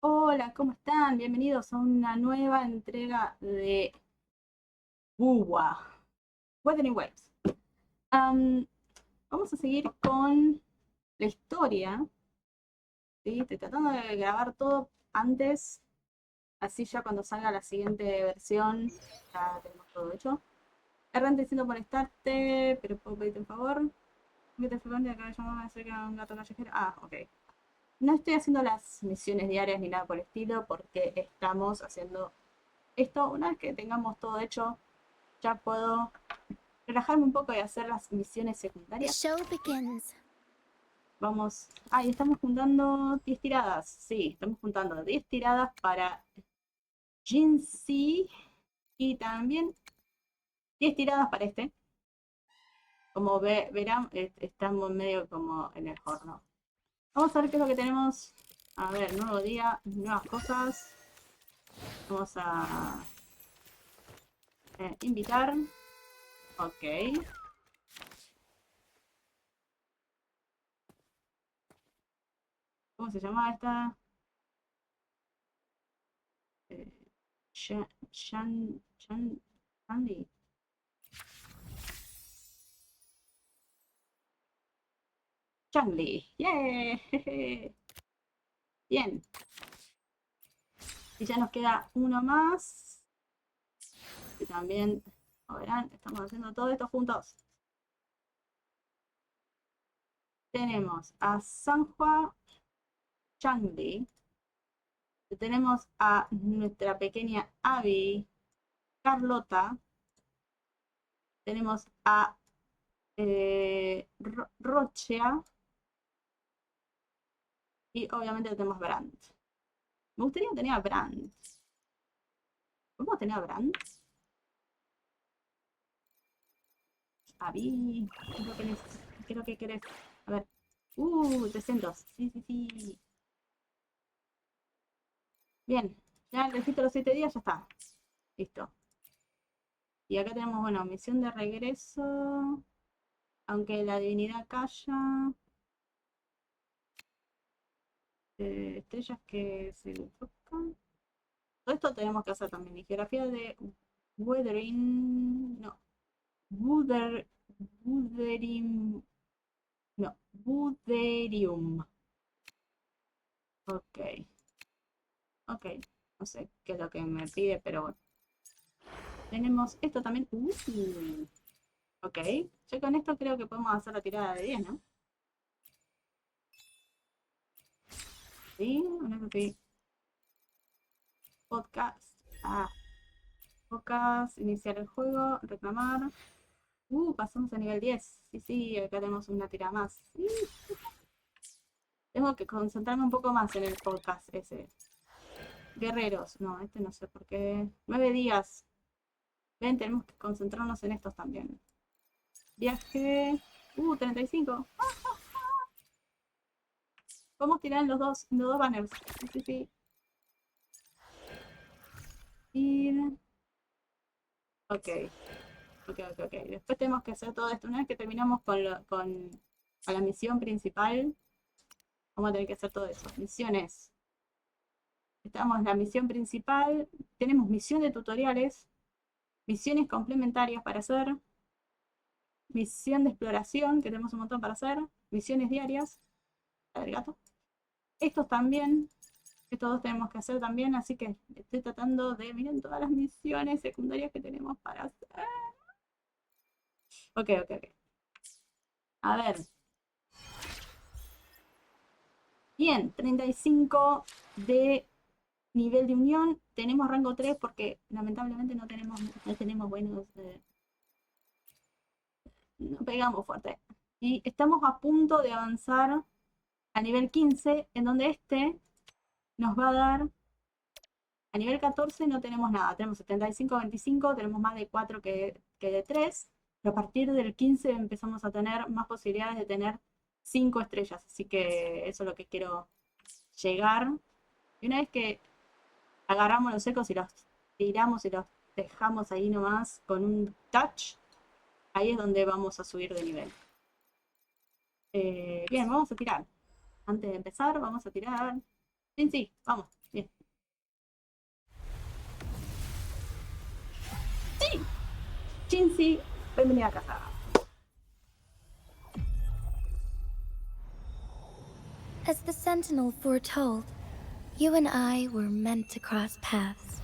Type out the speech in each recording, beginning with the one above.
Hola, ¿cómo están? Bienvenidos a una nueva entrega de WuWa. Wuthering Waves. Am, Vamos a seguir con la historia. ¿Sí? Estoy tratando de grabar todo antes, así ya cuando salga la siguiente versión ya tenemos todo hecho. Errante diciendo molestarte, pero puedo pedirte un favor. ¿Qué te frecuente acá llamarme acerca de un gato callejero? Ah, ok. No estoy haciendo las misiones diarias ni nada por el estilo porque estamos haciendo esto. Una vez que tengamos todo hecho, ya puedo relajarme un poco y hacer las misiones The secundarias. show begins. Vamos. Ah, y estamos juntando 10 tiradas. Sí, estamos juntando 10 tiradas para Jinxie y también 10 tiradas para este. Como verán, estamos medio como en el horno. Vamos a ver qué es lo que tenemos. A ver, nuevo día, nuevas cosas. Vamos a invitar. Ok. ¿Cómo se llama esta? Eh, Shan, Shandy. Changli. ¡Yeah! Bien. Y ya nos queda uno más. Y también, como verán, estamos haciendo todo esto juntos. Tenemos a Sanhua Changli. Tenemos a nuestra pequeña Abby Carlota. Tenemos a Rochea. Y obviamente tenemos Brand. Me gustaría tener a Brand. ¿Podemos tener a Brand? Abby. ¿Qué es lo que necesitas? ¿Qué es lo que querés? A ver. 300. Sí, sí, sí. Bien. Ya el registro de los 7 días ya está. Listo. Y acá tenemos, bueno, misión de regreso. Aunque la divinidad calla. Estrellas que se le tocan. Todo esto tenemos que hacer también. Y geografía de Wuthering. No. Wuther. Wuthering. No. Wutherium. Ok. Ok. No sé qué es lo que me pide, pero bueno. Tenemos esto también. Ok. Yo con esto creo que podemos hacer la tirada de 10, ¿no? Sí, no sé si. Podcast. Ah, podcast, iniciar el juego, reclamar. Pasamos a nivel 10. Sí, sí, acá tenemos una tira más. Sí. Tengo que concentrarme un poco más en el podcast ese. Guerreros. No, este no sé por qué. 9 días. Ven, tenemos que concentrarnos en estos también. Viaje. 35. Podemos tirar en los dos banners. Sí, sí, sí. Ir. Ok. Ok, ok, ok. Después tenemos que hacer todo esto. Una vez que terminamos con la misión principal, vamos a tener que hacer todo eso. Misiones. Estamos en la misión principal. Tenemos misión de tutoriales, misiones complementarias para hacer, misión de exploración, que tenemos un montón para hacer, misiones diarias, la del gato. Estos también, estos dos tenemos que hacer también, así que estoy tratando de, miren todas las misiones secundarias que tenemos para hacer. Ok, ok, ok. A ver. Bien, 35 de nivel de unión. Tenemos rango 3 porque lamentablemente no tenemos buenos. No pegamos fuerte. Y estamos a punto de avanzar a nivel 15, en donde este nos va a dar. A nivel 14 no tenemos nada. Tenemos 75, 25, tenemos más de 4 que de 3. Pero a partir del 15 empezamos a tener más posibilidades de tener 5 estrellas. Así que eso es lo que quiero llegar. Y una vez que agarramos los secos y los tiramos y los dejamos ahí nomás con un touch, ahí es donde vamos a subir de nivel. Bien, vamos a tirar. Antes de empezar, vamos a tirar. Sí, sí, vamos. Bien. Jinxie, bienvenida a casa. As the Sentinel foretold, you and I were meant to cross paths.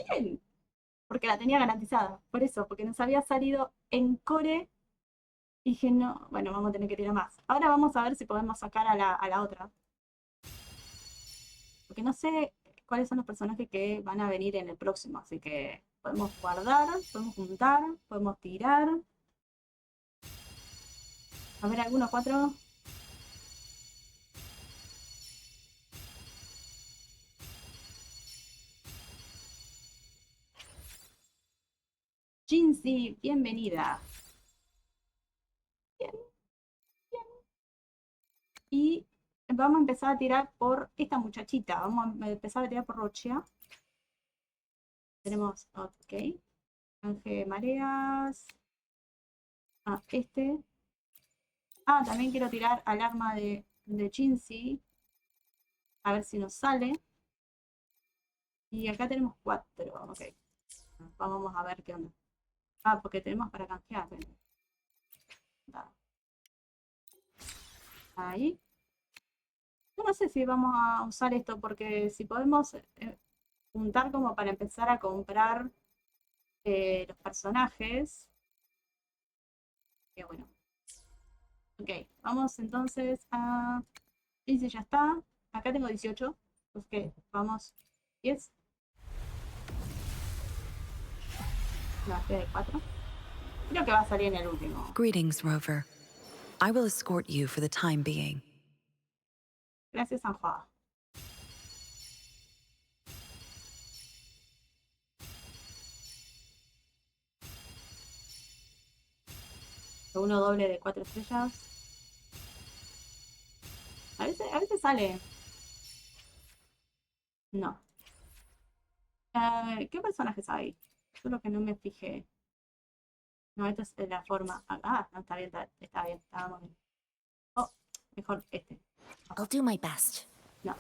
Bien, porque la tenía garantizada, por eso, porque nos había salido en core. Dije, no, bueno, vamos a tener que tirar más. Ahora vamos a ver si podemos sacar a la otra. Porque no sé cuáles son los personajes que van a venir en el próximo, así que podemos guardar, podemos juntar, podemos tirar. A ver, algunos 4. Jinxie, bienvenida. Bien, bien. Y vamos a empezar a tirar por esta muchachita. Vamos a empezar a tirar por Rochia. Tenemos, ok. Ángel de mareas. Ah, este. Ah, también quiero tirar alarma de Jinxie. A ver si nos sale. Y acá tenemos 4. Ok. Vamos a ver qué onda. Ah, porque tenemos para canjear. Ahí. Yo no sé si vamos a usar esto, porque si podemos juntar como para empezar a comprar los personajes. Bueno. Ok, vamos entonces a... Dice, ya está. Acá tengo 18. Ok, vamos. 10. No, este de 4. Creo que va a salir en el último. Greetings, Rover. I will escort you for the time being. Gracias, San Juan. Uno doble de 4 estrellas. A veces sale. No. ¿Qué personajes hay? Solo que no me fijé. No, esta es la forma. Ah, no, está bien, está bien. Estábamos bien. Oh, mejor este. I'll do my best. No.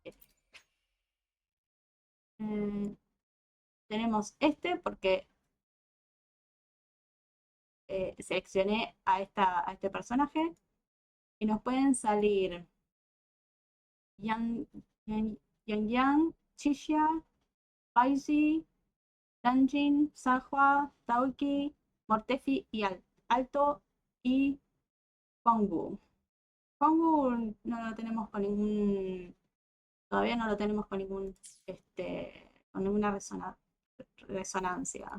Este. Tenemos este porque seleccioné a este personaje. Y nos pueden salir Yang, Yang, Chisha, Paisi, Danjin, Sahua, Taoki, Mortefi y Alto y Huangwu. Huangwu no lo tenemos con ningún. Todavía no lo tenemos con ningún. Con ninguna resonancia.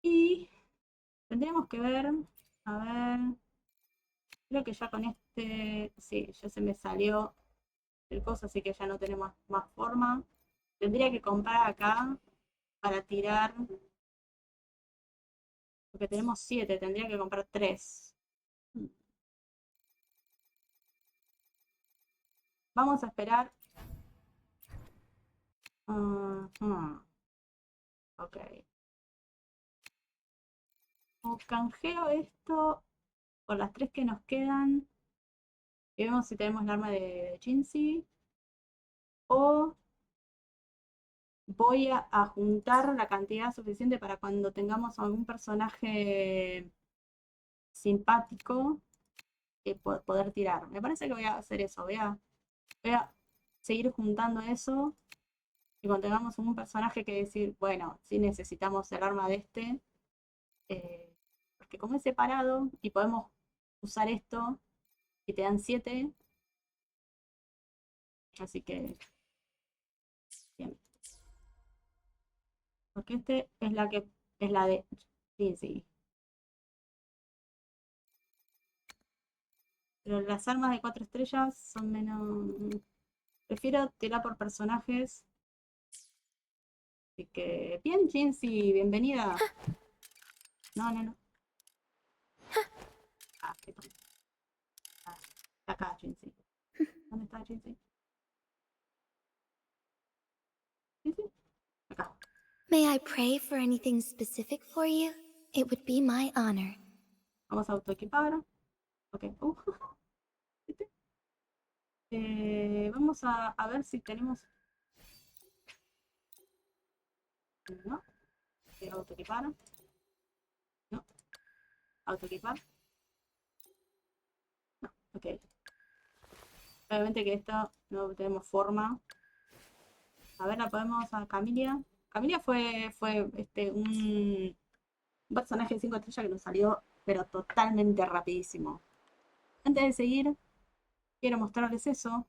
Y tendríamos que ver. A ver. Creo que ya con este. Sí, ya se me salió el coso, así que ya no tenemos más forma. Tendría que comprar acá para tirar. Porque tenemos 7, tendría que comprar 3. Vamos a esperar. Ok. O canjeo esto por las 3 que nos quedan. Y vemos si tenemos el arma de Jinxie. O voy a juntar la cantidad suficiente para cuando tengamos algún personaje simpático poder tirar. Me parece que voy a hacer eso. Voy a seguir juntando eso. Y cuando tengamos un personaje que decir, bueno, sí necesitamos el arma de este. Porque como es separado y podemos usar esto y te dan 7. Así que bien. Porque este es la de Lindsay. Pero las armas de 4 estrellas son menos. Prefiero tirar por personajes. Así que. Bien, Jinxie, bienvenida. No, no, no. Ah, qué tonto. Ah, está acá, Jinxie. ¿Dónde está Jinxie? Jinxie. Acá. May I pray for anything specific for you? It would be my honor. Vamos a autoequipar. Ok. Vamos a ver si tenemos... No. Autoequipar. No. Autoequipar. No. Ok. Obviamente que esto no tenemos forma. A ver, la podemos a Camilia. Camilia fue un personaje de 5 estrellas que nos salió, pero totalmente rapidísimo. Antes de seguir, quiero mostrarles eso.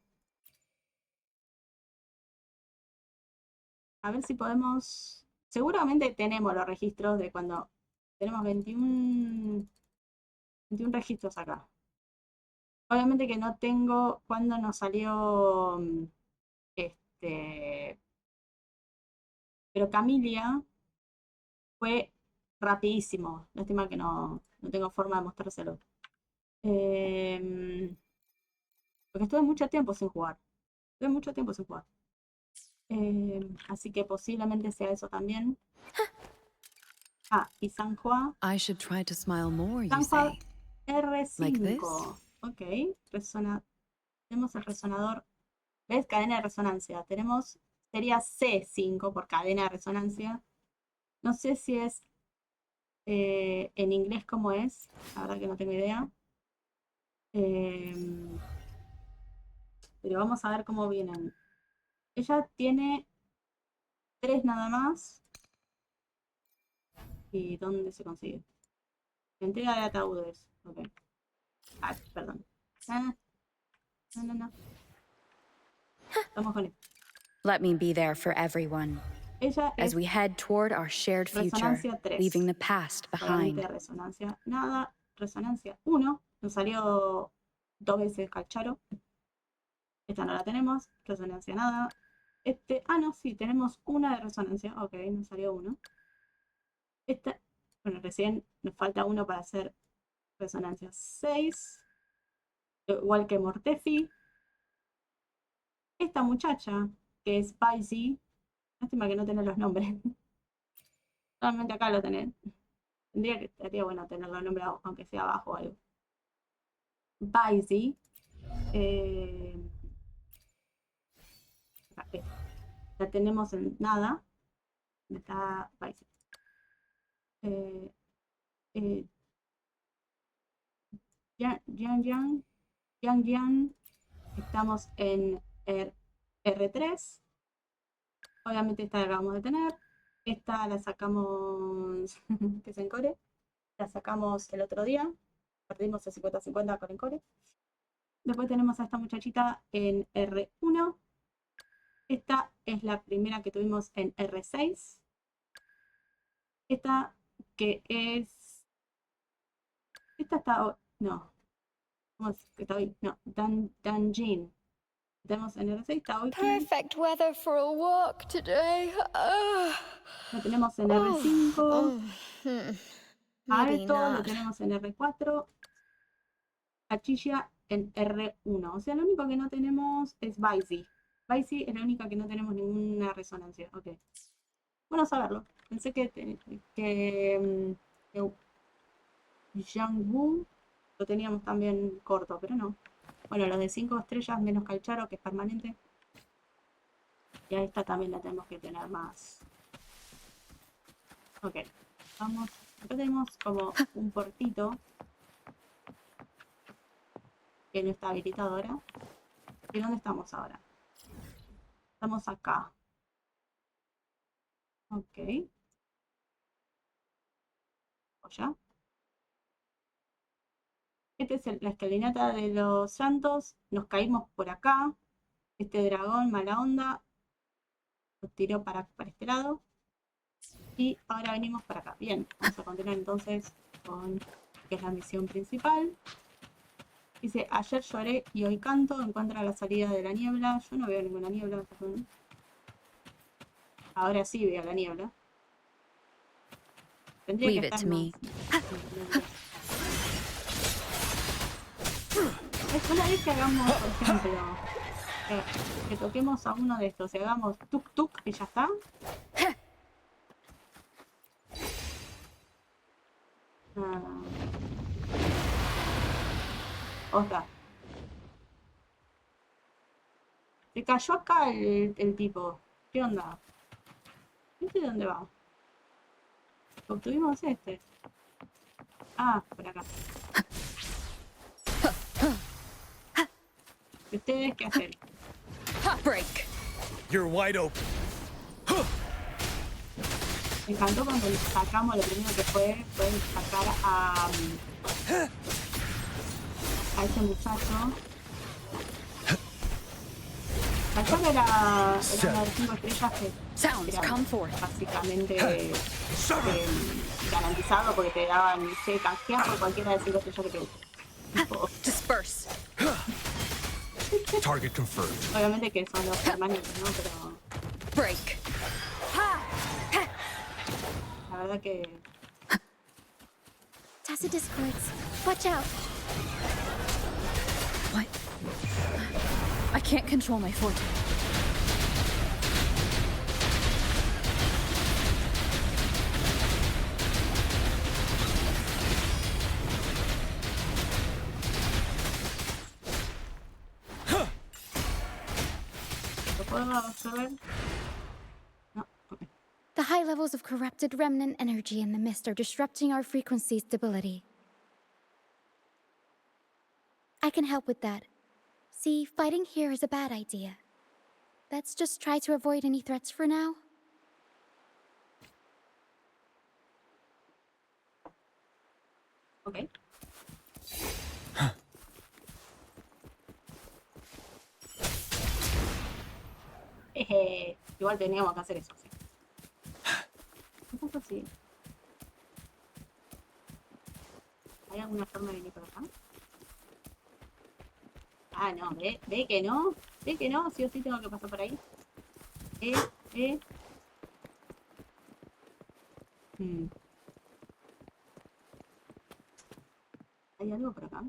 A ver si podemos... Seguramente tenemos los registros de cuando... Tenemos 21 registros acá. Obviamente que no tengo cuando nos salió... Pero Camilia fue rapidísimo. Lástima que no tengo forma de mostrárselo. Porque estuve mucho tiempo sin jugar. Así que posiblemente sea eso también. Ah, y Sanhua. I should try to smile more, you Sanhua say. R5. Like this? Ok. Tenemos el resonador. ¿Ves? Cadena de resonancia. Tenemos. Sería C5 por cadena de resonancia. No sé si es en inglés cómo es. La verdad que no tengo idea. Pero vamos a ver cómo vienen. Ella tiene 3 nada más. ¿Y dónde se consigue? Entrega de ataúdes. Ok. Ah, perdón. No. Vamos con esto. Let me be there for everyone Ella es as we head toward our shared future, resonancia 3. leaving the past Obviamente behind. resonancia nada. Resonancia 1. Nos salió 2 veces Calcharo. Esta no la tenemos. Resonancia nada. No, sí, tenemos una de resonancia. Ok, nos salió 1. Bueno, recién nos falta 1 para hacer resonancia 6. Igual que Mortefi. Esta muchacha, que es Spicy. Lástima que no tiene los nombres. Solamente acá lo tenés. Estaría bueno tener los nombres, aunque sea abajo o algo. Spicy. La tenemos en nada. Está Spicy. Yang. Estamos en R3. Obviamente esta la acabamos de tener. Esta la sacamos, que es en core. La sacamos el otro día. Perdimos el 50-50 con el core. Después tenemos a esta muchachita en R1. Esta es la primera que tuvimos en R6. Esta que es... Esta está... No. ¿Cómo es que está hoy? No. Danjin. Tenemos en R6. Está hoy. Perfect weather for a walk today. Lo tenemos en R5. Maybe Alto lo not. tenemos en R4. Achilla en R1. O sea, lo único que no tenemos es Baisi. Baisi es la única que no tenemos ninguna resonancia. Ok. Bueno saberlo. Pensé que Yang-Wu lo teníamos también corto, pero no. Bueno, los de 5 estrellas menos Calcharo, que es permanente. Y a esta también la tenemos que tener más. Ok. Vamos. Acá tenemos como un portito que no está habilitado ahora. ¿Y dónde estamos ahora? Estamos acá. Ok. ¿O ya? Esta es la escalinata de los santos. Nos caímos por acá. Este dragón, mala onda, nos tiró para este lado. Y ahora venimos para acá. Bien, vamos a continuar entonces con que es la misión principal. Dice, ayer lloré y hoy canto. Encuentra la salida de la niebla. Yo no veo ninguna niebla. Ahora sí veo la niebla. Tendría Leave que it estar to me. Es una vez que hagamos, por ejemplo, que toquemos a uno de estos y hagamos tuk tuk y ya está. Ostras. Se cayó acá el tipo. ¿Qué onda? ¿Este dónde va? Obtuvimos este. Ah, por acá. ¿Y ustedes qué hacen? Break. You're wide open. Me encantó cuando le sacamos, lo primero que fue sacar a ese muchacho. Ayer era las 5 estrellas que Sounds, era come forth. básicamente garantizado porque te daban canjeas por cualquiera de 5 estrellas que te guste. Tipo, Disperse. Target confirmed. obviamente que son los permanentes, ¿no? Pero Break. la verdad que Tacit discords. Watch out. What? I can't control my forte. lo puedo saber. No, ok. The high levels of corrupted remnant energy in the mist are disrupting our frequency stability. I can help with that. See, fighting here is a bad idea. Let's just try to avoid any threats for now. Ok. Jeje, igual teníamos que hacer eso, sí. Un poco sí. ¿Hay alguna forma de venir por acá? Ah, no, ve que no. Ve que no, sí o sí tengo que pasar por ahí. Hmm. ¿Hay algo por acá?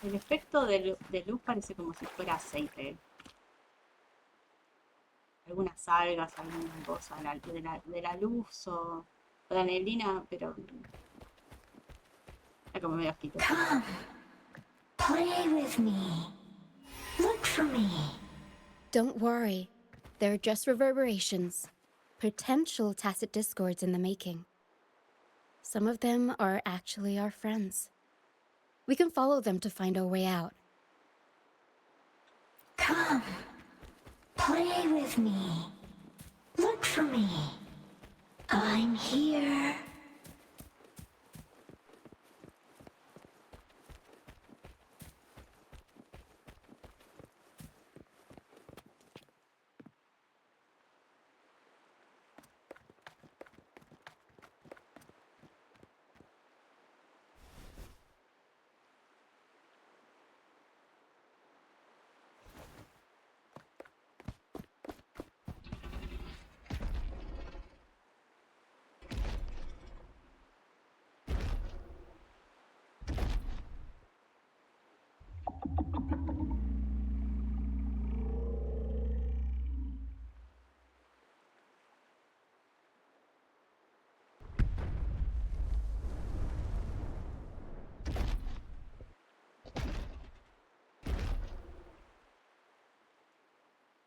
El efecto de luz parece como si fuera aceite. Algunas algas, alguna cosa de la luz o de la neblina, pero está como medio asquito. Play with me. Look for me. Don't worry. They're just reverberations. Potential tacit discords in the making. Some of them are actually our friends. We can follow them to find our way out. Come. Play with me. Look for me. I'm here.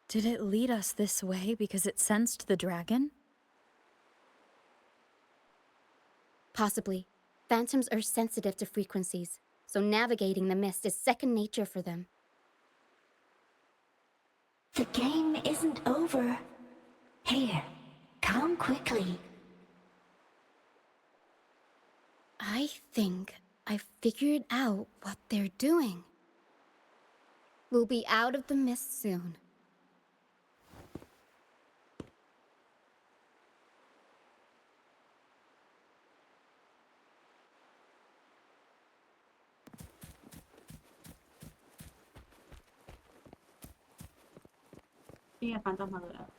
Did it lead us this way because it sensed the dragon? Possibly. Phantoms are sensitive to frequencies, so navigating the mist is second nature for them. The game isn't over. Here, come quickly. I think I figured out what they're doing. We'll be out of the mist soon. Sigue fantasma dorado.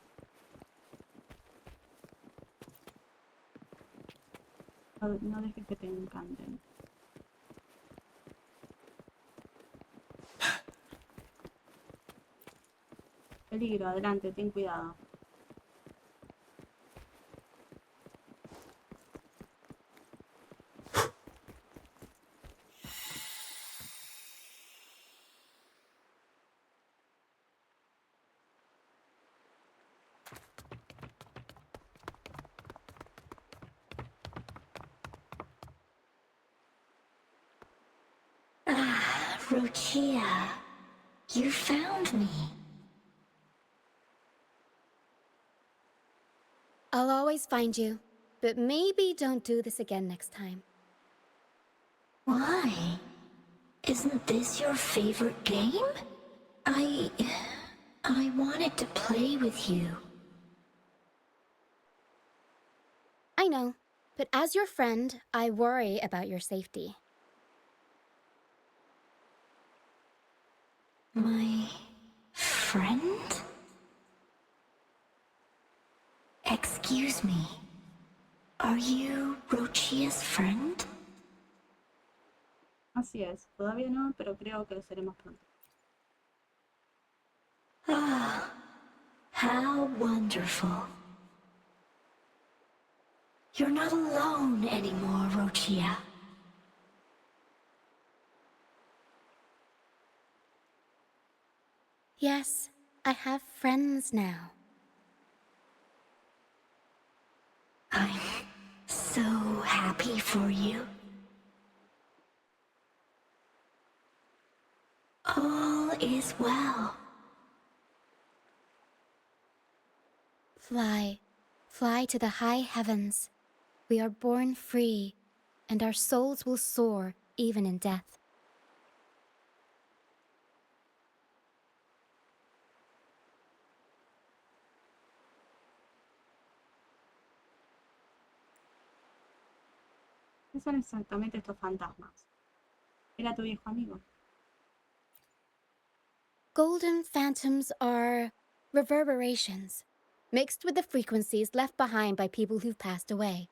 No dejes que te encanten. Peligro, adelante, ten cuidado. Rochia, you found me. I'll always find you, but maybe don't do this again next time. Why? Isn't this your favorite game? I wanted to play with you. I know, but as your friend, I worry about your safety. My friend? Excuse me. Are you Rochia's friend? Así es, todavía no, pero creo que lo seremos pronto. Ah, how wonderful. You're not alone anymore, Rochia. Yes, I have friends now. I'm so happy for you. All is well. Fly, fly to the high heavens. We are born free, and our souls will soar even in death. ¿Qué son exactamente estos fantasmas? Era tu viejo amigo. Golden phantoms are reverberations, mixed with the frequencies left behind by people who've passed away.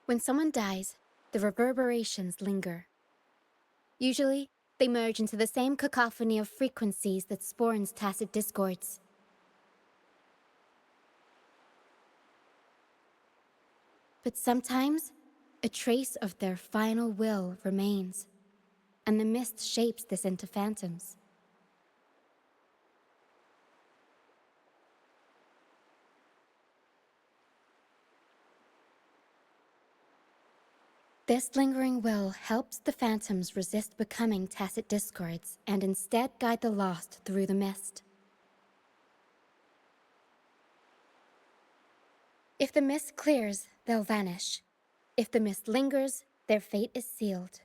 When someone dies, the reverberations linger. Usually, they merge into the same cacophony of frequencies that spawns tacit discords. But sometimes, a trace of their final will remains, and the mist shapes this into phantoms. This lingering will helps the phantoms resist becoming tacit discords and instead guide the lost through the mist. If the mist clears, they'll vanish. If the mist lingers, their fate is sealed.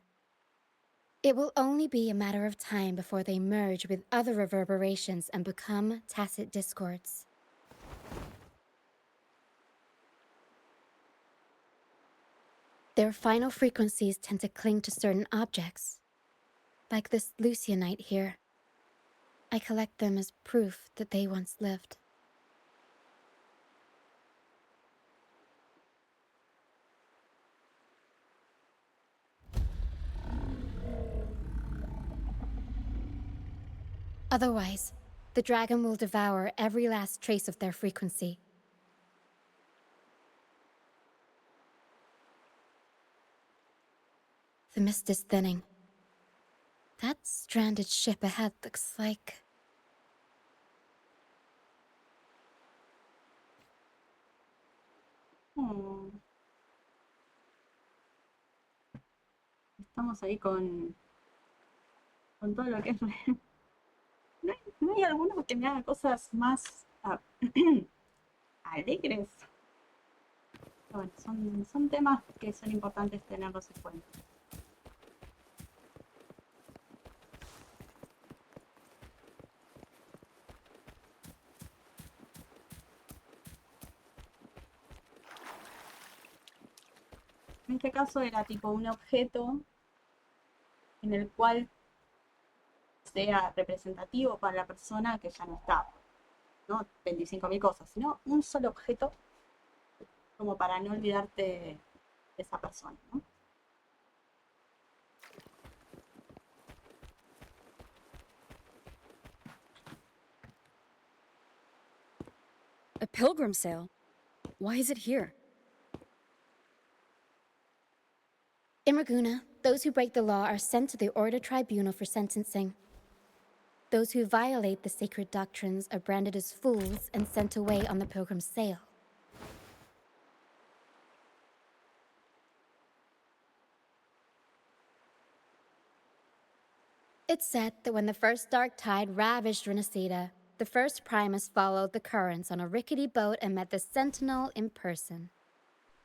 It will only be a matter of time before they merge with other reverberations and become tacit discords. Their final frequencies tend to cling to certain objects, like this Lucianite here. I collect them as proof that they once lived. Otherwise, the dragon will devour every last trace of their frequency. The mist is thinning. That stranded ship ahead looks like... Estamos ahí con todo lo que es... ¿No hay alguno que me haga cosas más alegres? Bueno, son temas que son importantes tenerlos en cuenta. En este caso era tipo un objeto en el cual sea representativo para la persona que ya no está, no 25.000 cosas, sino un solo objeto como para no olvidarte de esa persona, ¿no? A pilgrim sale? Why is it here? In Raguna, those who break the law are sent to the Order Tribunal for sentencing. Those who violate the sacred doctrines are branded as fools and sent away on the pilgrim's sale. It's said that when the first dark tide ravaged Renesita, the first Primus followed the currents on a rickety boat and met the Sentinel in person.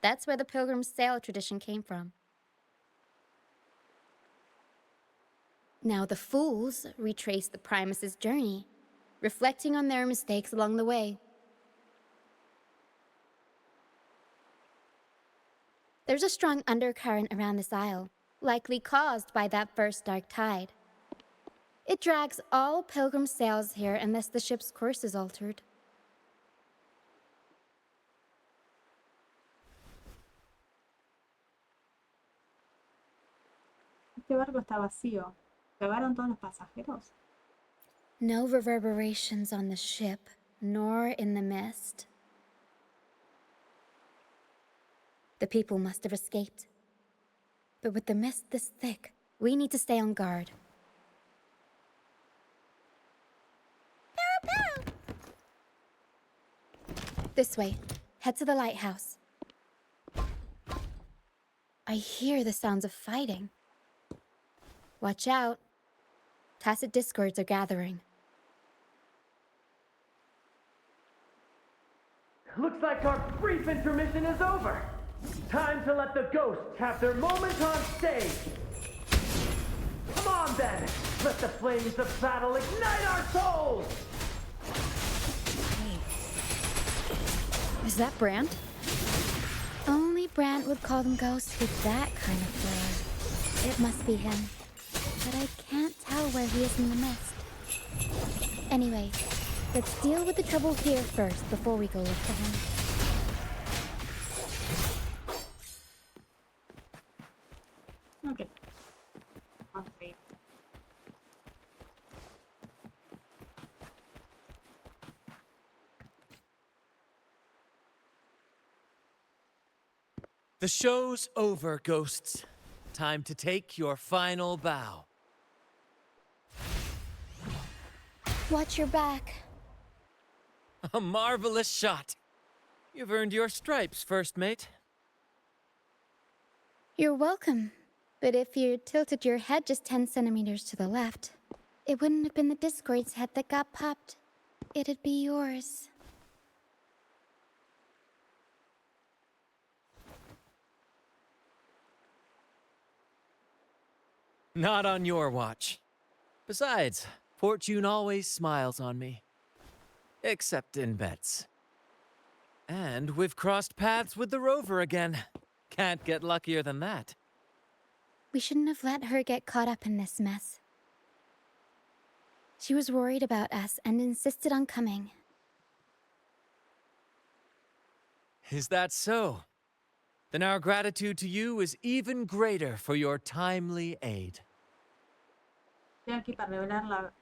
That's where the Pilgrim's Sail tradition came from. Now the fools retrace the Primus's journey, reflecting on their mistakes along the way. There's a strong undercurrent around this isle, likely caused by that first dark tide. It drags all Pilgrim sails here unless the ship's course is altered. Este barco está vacío. ¿Llegaron todos los pasajeros? No reverberations on the ship, nor in the mist. The people must have escaped. But with the mist this thick, we need to stay on guard. This way. Head to the lighthouse. I hear the sounds of fighting. Watch out. Tacit discords are gathering. Looks like our brief intermission is over. Time to let the ghosts have their moment on stage. Come on then, let the flames of battle ignite our souls! Is that Brand? Only Brant would call them ghosts with that kind of flair. It must be him. But I can't tell where he is in the mist. Anyway, let's deal with the trouble here first before we go look for him. Ok. Vamos a ir. The show's over, ghosts. Time to take your final bow. Watch your back. A marvelous shot. You've earned your stripes, first mate. You're welcome. But if you tilted your head just 10 centimeters to the left, it wouldn't have been the Discord's head that got popped. It'd be yours. Not on your watch. Besides, fortune always smiles on me. Except in bets. And we've crossed paths with the rover again. Can't get luckier than that. We shouldn't have let her get caught up in this mess. She was worried about us and insisted on coming. Is that so? Then our gratitude to you is even greater for your timely aid. Estoy aquí para revelar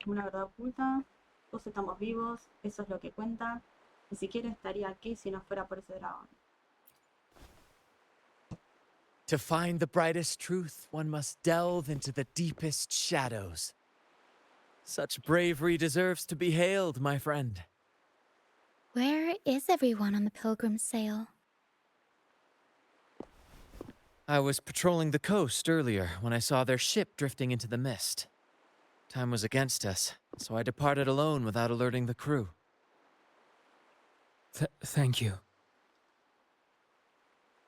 una verdad oculta. Todos estamos vivos, eso es lo que cuenta. Ni siquiera estaría aquí si no fuera por ese dragón. To find the brightest truth, one must delve into the deepest shadows. Such bravery deserves to be hailed, my friend. Where is everyone on the Pilgrim's Sail? I was patrolling the coast earlier when I saw their ship drifting into the mist. Time was against us, so I departed alone without alerting the crew. Thank you.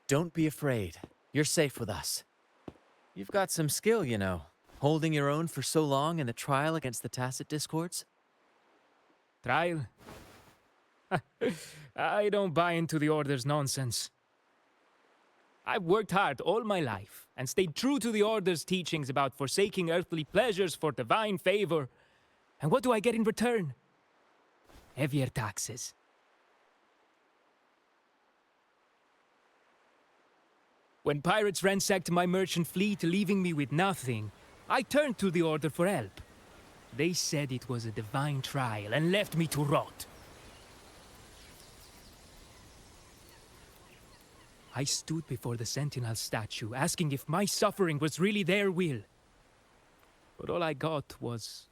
Don't be afraid. You're safe with us. You've got some skill, you know, holding your own for so long in the trial against the Tacit Discords. Trial? I don't buy into the Order's nonsense. I've worked hard all my life and stayed true to the Order's teachings about forsaking earthly pleasures for divine favor. And what do I get in return? Heavier taxes. When pirates ransacked my merchant fleet, leaving me with nothing, I turned to the Order for help. They said it was a divine trial and left me to rot. I stood before the Sentinel statue, asking if my suffering was really their will. But all I got was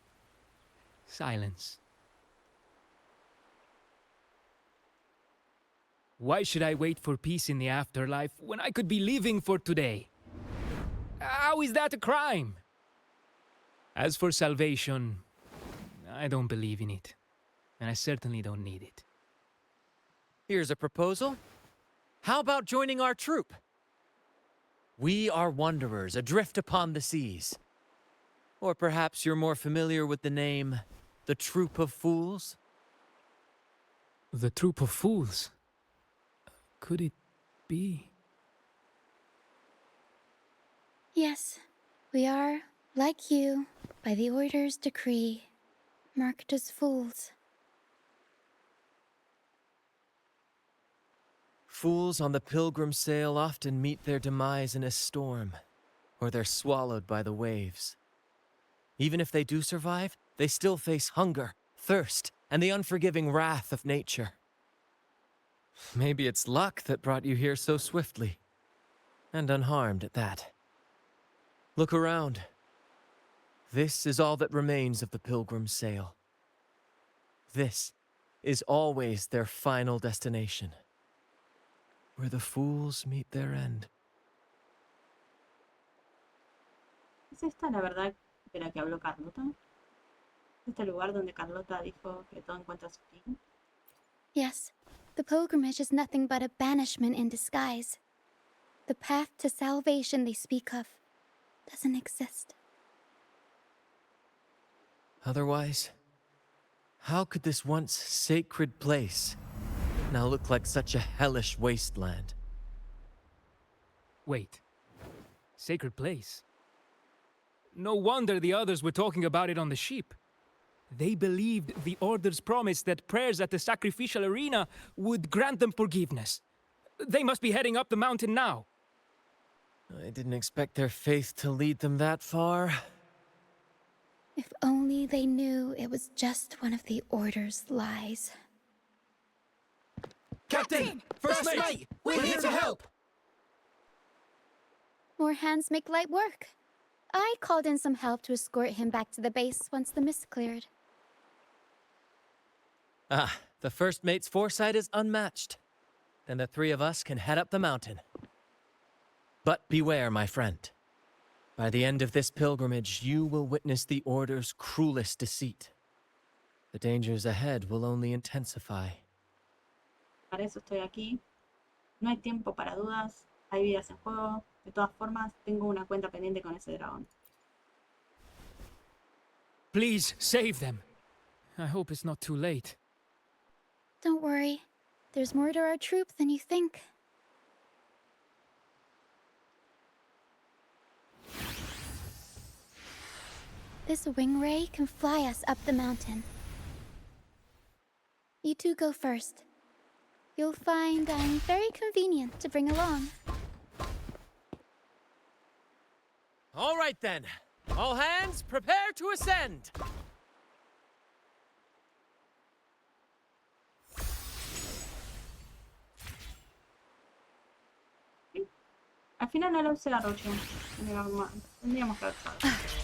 silence. Why should I wait for peace in the afterlife when I could be living for today? How is that a crime? As for salvation, I don't believe in it. And I certainly don't need it. Here's a proposal. How about joining our troop? We are wanderers adrift upon the seas. Or perhaps you're more familiar with the name, the Troop of Fools? The troop of fools? Could it be? Yes, we are, like you, by the Order's decree, marked as fools. Fools on the pilgrim sail often meet their demise in a storm, or they're swallowed by the waves. Even if they do survive, they still face hunger, thirst, and the unforgiving wrath of nature. Maybe it's luck that brought you here so swiftly, and unharmed at that. Look around. This is all that remains of the pilgrim sail. This is always their final destination, where the fools meet their end. ¿Es esta la verdad de la que habló Carlota? ¿Es este lugar donde Carlota dijo que todo encuentra su fin? Yes, the pilgrimage is nothing but a banishment in disguise. The path to salvation they speak of doesn't exist. Otherwise, how could this once sacred place now look like such a hellish wasteland? Wait. Sacred place? No wonder the others were talking about it on the ship. They believed the Order's promise that prayers at the sacrificial arena would grant them forgiveness. They must be heading up the mountain now. I didn't expect their faith to lead them that far. If only they knew it was just one of the Order's lies. Captain! First mate! We're here to help! More hands make light work. I called in some help to escort him back to the base once the mist cleared. Ah, the first mate's foresight is unmatched. Then the three of us can head up the mountain. But beware, my friend. By the end of this pilgrimage, you will witness the Order's cruelest deceit. The dangers ahead will only intensify. Para eso estoy aquí. No hay tiempo para dudas. Hay vidas en juego. De todas formas, tengo una cuenta pendiente con ese dragón. Please, save them. I hope it's not too late. Don't worry. There's more to our troop than you think. This wing ray can fly us up the mountain. You two go first. You'll find I'm very convenient to bring along. All right then. All hands, prepare to ascend! Al final no lo usé a Roche. Tendríamos que haber usado.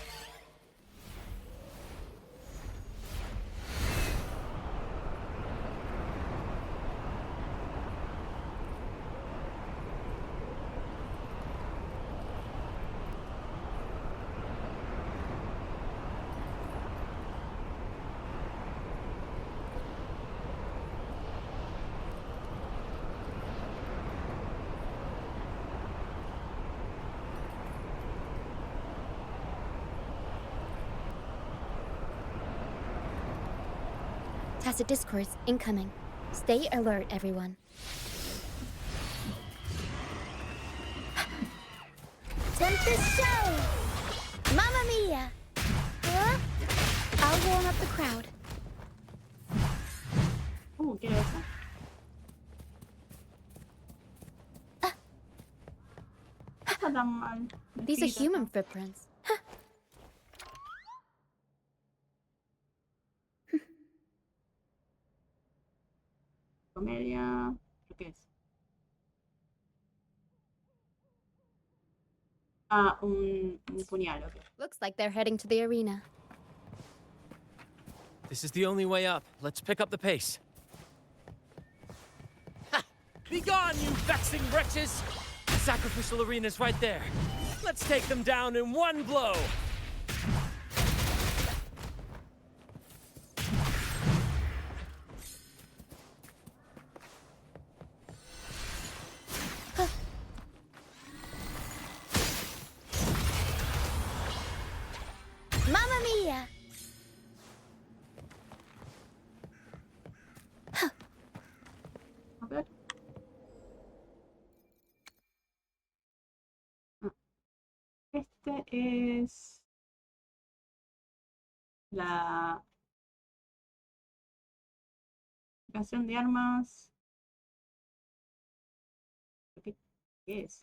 Tacit discourse incoming. Stay alert, everyone. Tempest show! Mamma mia! Huh? I'll warm up the crowd. ¿Qué es eso? No está tan mal. These are human footprints. Comedia. ¿Qué es? Ah, un puñal, ok. Looks like they're heading to the arena. This is the only way up. Let's pick up the pace. Ha! Be gone, you vexing wretches! The sacrificial arena's right there. Let's take them down in one blow! Este es la canción de armas. ¿Qué es?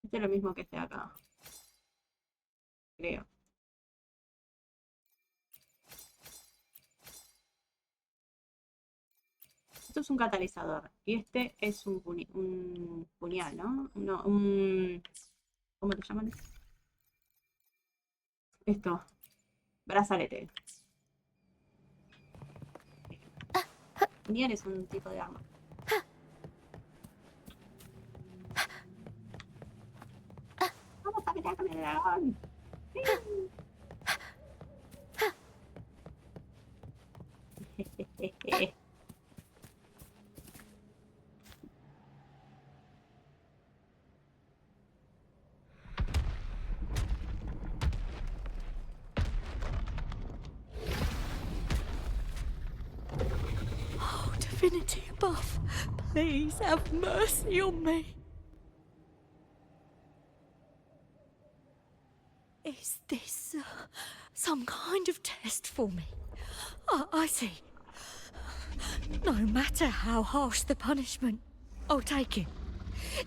Este es lo mismo que este de acá, creo. Esto es un catalizador y este es un puñal, ¿no? No, ¿cómo te llaman? Esto, brazalete. Puñal es un tipo de arma. ¡Vamos a pelear con el dragón! Oh, divinity above, please have mercy on me. Is this some kind of test for me? I see. No matter how harsh the punishment, I'll take it.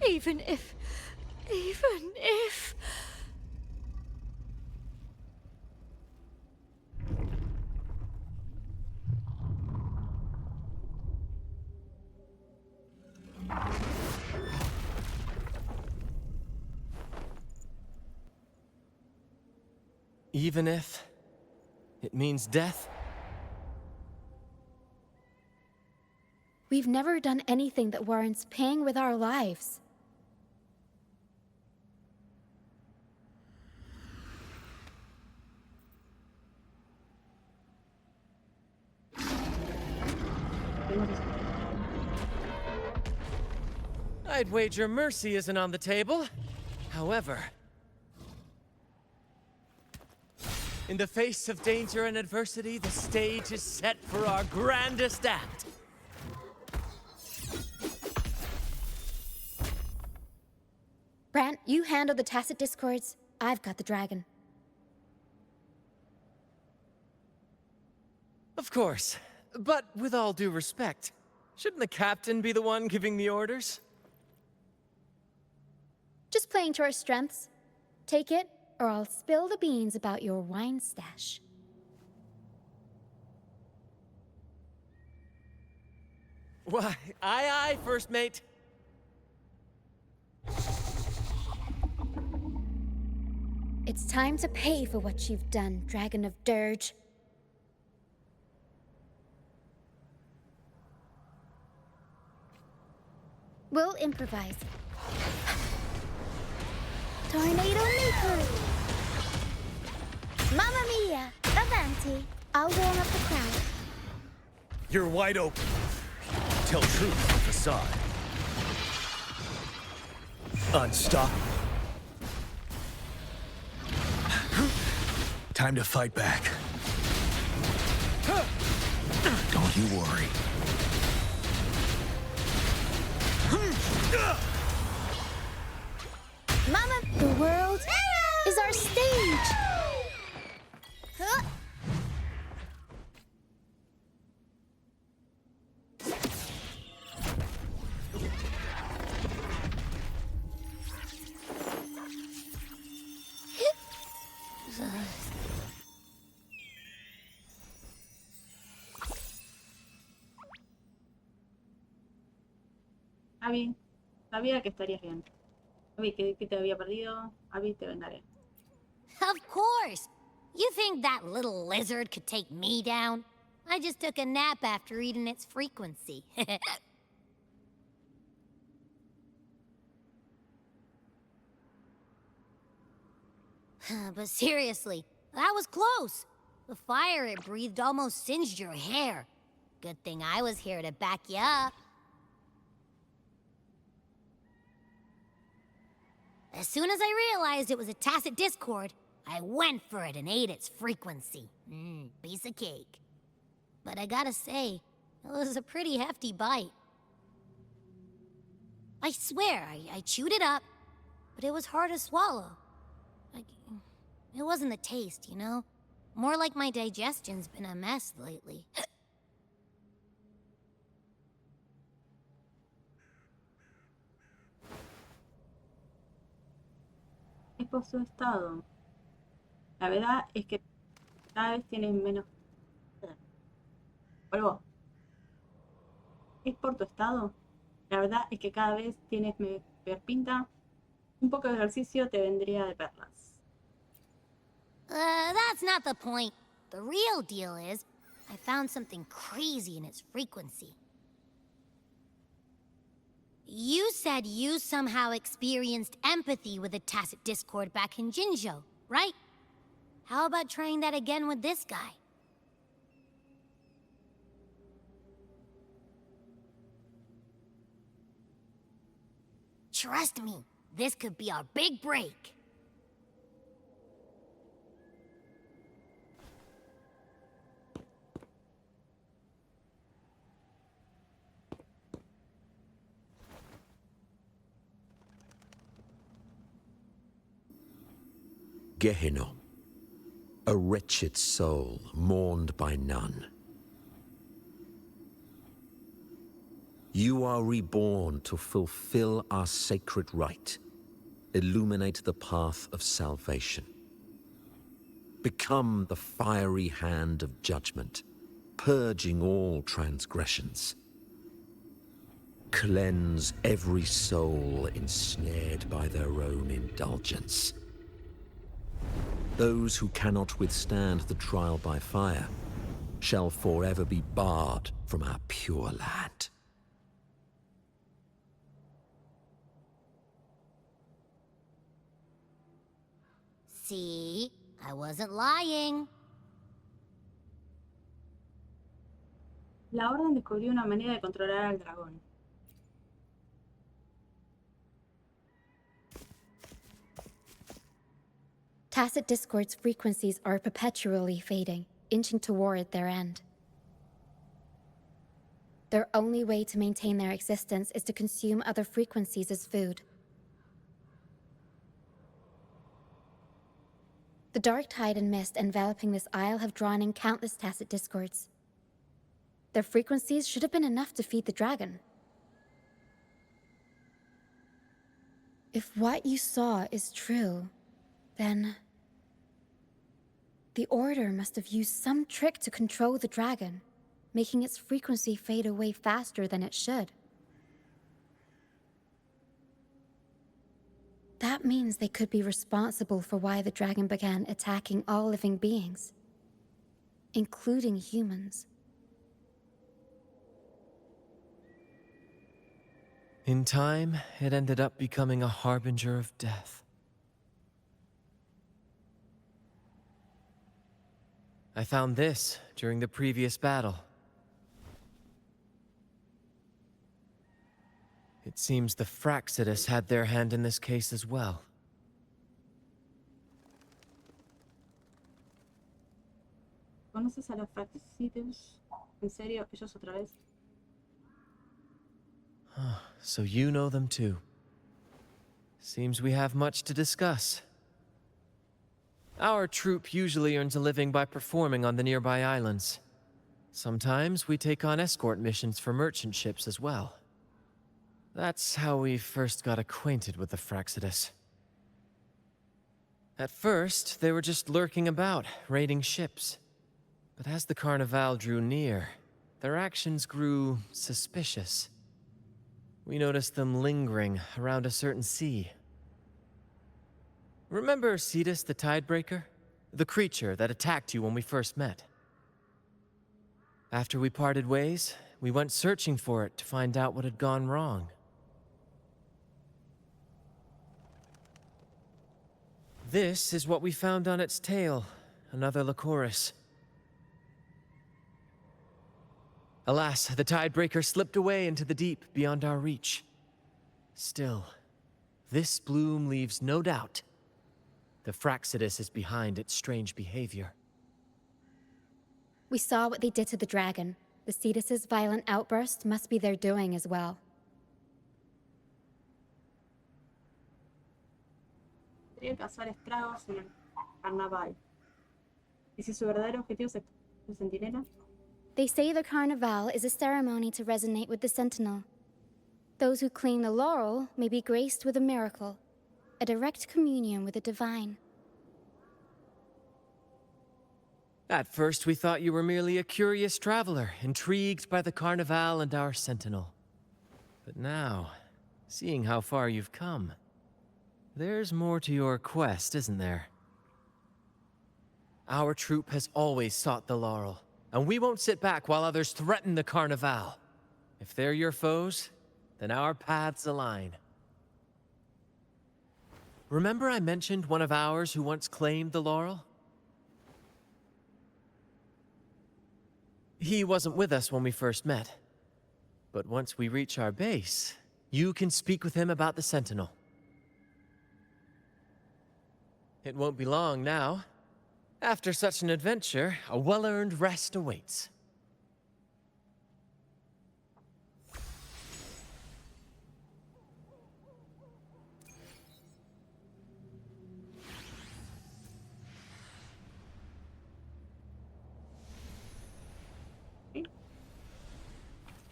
Even if... Even if it means death? We've never done anything that warrants paying with our lives. I'd wager mercy isn't on the table. However, in the face of danger and adversity, the stage is set for our grandest act. Brant, you handle the tacit discords. I've got the dragon. Of course, but with all due respect, shouldn't the captain be the one giving the orders? Just playing to our strengths. Take it, or I'll spill the beans about your wine stash. Why, aye, first mate. It's time to pay for what you've done, Dragon of Dirge. We'll improvise. Tornado Maker! Mamma mia! Avanti! I'll warm up the crowd. You're wide open. Tell truth on facade. Unstoppable. Time to fight back. Don't you worry. Mama, the world is our stage! Abby, sabía que estarías bien. Abby, que te había perdido. Abby, te vengaré. Of course! You think that little lizard could take me down? I just took a nap after eating its frequency. But seriously, that was close. The fire it breathed almost singed your hair. Good thing I was here to back you up. As soon as I realized it was a tacit discord, I went for it and ate its frequency. Piece of cake. But I gotta say, it was a pretty hefty bite. I swear, I chewed it up, but it was hard to swallow. It wasn't the taste, you know? More like my digestion's been a mess lately. Es por su estado. La verdad es que cada vez tienes menos... Vuelvo. Es por tu estado. La verdad es que cada vez tienes peor pinta. Un poco de ejercicio te vendría de perlas. That's not the point. The real deal is, I found something crazy in its frequency. You said you somehow experienced empathy with the tacit discord back in Jinzhou, right? How about trying that again with this guy? Trust me, this could be our big break. Gehenna, a wretched soul mourned by none. You are reborn to fulfill our sacred rite, illuminate the path of salvation. Become the fiery hand of judgment, purging all transgressions. Cleanse every soul ensnared by their own indulgence. Those who cannot withstand the trial by fire shall forever be barred from our pure land. See? I wasn't lying. La Orden descubrió una manera de controlar al dragón. Tacit discord's frequencies are perpetually fading, inching toward their end. Their only way to maintain their existence is to consume other frequencies as food. The dark tide and mist enveloping this isle have drawn in countless tacit discords. Their frequencies should have been enough to feed the dragon. If what you saw is true, then the Order must have used some trick to control the dragon, making its frequency fade away faster than it should. That means they could be responsible for why the dragon began attacking all living beings, including humans. In time, it ended up becoming a harbinger of death. I found this during the previous battle. It seems the Fraxidus had their hand in this case as well. ¿Conoces a los Fraxidus? ¿En serio? ¿Ellos otra vez? So you know them too. Seems we have much to discuss. Our troop usually earns a living by performing on the nearby islands. Sometimes we take on escort missions for merchant ships as well. That's how we first got acquainted with the Fraxidus. At first, they were just lurking about, raiding ships. But as the Carnival drew near, their actions grew suspicious. We noticed them lingering around a certain sea. Remember Cetus the Tidebreaker? The creature that attacked you when we first met? After we parted ways, we went searching for it to find out what had gone wrong. This is what we found on its tail, another Lycoris. Alas, the Tidebreaker slipped away into the deep beyond our reach. Still, this bloom leaves no doubt. The Fraxidus is behind its strange behavior. We saw what they did to the dragon. The Cetus's violent outburst must be their doing as well. Podría causar estragos en el carnaval. ¿Y si su verdadero objetivo es el centinela? They say the Carnival is a ceremony to resonate with the Sentinel. Those who claim the laurel may be graced with a miracle, a direct communion with the divine. At first, we thought you were merely a curious traveler, intrigued by the Carnival and our Sentinel. But now, seeing how far you've come, there's more to your quest, isn't there? Our troop has always sought the laurel, and we won't sit back while others threaten the Carnival. If they're your foes, then our paths align. Remember I mentioned one of ours who once claimed the laurel? He wasn't with us when we first met. But once we reach our base, you can speak with him about the Sentinel. It won't be long now. After such an adventure, a well-earned rest awaits.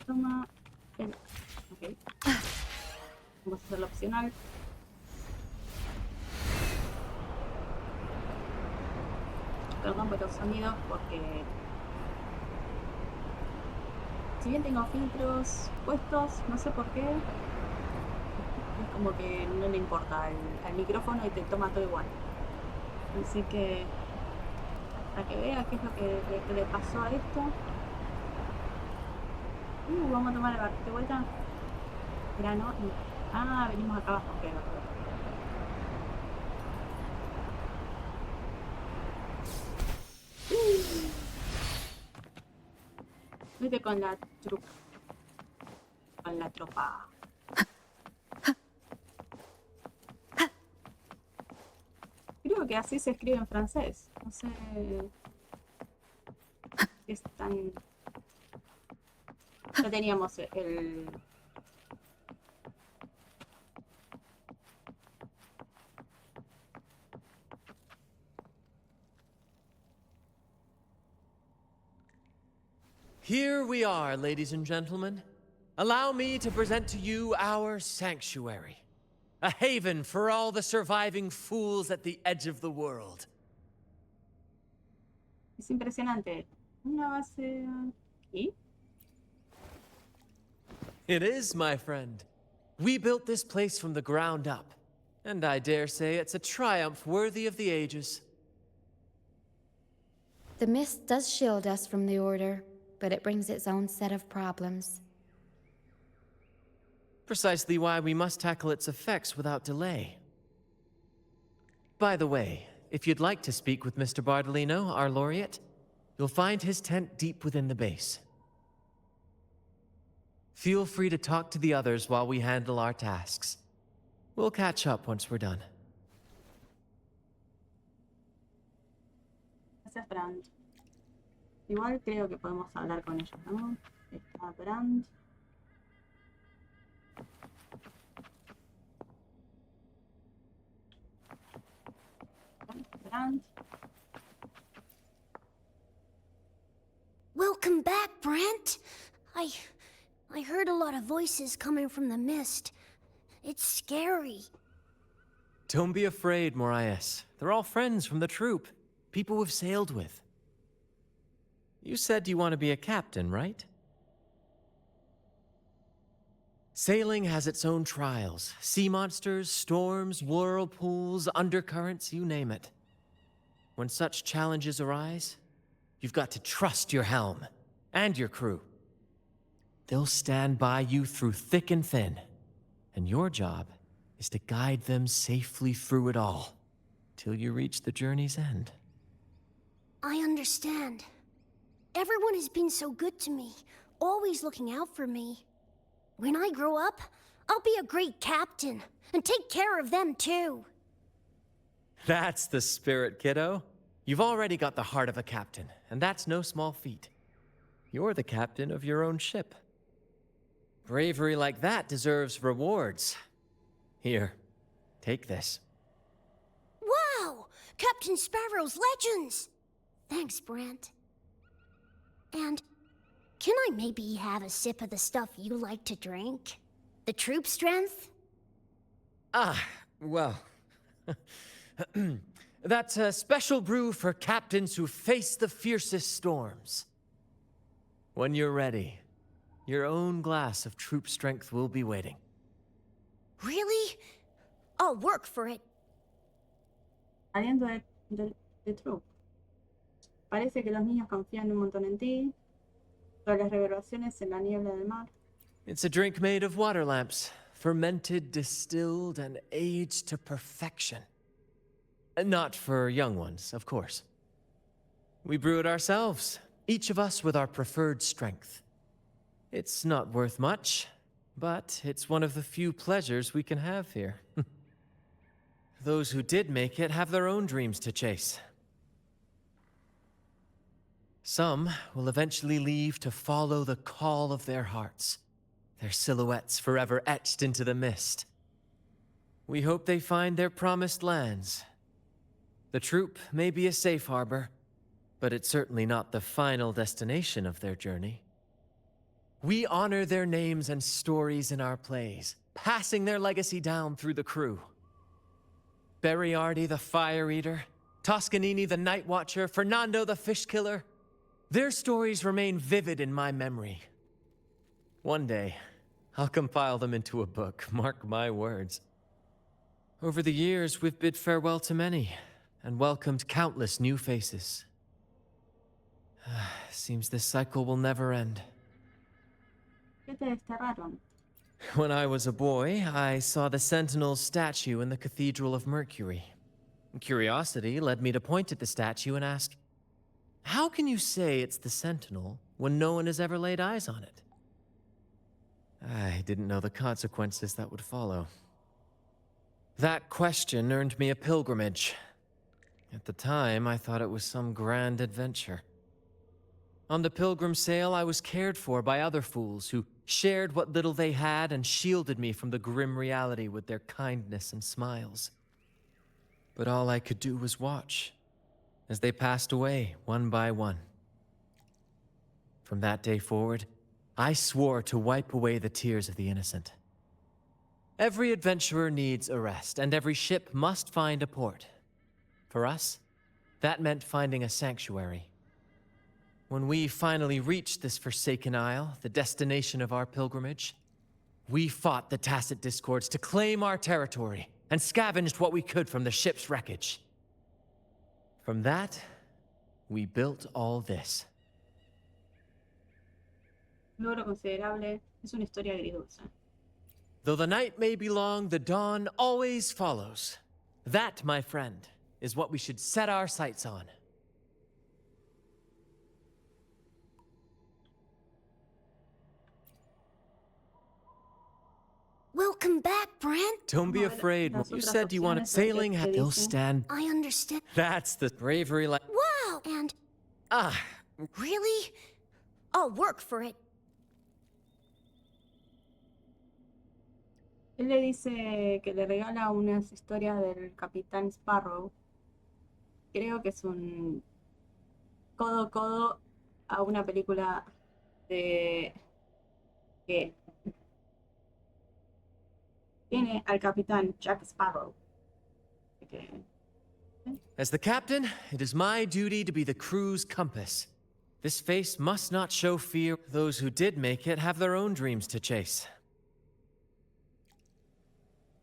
Toma el... Ok. Vamos a hacer la opcional. Perdón por los sonidos porque... Si bien tengo filtros puestos, no sé por qué. Es como que no le importa al micrófono y te toma todo igual. Así que... Para que vea qué es lo que le pasó a esto. Vamos a tomar la parte de vuelta. Verano y... Ah, venimos acá abajo, pero... Vete con la truca. Con la tropa. Creo que así se escribe en francés. No sé... Es tan... Ya teníamos el... Here we are, ladies and gentlemen. Allow me to present to you our sanctuary. A haven for all the surviving fools at the edge of the world. Es impresionante. Una base aquí. It is, my friend. We built this place from the ground up, and I dare say it's a triumph worthy of the ages. The mist does shield us from the Order, but it brings its own set of problems. Precisely why we must tackle its effects without delay. By the way, if you'd like to speak with Mr. Bardolino, our laureate, you'll find his tent deep within the base. Feel free to talk to the others while we handle our tasks. We'll catch up once we're done. Gracias, Brand. Igual creo que podemos hablar con ellos, ¿no? Está Brand. Brand. Welcome back, Brent. I heard a lot of voices coming from the mist. It's scary. Don't be afraid, Morias. They're all friends from the troop. People we've sailed with. You said you want to be a captain, right? Sailing has its own trials. Sea monsters, storms, whirlpools, undercurrents, you name it. When such challenges arise, you've got to trust your helm and your crew. They'll stand by you through thick and thin, and your job is to guide them safely through it all, till you reach the journey's end. I understand. Everyone has been so good to me, always looking out for me. When I grow up, I'll be a great captain and take care of them too. That's the spirit, kiddo. You've already got the heart of a captain, and that's no small feat. You're the captain of your own ship. Bravery like that deserves rewards. Here, take this. Wow! Captain Sparrow's legends! Thanks, Brant. And can I maybe have a sip of the stuff you like to drink? The troop strength? Ah, well. That's a special brew for captains who face the fiercest storms. When you're ready, your own glass of troop strength will be waiting. Really? I'll work for it. Aliento de Troop. Parece que los niños confían un montón en ti. Sobre las reverberaciones en la niebla del mar. It's a drink made of water lamps, fermented, distilled, and aged to perfection. Not for young ones, of course. We brew it ourselves, each of us with our preferred strength. It's not worth much, but it's one of the few pleasures we can have here. Those who did make it have their own dreams to chase. Some will eventually leave to follow the call of their hearts, their silhouettes forever etched into the mist. We hope they find their promised lands. The troop may be a safe harbor, but it's certainly not the final destination of their journey. We honor their names and stories in our plays, passing their legacy down through the crew. Beriardi the Fire Eater, Toscanini the Night Watcher, Fernando the Fish Killer. Their stories remain vivid in my memory. One day, I'll compile them into a book, mark my words. Over the years, we've bid farewell to many, and welcomed countless new faces. Seems this cycle will never end. ¿Qué te desterraron? When I was a boy, I saw the Sentinel's statue in the Cathedral of Mercury. Curiosity led me to point at the statue and ask, how can you say it's the Sentinel when no one has ever laid eyes on it? I didn't know the consequences that would follow. That question earned me a pilgrimage. At the time, I thought it was some grand adventure. On the pilgrim sail, I was cared for by other fools who shared what little they had and shielded me from the grim reality with their kindness and smiles. But all I could do was watch as they passed away one by one. From that day forward, I swore to wipe away the tears of the innocent. Every adventurer needs a rest, and every ship must find a port. For us, that meant finding a sanctuary. When we finally reached this forsaken isle, the destination of our pilgrimage, we fought the Tacit Discords to claim our territory and scavenged what we could from the ship's wreckage. From that, we built all this. Logro considerable. Es una historia agridulce. Though the night may be long, the dawn always follows. That, my friend, is what we should set our sights on. Welcome back, Brant. Don't be afraid. You said you wanted sailing. They'll stand. I understand. That's the bravery like. Wow! And really? I'll work for it. Él le dice que le regala unas historias del Capitán Sparrow. Creo que es un codo a codo a una película de que tiene al Capitán Jack Sparrow. As the captain, it is my duty to be the crew's compass. This face must not show fear. Those who did make it have their own dreams to chase.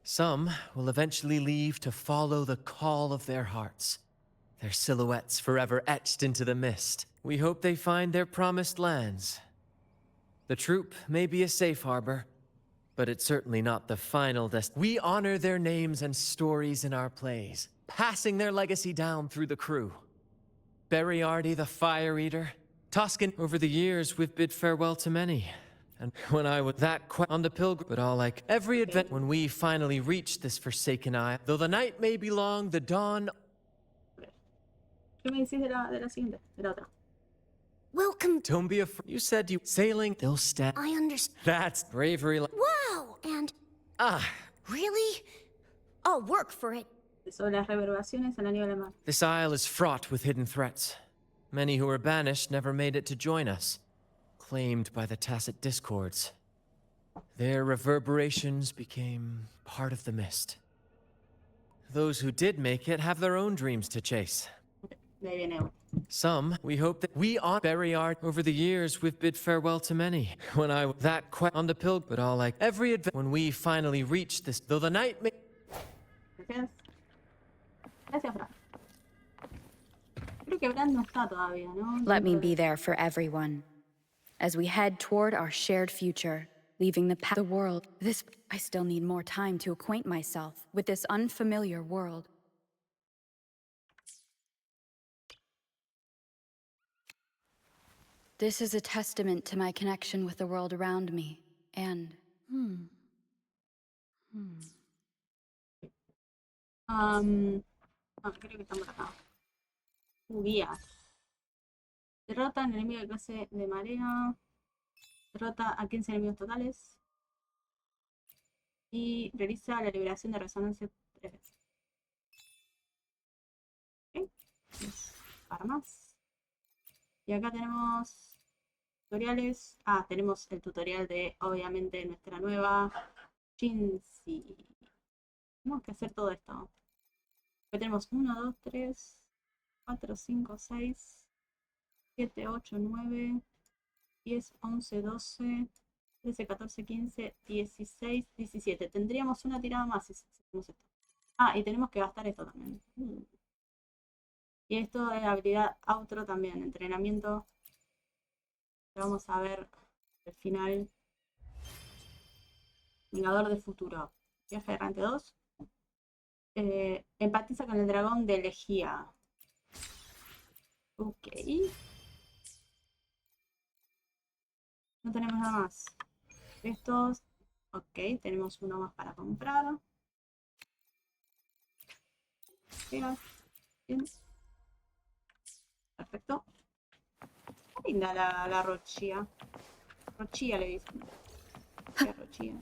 Some will eventually leave to follow the call of their hearts, their silhouettes forever etched into the mist. We hope they find their promised lands. The troop may be a safe harbor, but it's certainly not the final destination. We honor their names and stories in our plays, passing their legacy down through the crew. Beriardi the Fire Eater, Toscan. Over the years, we've bid farewell to many, And when I was on the pilgrim, but all like every event, when we finally reached this forsaken isle, though the night may be long, the dawn. ¿Qué me decís de la siguiente? De la otra. Welcome. Don't be afraid. You said you sailing. They'll stand. I understand. That's bravery. Wow! And really? I'll work for it. Sobre las reverberaciones a la nieve de la mar. This isle is fraught with hidden threats. Many who were banished never made it to join us, claimed by the tacit discords. Their reverberations became part of the mist. Those who did make it have their own dreams to chase. De ahí viene uno. Some, we hope that we ought bury our. Over the years, we've bid farewell to many. When I on the pilgrim, but all like every advent. When we finally reached this, though the night may. Gracias. Gracias, Fran. Creo que Fran no está todavía, ¿no? Let me be there for everyone. As we head toward our shared future, leaving the world. I still need more time to acquaint myself with this unfamiliar world. This is a testament to my connection with the world around me, and... Creo que estamos acá. Guías. Derrota al enemigo de clase de marea. Derrota a 15 enemigos totales. Y realiza la liberación de resonancia 3 veces. Ok. Para más. Y acá tenemos tutoriales. Tenemos el tutorial de, obviamente, nuestra nueva Shinzi. Tenemos que hacer todo esto. Acá tenemos 1, 2, 3, 4, 5, 6, 7, 8, 9, 10, 11, 12, 13, 14, 15, 16, 17. Tendríamos una tirada más si hacemos esto. Y tenemos que gastar esto también. Y esto es habilidad outro también, entrenamiento. Vamos a ver el final. Vengador del futuro. Viaje errante 2. Empatiza con el dragón de Elegía. Ok. No tenemos nada más. Estos. Ok, tenemos uno más para comprar. Bien. Perfecto. Qué linda la rochía. Rochía le dicen. ¿Qué rochía?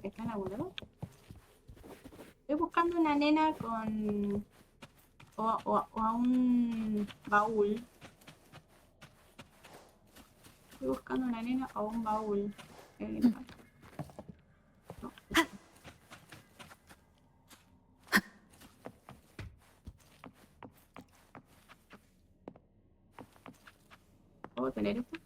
¿Está en algún lado? Estoy buscando una nena con... O a un baúl. Estoy buscando una nena o un baúl. No. ¿Puedo tener esto?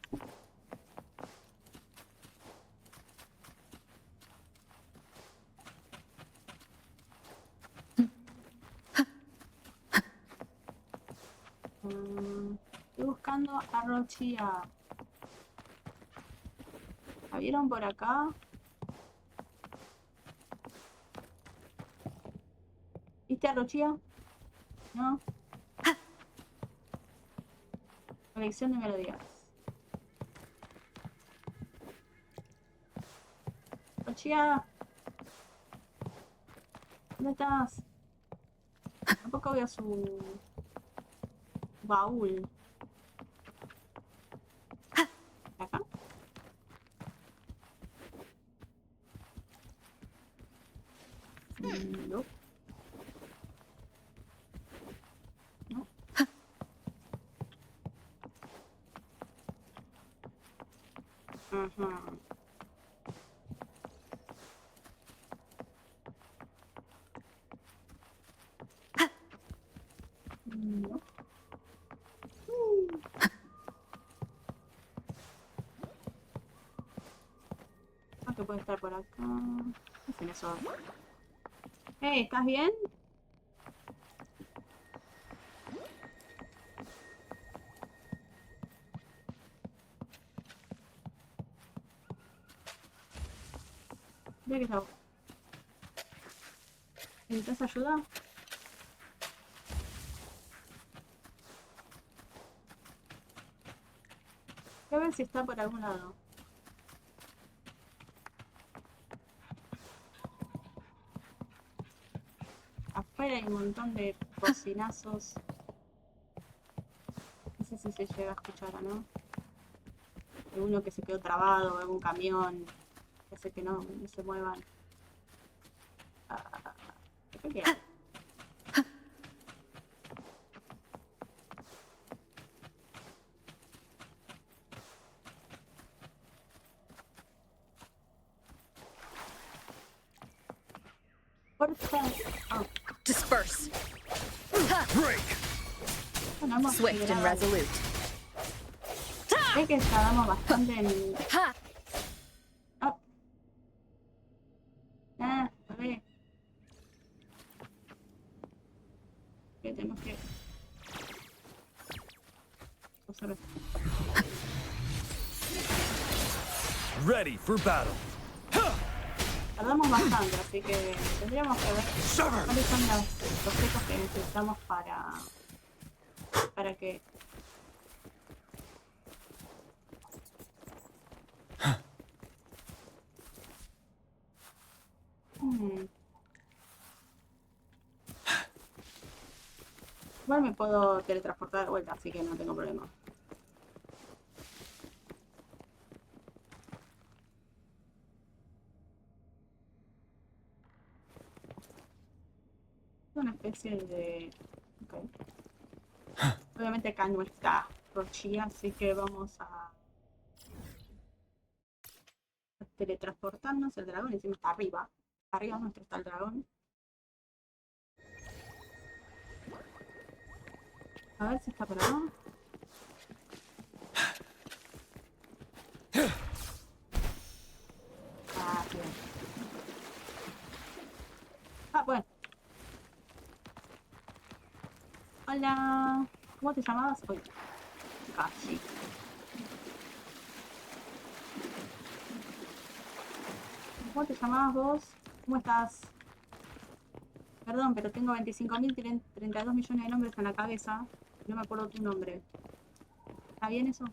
Estoy buscando a Rochia. ¿La vieron por acá? ¿Viste a Rochia? ¿No? Colección de melodías. Rochia. ¿Dónde estás? Tampoco veo su baúl. ¿Acá? No. No. Ajá. No. Que puede estar por acá. ¿Qué hacen eso? Hey, ¿estás bien? Mira que está. ¿Necesitas ayuda? Voy a ver si está por algún lado. Afuera hay un montón de bocinazos. No sé si se llega a escuchar o no. Alguno que se quedó trabado, algún camión. Que hace que no se muevan. ¿Qué queda? Oh. Disperse. Break! Bueno, hemos Swift and llegado. resolute. Sé que tardamos bastante en... Oh. A ver. Que tenemos que... observar. Ready for battle. Tardamos bastante, así que tendríamos que ver cuáles son los objetos que necesitamos para que... Igual me puedo teletransportar de vuelta, así que no tengo problema. Una especie de... Okay. Obviamente acá no está Rochilla, así que vamos a teletransportarnos. El dragón encima está arriba. Arriba nuestro está el dragón. A ver si está por acá. Ah, bien. Ah, bueno. Hola. ¿Cómo te llamabas? Uy. Casi. ¿Cómo te llamabas vos? ¿Cómo estás? Perdón, pero tengo 25.032 millones de nombres en la cabeza. No me acuerdo tu nombre. ¿Está bien eso?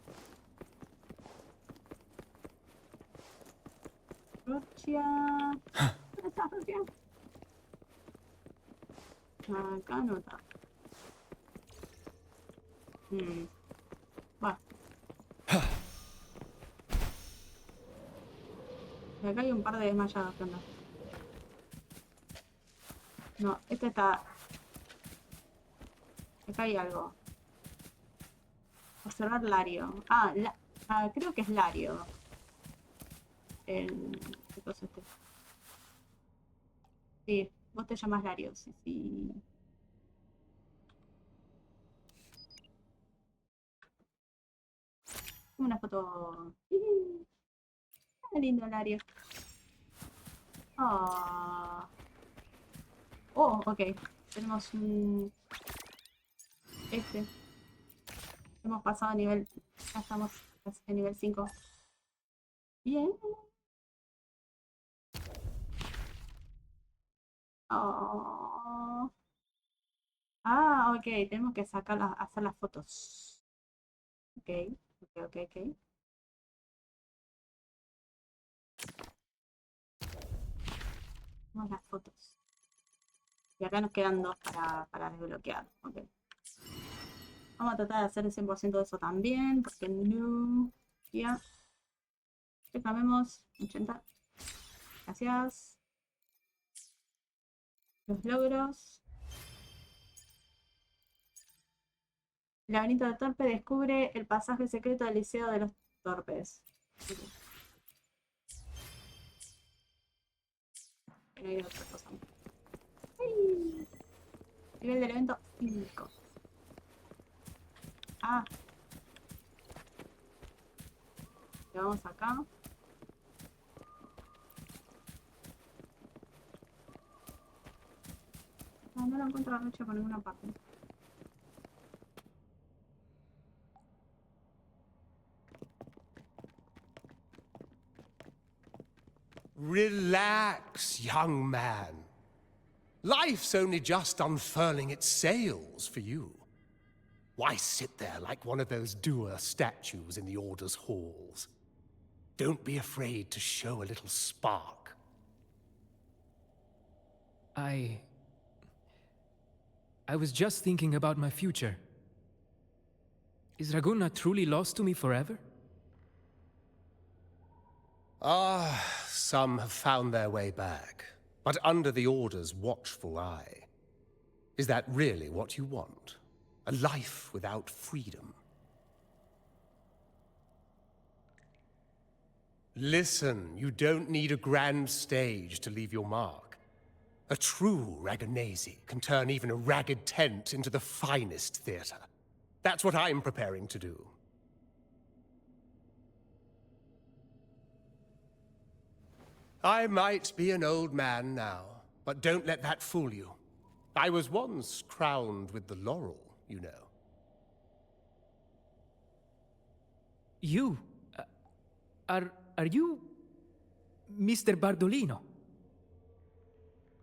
Rochia. ¿Dónde estás, Rochia? Acá no está. Va. Y acá hay un par de desmayados, ¿qué onda? No, este está... Acá hay algo. Observar Lario. Creo que es Lario. ¿Qué cosa este? Sí, vos te llamas Lario, sí, sí. Una foto. Qué lindo Lario. Oh, ok. Tenemos un... Hemos pasado a nivel... Ya estamos casi a nivel 5. Bien. Oh. Ok. Tenemos que hacer las fotos. Ok. Vamos las fotos. Y acá nos quedan 2 para desbloquear. Ok. Vamos a tratar de hacer el 100% de eso también. Porque no... Ya. Reclamemos 80. Gracias. Los logros. El laberinto de torpe descubre el pasaje secreto del liceo de los torpes. No hay otra cosa. ¡Ay! Nivel del evento 5. Le vamos acá. No lo encuentro la noche por ninguna parte. Relax, young man. Life's only just unfurling its sails for you. Why sit there like one of those dour statues in the Order's halls? Don't be afraid to show a little spark. I was just thinking about my future. Is Raguna truly lost to me forever? Some have found their way back, but under the Order's watchful eye. Is that really what you want? A life without freedom? Listen, you don't need a grand stage to leave your mark. A true Raganese can turn even a ragged tent into the finest theater. That's what I'm preparing to do. I might be an old man now, but don't let that fool you. I was once crowned with the laurel, you know. You? Are you Mr. Bardolino?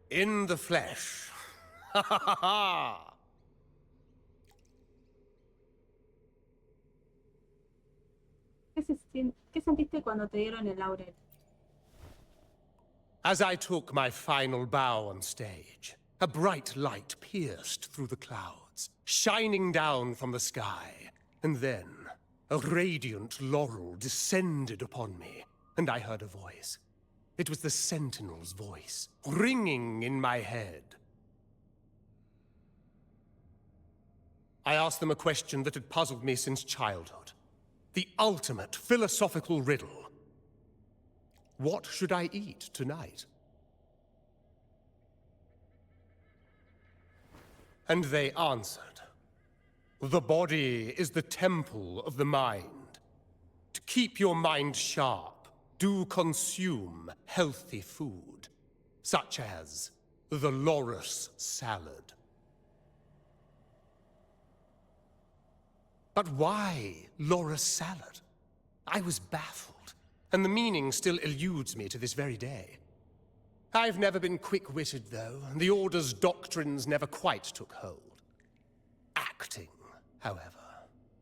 In the flesh. Ha ha ha ha! ¿Qué sentiste cuando te dieron el laurel? As I took my final bow on stage, a bright light pierced through the clouds, shining down from the sky, and then a radiant laurel descended upon me, and I heard a voice. It was the Sentinel's voice, ringing in my head. I asked them a question that had puzzled me since childhood. The ultimate philosophical riddle. What should I eat tonight? And they answered. The body is the temple of the mind. To keep your mind sharp, do consume healthy food, such as the loris salad. But why loris salad? I was baffled, and the meaning still eludes me to this very day. I've never been quick-witted, though, and the Order's doctrines never quite took hold. Acting, however,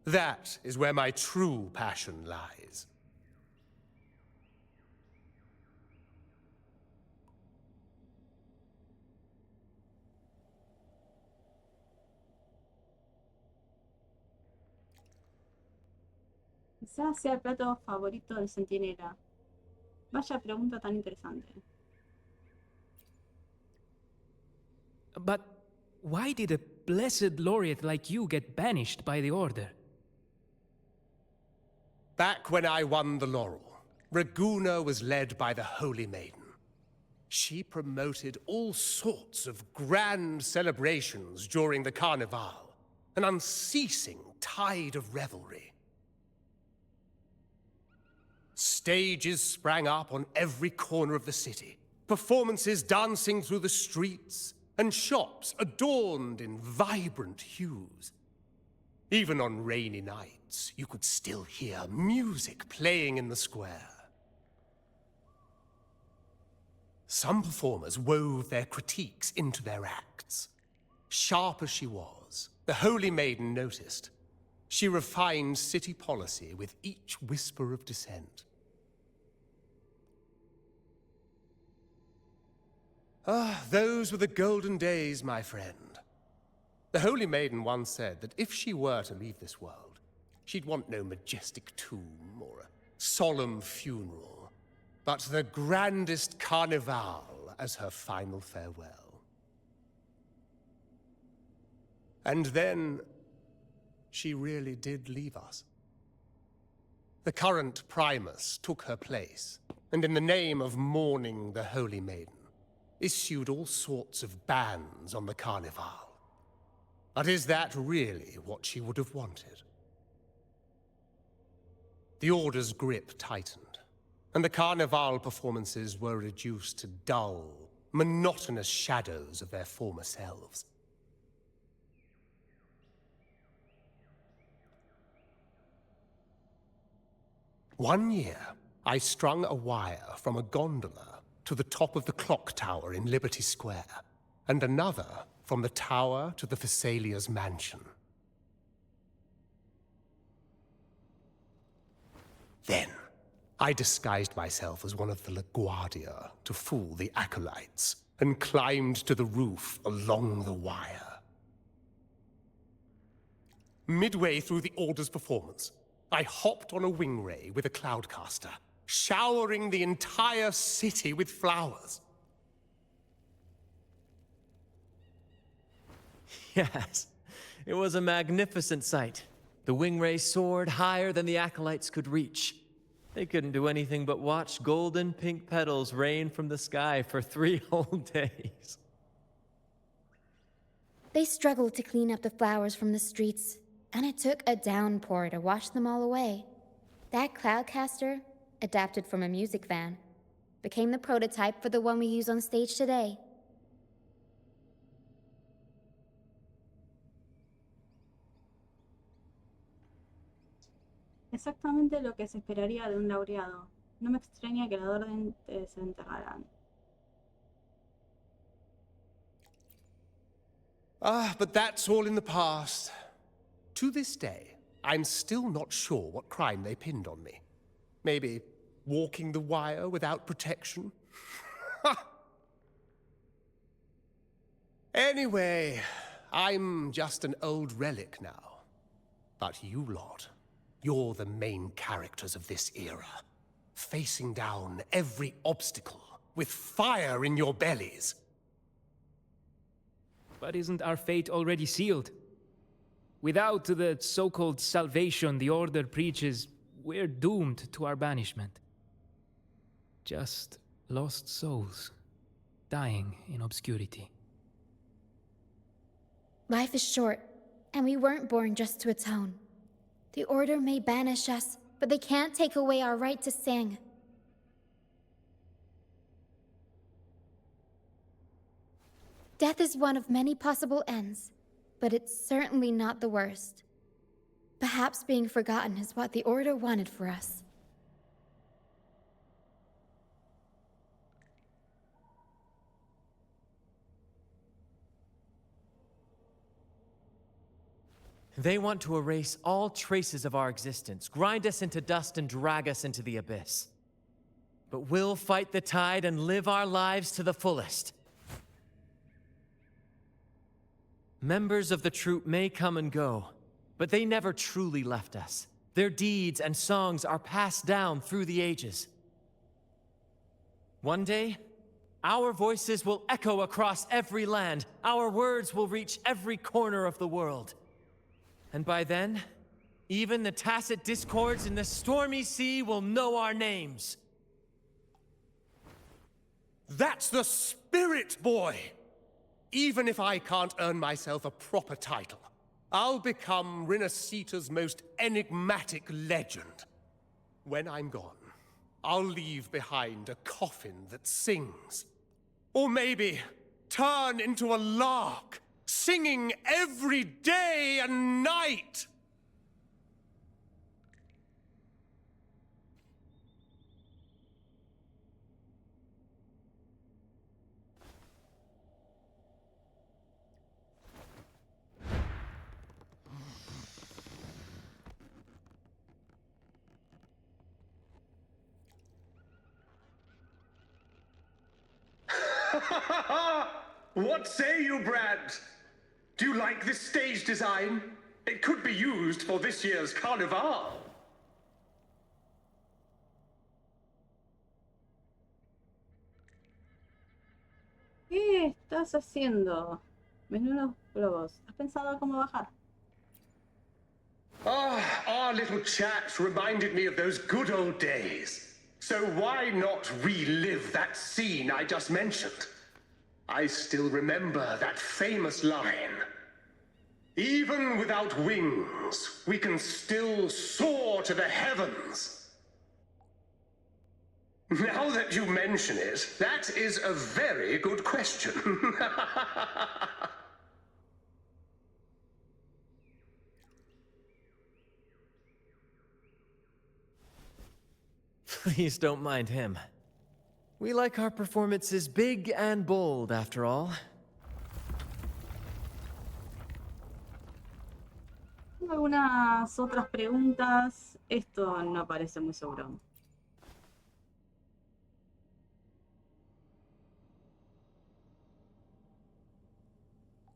that is where my true passion lies. Quizás sea el plato favorito del centinela. Vaya pregunta tan interesante. But why did a blessed laureate like you get banished by the Order? Back when I won the laurel, Raguna was led by the Holy Maiden. She promoted all sorts of grand celebrations during the Carnival, an unceasing tide of revelry. Stages sprang up on every corner of the city, performances dancing through the streets, and shops adorned in vibrant hues. Even on rainy nights, you could still hear music playing in the square. Some performers wove their critiques into their acts. Sharp as she was, the Holy Maiden noticed. She refined city policy with each whisper of dissent. Those were the golden days, my friend. The Holy Maiden once said that if she were to leave this world, she'd want no majestic tomb or a solemn funeral, but the grandest carnival as her final farewell. And then, she really did leave us. The current Primus took her place, and in the name of mourning the Holy Maiden, issued all sorts of bans on the Carnival. But is that really what she would have wanted? The Order's grip tightened, and the Carnival performances were reduced to dull, monotonous shadows of their former selves. One year, I strung a wire from a gondola to the top of the clock tower in Liberty Square, and another from the tower to the Thessalia's mansion. Then, I disguised myself as one of the LaGuardia to fool the acolytes, and climbed to the roof along the wire. Midway through the Order's performance, I hopped on a wing ray with a cloudcaster, showering the entire city with flowers. Yes, it was a magnificent sight. The wing ray soared higher than the acolytes could reach. They couldn't do anything but watch golden pink petals rain from the sky for 3 whole days. They struggled to clean up the flowers from the streets, and it took a downpour to wash them all away. That cloudcaster, adapted from a music van, became the prototype for the one we use on stage today. Exactamente lo que se esperaría de un laureado. No me extraña que la orden te desenterraran. But that's all in the past. To this day, I'm still not sure what crime they pinned on me. Maybe walking the wire without protection? Anyway, I'm just an old relic now. But you lot, you're the main characters of this era, facing down every obstacle with fire in your bellies. But isn't our fate already sealed? Without the so-called salvation the Order preaches, we're doomed to our banishment. Just lost souls, dying in obscurity. Life is short, and we weren't born just to atone. The Order may banish us, but they can't take away our right to sing. Death is one of many possible ends, but it's certainly not the worst. Perhaps being forgotten is what the Order wanted for us. They want to erase all traces of our existence, grind us into dust and drag us into the abyss. But we'll fight the tide and live our lives to the fullest. Members of the troupe may come and go, but they never truly left us. Their deeds and songs are passed down through the ages. One day, our voices will echo across every land. Our words will reach every corner of the world. And by then, even the tacit discords in the stormy sea will know our names. That's the spirit, boy! Even if I can't earn myself a proper title, I'll become Rinasita's most enigmatic legend. When I'm gone, I'll leave behind a coffin that sings. Or maybe turn into a lark, singing every day and night! What say you, Brad? Do you like this stage design? It could be used for this year's carnival. ¿Qué estás haciendo? Menudos globos. ¿Has pensado cómo bajar? Our little chat reminded me of those good old days. So why not relive that scene I just mentioned? I still remember that famous line. Even without wings, we can still soar to the heavens. Now that you mention it, that is a very good question. Please don't mind him. We like our performances big and bold, after all. Tengo algunas otras preguntas. Esto no parece muy seguro.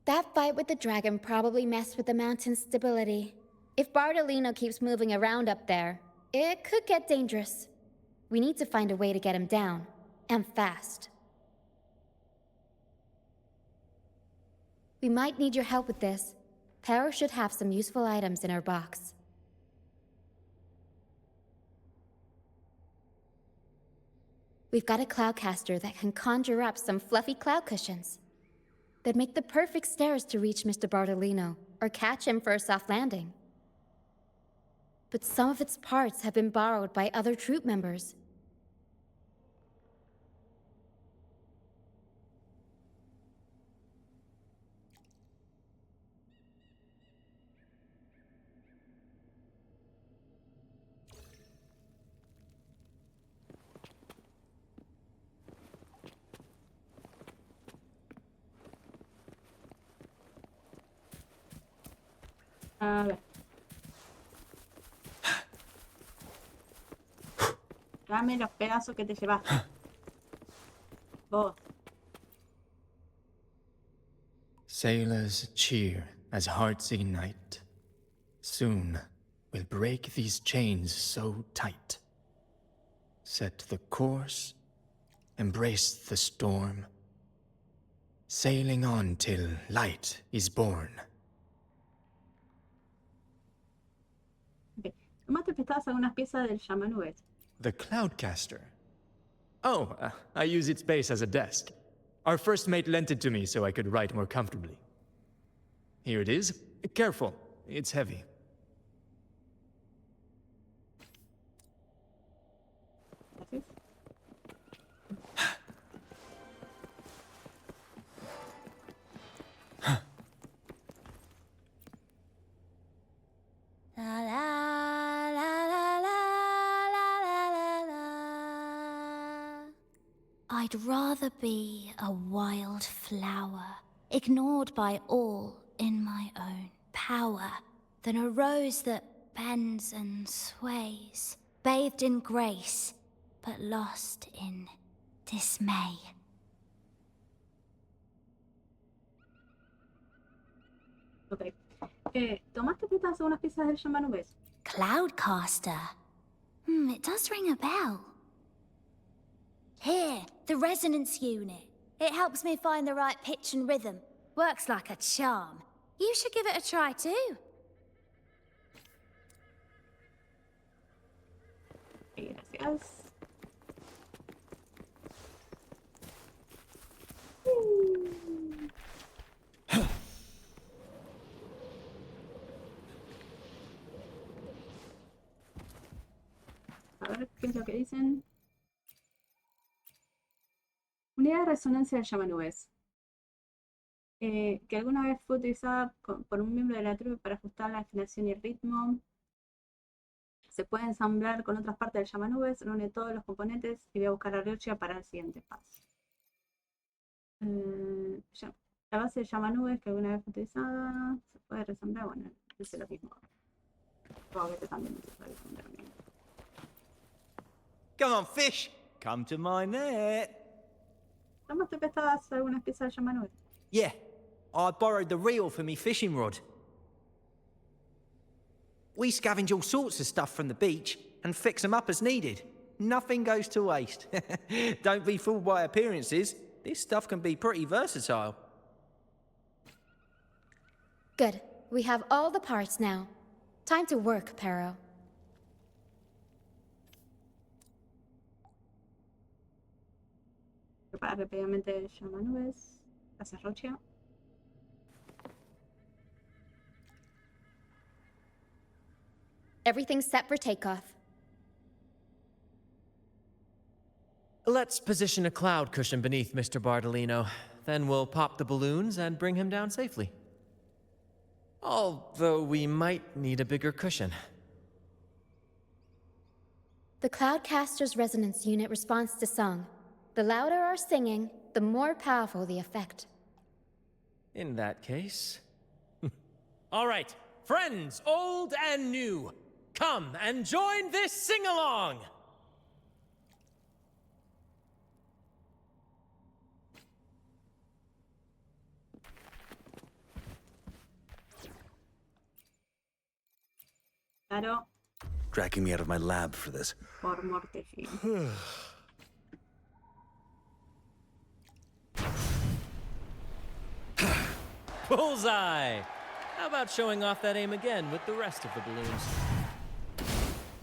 That fight with the dragon probably messed with the mountain's stability. If Bartolino keeps moving around up there, it could get dangerous. We need to find a way to get him down, and fast. We might need your help with this. Pero should have some useful items in her box. We've got a cloudcaster that can conjure up some fluffy cloud cushions. They'd make the perfect stairs to reach Mr. Bartolino, or catch him for a soft landing. But some of its parts have been borrowed by other troop members. A ver. Dame los pedazos que te llevaste. Vos. Sailors cheer as hearts ignite. Soon we'll break these chains so tight. Set the course, embrace the storm. Sailing on till light is born. Okay. Tomaste prestadas algunas piezas del llamanubes. The Cloudcaster. Oh, I use its base as a desk. Our first mate lent it to me so I could write more comfortably. Here it is. Careful, it's heavy. Gracias. La la la la la la la la. I'd rather be a wild flower, ignored by all in my own power, than a rose that bends and sways, bathed in grace, but lost in dismay. Ok. Tomaste prestadas algunas piezas del llamanubes. Cloudcaster. It does ring a bell. Here, the resonance unit. It helps me find the right pitch and rhythm. Works like a charm. You should give it a try too. Gracias. A ver qué es lo que dicen. Unidad de resonancia del llamanubes. Que alguna vez fue utilizada por un miembro de la tribu para ajustar la afinación y el ritmo. Se puede ensamblar con otras partes del llamanubes, reúne todos los componentes y voy a buscar a Riocha para el siguiente paso. La base de llamanubes que alguna vez fue utilizada se puede resamblar, bueno, es lo mismo. Supongo que este también se puede resamblar. Come on, fish! Come to my net! ¿Tomaste prestadas algunas piezas del llamanubes? Yeah, I borrowed the reel for me fishing rod. We scavenge all sorts of stuff from the beach and fix them up as needed. Nothing goes to waste. Don't be fooled by appearances. This stuff can be pretty versatile. Good. We have all the parts now. Time to work, Pero. Prepara rápidamente el llamanubes. Gracias, Rocha. Everything's set for takeoff. Let's position a cloud cushion beneath Mr. Bartolino. Then we'll pop the balloons and bring him down safely. Although we might need a bigger cushion. The Cloudcaster's resonance unit responds to song. The louder our singing, the more powerful the effect. In that case... All right, friends old and new, come and join this sing-along! Claro, Dragging me out of my lab for this. por Mortefin. Bullseye! How about showing off that aim again with the rest of the balloons?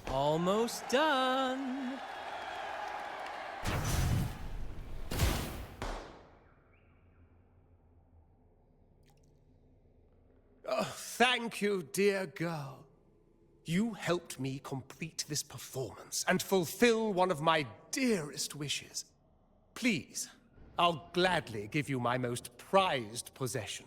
Almost done! Oh, thank you, dear girl. You helped me complete this performance and fulfill one of my dearest wishes. Please, I'll gladly give you my most prized possession.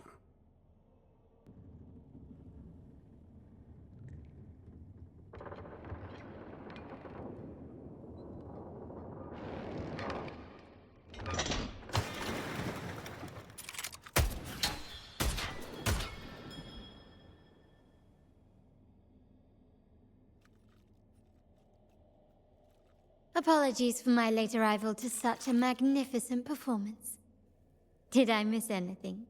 Apologies for my late arrival to such a magnificent performance. Did I miss anything?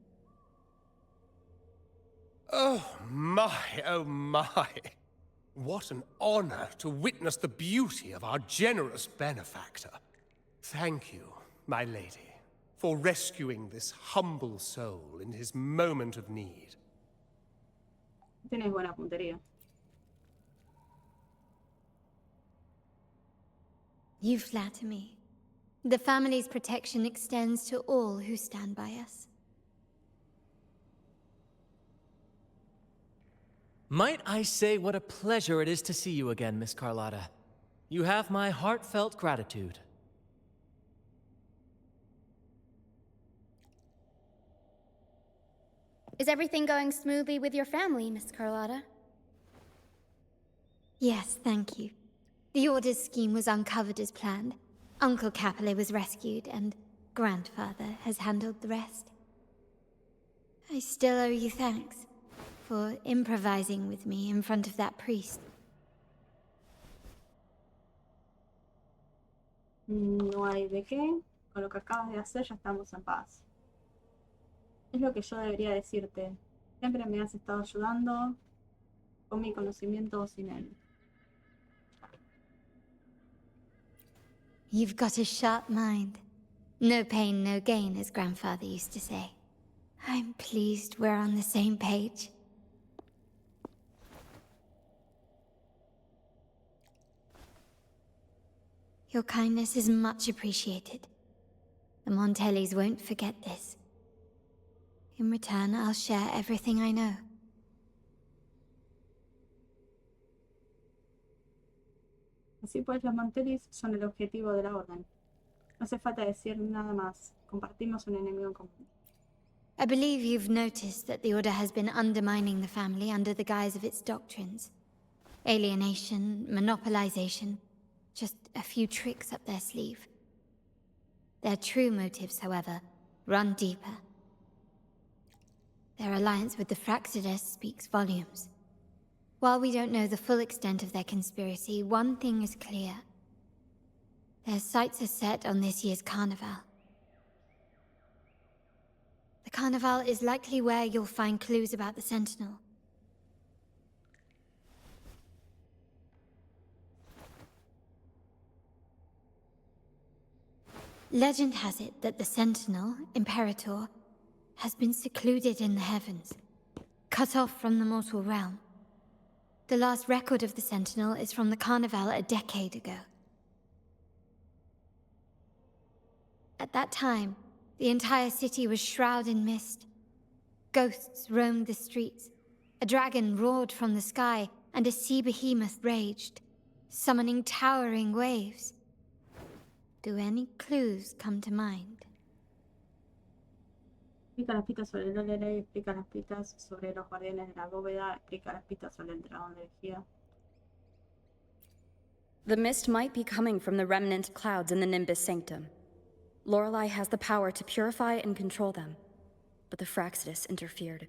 Oh my, oh my. What an honor to witness the beauty of our generous benefactor. Thank you, my lady, for rescuing this humble soul in his moment of need. Tienes buena puntería. You flatter me. The family's protection extends to all who stand by us. Might I say what a pleasure it is to see you again, Miss Carlotta. You have my heartfelt gratitude. Is everything going smoothly with your family, Miss Carlotta? Yes, thank you. The Order's scheme was uncovered as planned. Uncle Capilet was rescued, and Grandfather has handled the rest. I still owe you thanks for improvising with me in front of that priest. No hay de qué. Con lo que acabas de hacer ya estamos en paz. Es lo que yo debería decirte. Siempre me has estado ayudando, con mi conocimiento o sin él. You've got a sharp mind. No pain, no gain, as Grandfather used to say. I'm pleased we're on the same page. Your kindness is much appreciated. The Montellis won't forget this. In return, I'll share everything I know. Así pues, los Montellis son el objetivo de la Orden. No hace falta decir nada más. Compartimos un enemigo en común. I believe you've noticed that the Order has been undermining the family under the guise of its doctrines. Alienation, monopolization, just a few tricks up their sleeve. Their true motives, however, run deeper. Their alliance with the Fraxides speaks volumes. While we don't know the full extent of their conspiracy, one thing is clear. Their sights are set on this year's carnival. The carnival is likely where you'll find clues about the Sentinel. Legend has it that the Sentinel, Imperator, has been secluded in the heavens, cut off from the mortal realm. The last record of the Sentinel is from the Carnival a decade ago. At that time, the entire city was shrouded in mist. Ghosts roamed the streets. A dragon roared from the sky, and a sea behemoth raged, summoning towering waves. Do any clues come to mind? Explica las pistas sobre el olere, explica las pistas sobre los guardianes de la bóveda, explica las pistas sobre el dragón de energía. The mist might be coming from the remnant clouds in the Nimbus Sanctum. Lorelei has the power to purify and control them, but the Fraxides interfered.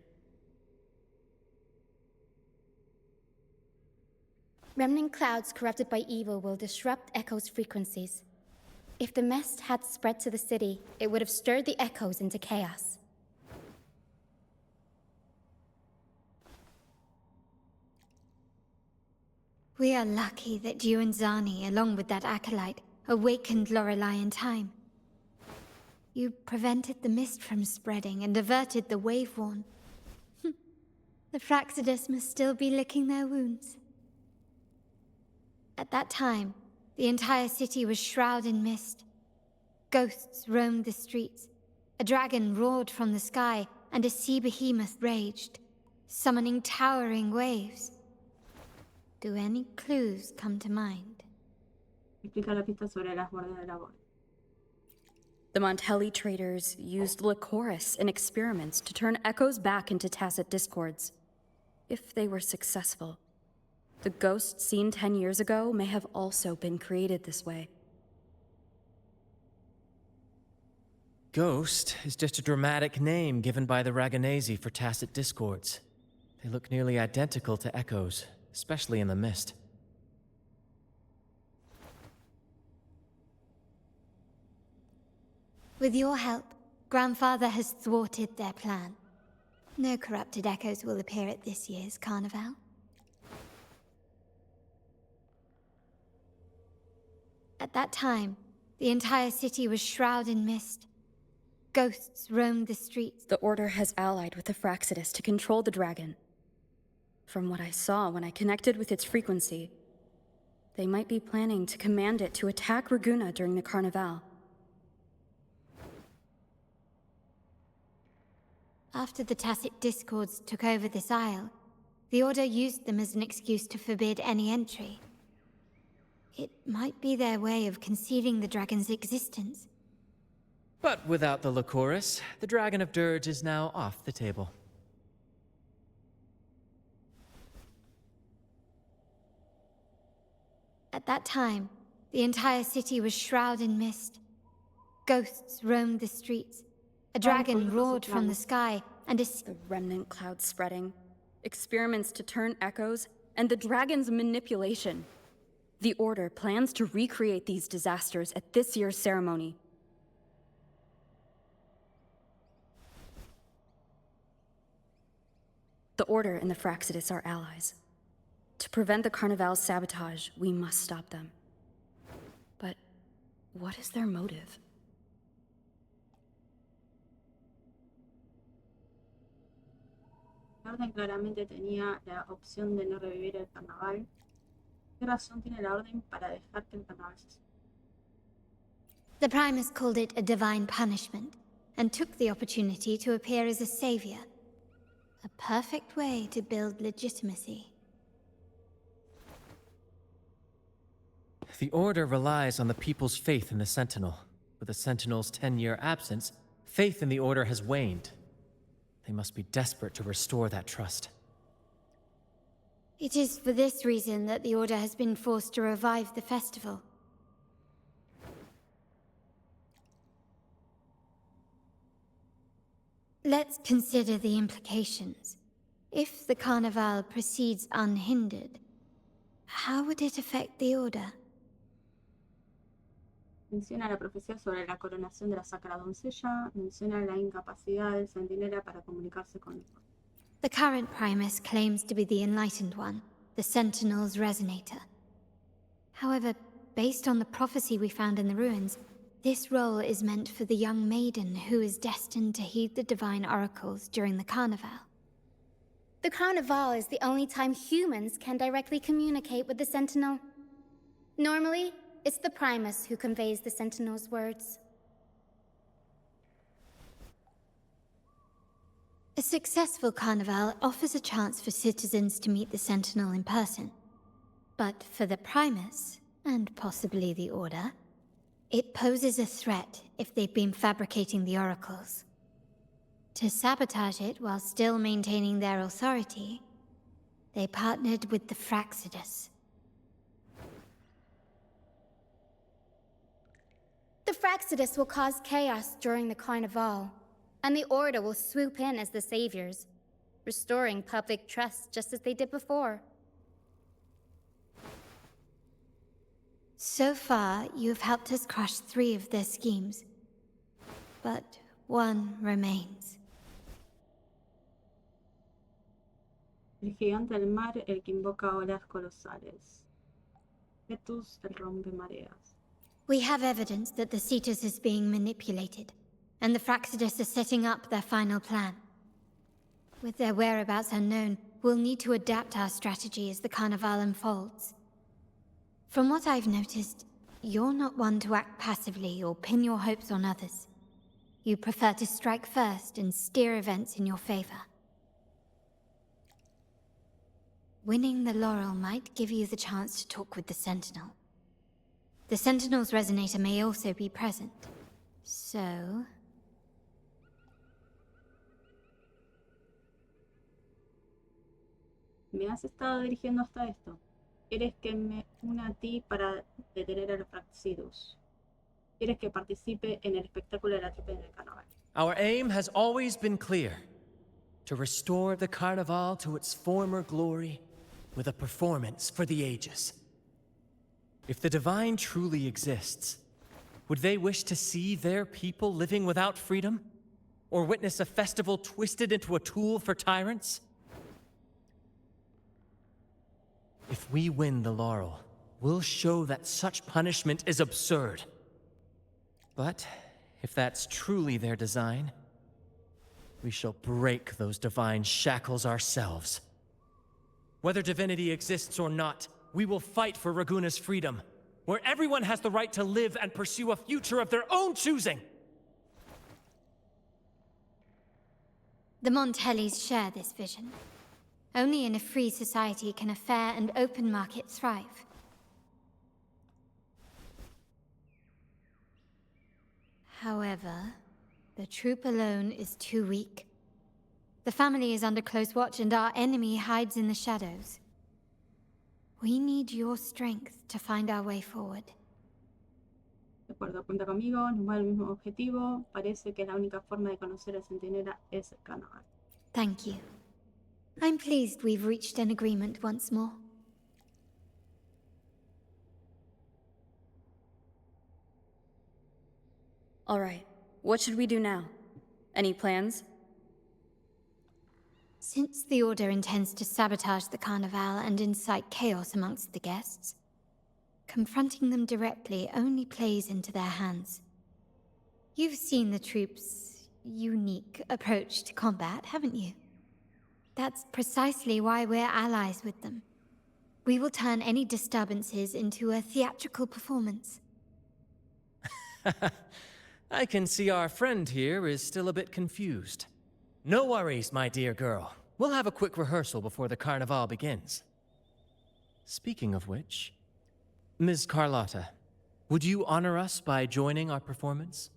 Remnant clouds corrupted by evil will disrupt Echo's frequencies. If the mist had spread to the city, it would have stirred the echoes into chaos. We are lucky that you and Zani, along with that acolyte, awakened Lorelei in time. You prevented the mist from spreading and averted the wave-worn. The Fraxidus must still be licking their wounds. At that time, the entire city was shrouded in mist. Ghosts roamed the streets. A dragon roared from the sky, and a sea behemoth raged, summoning towering waves. Do any clues come to mind? Explica la pista sobre las guardias de la voz. The Montelli traders used Lycoris in experiments to turn echoes back into tacit discords. If they were successful, the ghosts seen 10 years ago may have also been created this way. Ghost is just a dramatic name given by the Ragganese for tacit discords. They look nearly identical to echoes, especially in the mist. With your help, Grandfather has thwarted their plan. No corrupted echoes will appear at this year's carnival. At that time, the entire city was shrouded in mist. Ghosts roamed the streets. The Order has allied with the Fraxidus to control the dragon. From what I saw when I connected with its frequency, they might be planning to command it to attack Raguna during the Carnival. After the tacit discords took over this isle, the Order used them as an excuse to forbid any entry. It might be their way of concealing the dragon's existence. But without the Lycoris, the Dragon of Dirge is now off the table. At that time, the entire city was shrouded in mist. Ghosts roamed the streets. A dragon roared from the sky, and the remnant clouds spreading, experiments to turn echoes, and the dragon's manipulation. The Order plans to recreate these disasters at this year's ceremony. The Order and the Fraxidus are allies. To prevent the Carnival's sabotage, we must stop them. But what is their motive? La Orden claramente tenía la opción de no revivir el carnaval. ¿Qué razón tiene la Orden para dejar que el carnaval se... The Primus called it a divine punishment, and took the opportunity to appear as a savior. A perfect way to build legitimacy. The Order relies on the people's faith in the Sentinel. With the Sentinel's 10-year absence, faith in the Order has waned. They must be desperate to restore that trust. It is for this reason that the Order has been forced to revive the festival. Let's consider the implications. If the Carnival proceeds unhindered, how would it affect the Order? Menciona la profecía sobre la coronación de la Sacra Doncella, menciona la incapacidad del Centinela para comunicarse con el Order. The current Primus claims to be the Enlightened One, the Sentinel's resonator. However, based on the prophecy we found in the ruins, this role is meant for the young maiden who is destined to heed the divine oracles during the Carnival. The Carnival is the only time humans can directly communicate with the Sentinel. Normally, it's the Primus who conveys the Sentinel's words. A successful Carnival offers a chance for citizens to meet the Sentinel in person. But for the Primus, and possibly the Order, it poses a threat if they've been fabricating the oracles. To sabotage it while still maintaining their authority, they partnered with the Fraxidus. The Fraxidus will cause chaos during the Carnival, and the Order will swoop in as the saviors, restoring public trust just as they did before. So far, you have helped us crush 3 of their schemes. But one remains. El gigante del mar, el que invoca olas colosales. Cetus del rompemareas. We have evidence that the Cetus is being manipulated, and the Fraxidus are setting up their final plan. With their whereabouts unknown, we'll need to adapt our strategy as the Carnival unfolds. From what I've noticed, you're not one to act passively or pin your hopes on others. You prefer to strike first and steer events in your favor. Winning the laurel might give you the chance to talk with the Sentinel. The Sentinel's resonator may also be present. So... Me has estado dirigiendo hasta esto. ¿Quieres que me una a ti para detener a los Fraxidus? ¿Quieres que participe en el espectáculo de la tropa del carnaval? Our aim has always been clear. To restore the Carnival to its former glory with a performance for the ages. If the Divine truly exists, would they wish to see their people living without freedom? Or witness a festival twisted into a tool for tyrants? If we win the laurel, we'll show that such punishment is absurd. But if that's truly their design, we shall break those divine shackles ourselves. Whether divinity exists or not, we will fight for Raguna's freedom, where everyone has the right to live and pursue a future of their own choosing. The Montellis share this vision. Only in a free society can a fair and open market thrive. However, the troop alone is too weak. The family is under close watch and our enemy hides in the shadows. We need your strength to find our way forward. De acuerdo, cuenta conmigo, nos va el mismo objetivo. Parece que la única forma de conocer a Centinela es el carnaval. Thank you. I'm pleased we've reached an agreement once more. All right, what should we do now? Any plans? Since the Order intends to sabotage the Carnival and incite chaos amongst the guests, confronting them directly only plays into their hands. You've seen the troops' unique approach to combat, haven't you? That's precisely why we're allies with them. We will turn any disturbances into a theatrical performance. I can see our friend here is still a bit confused. No worries, my dear girl. We'll have a quick rehearsal before the Carnival begins. Speaking of which, Ms. Carlotta, would you honor us by joining our performance?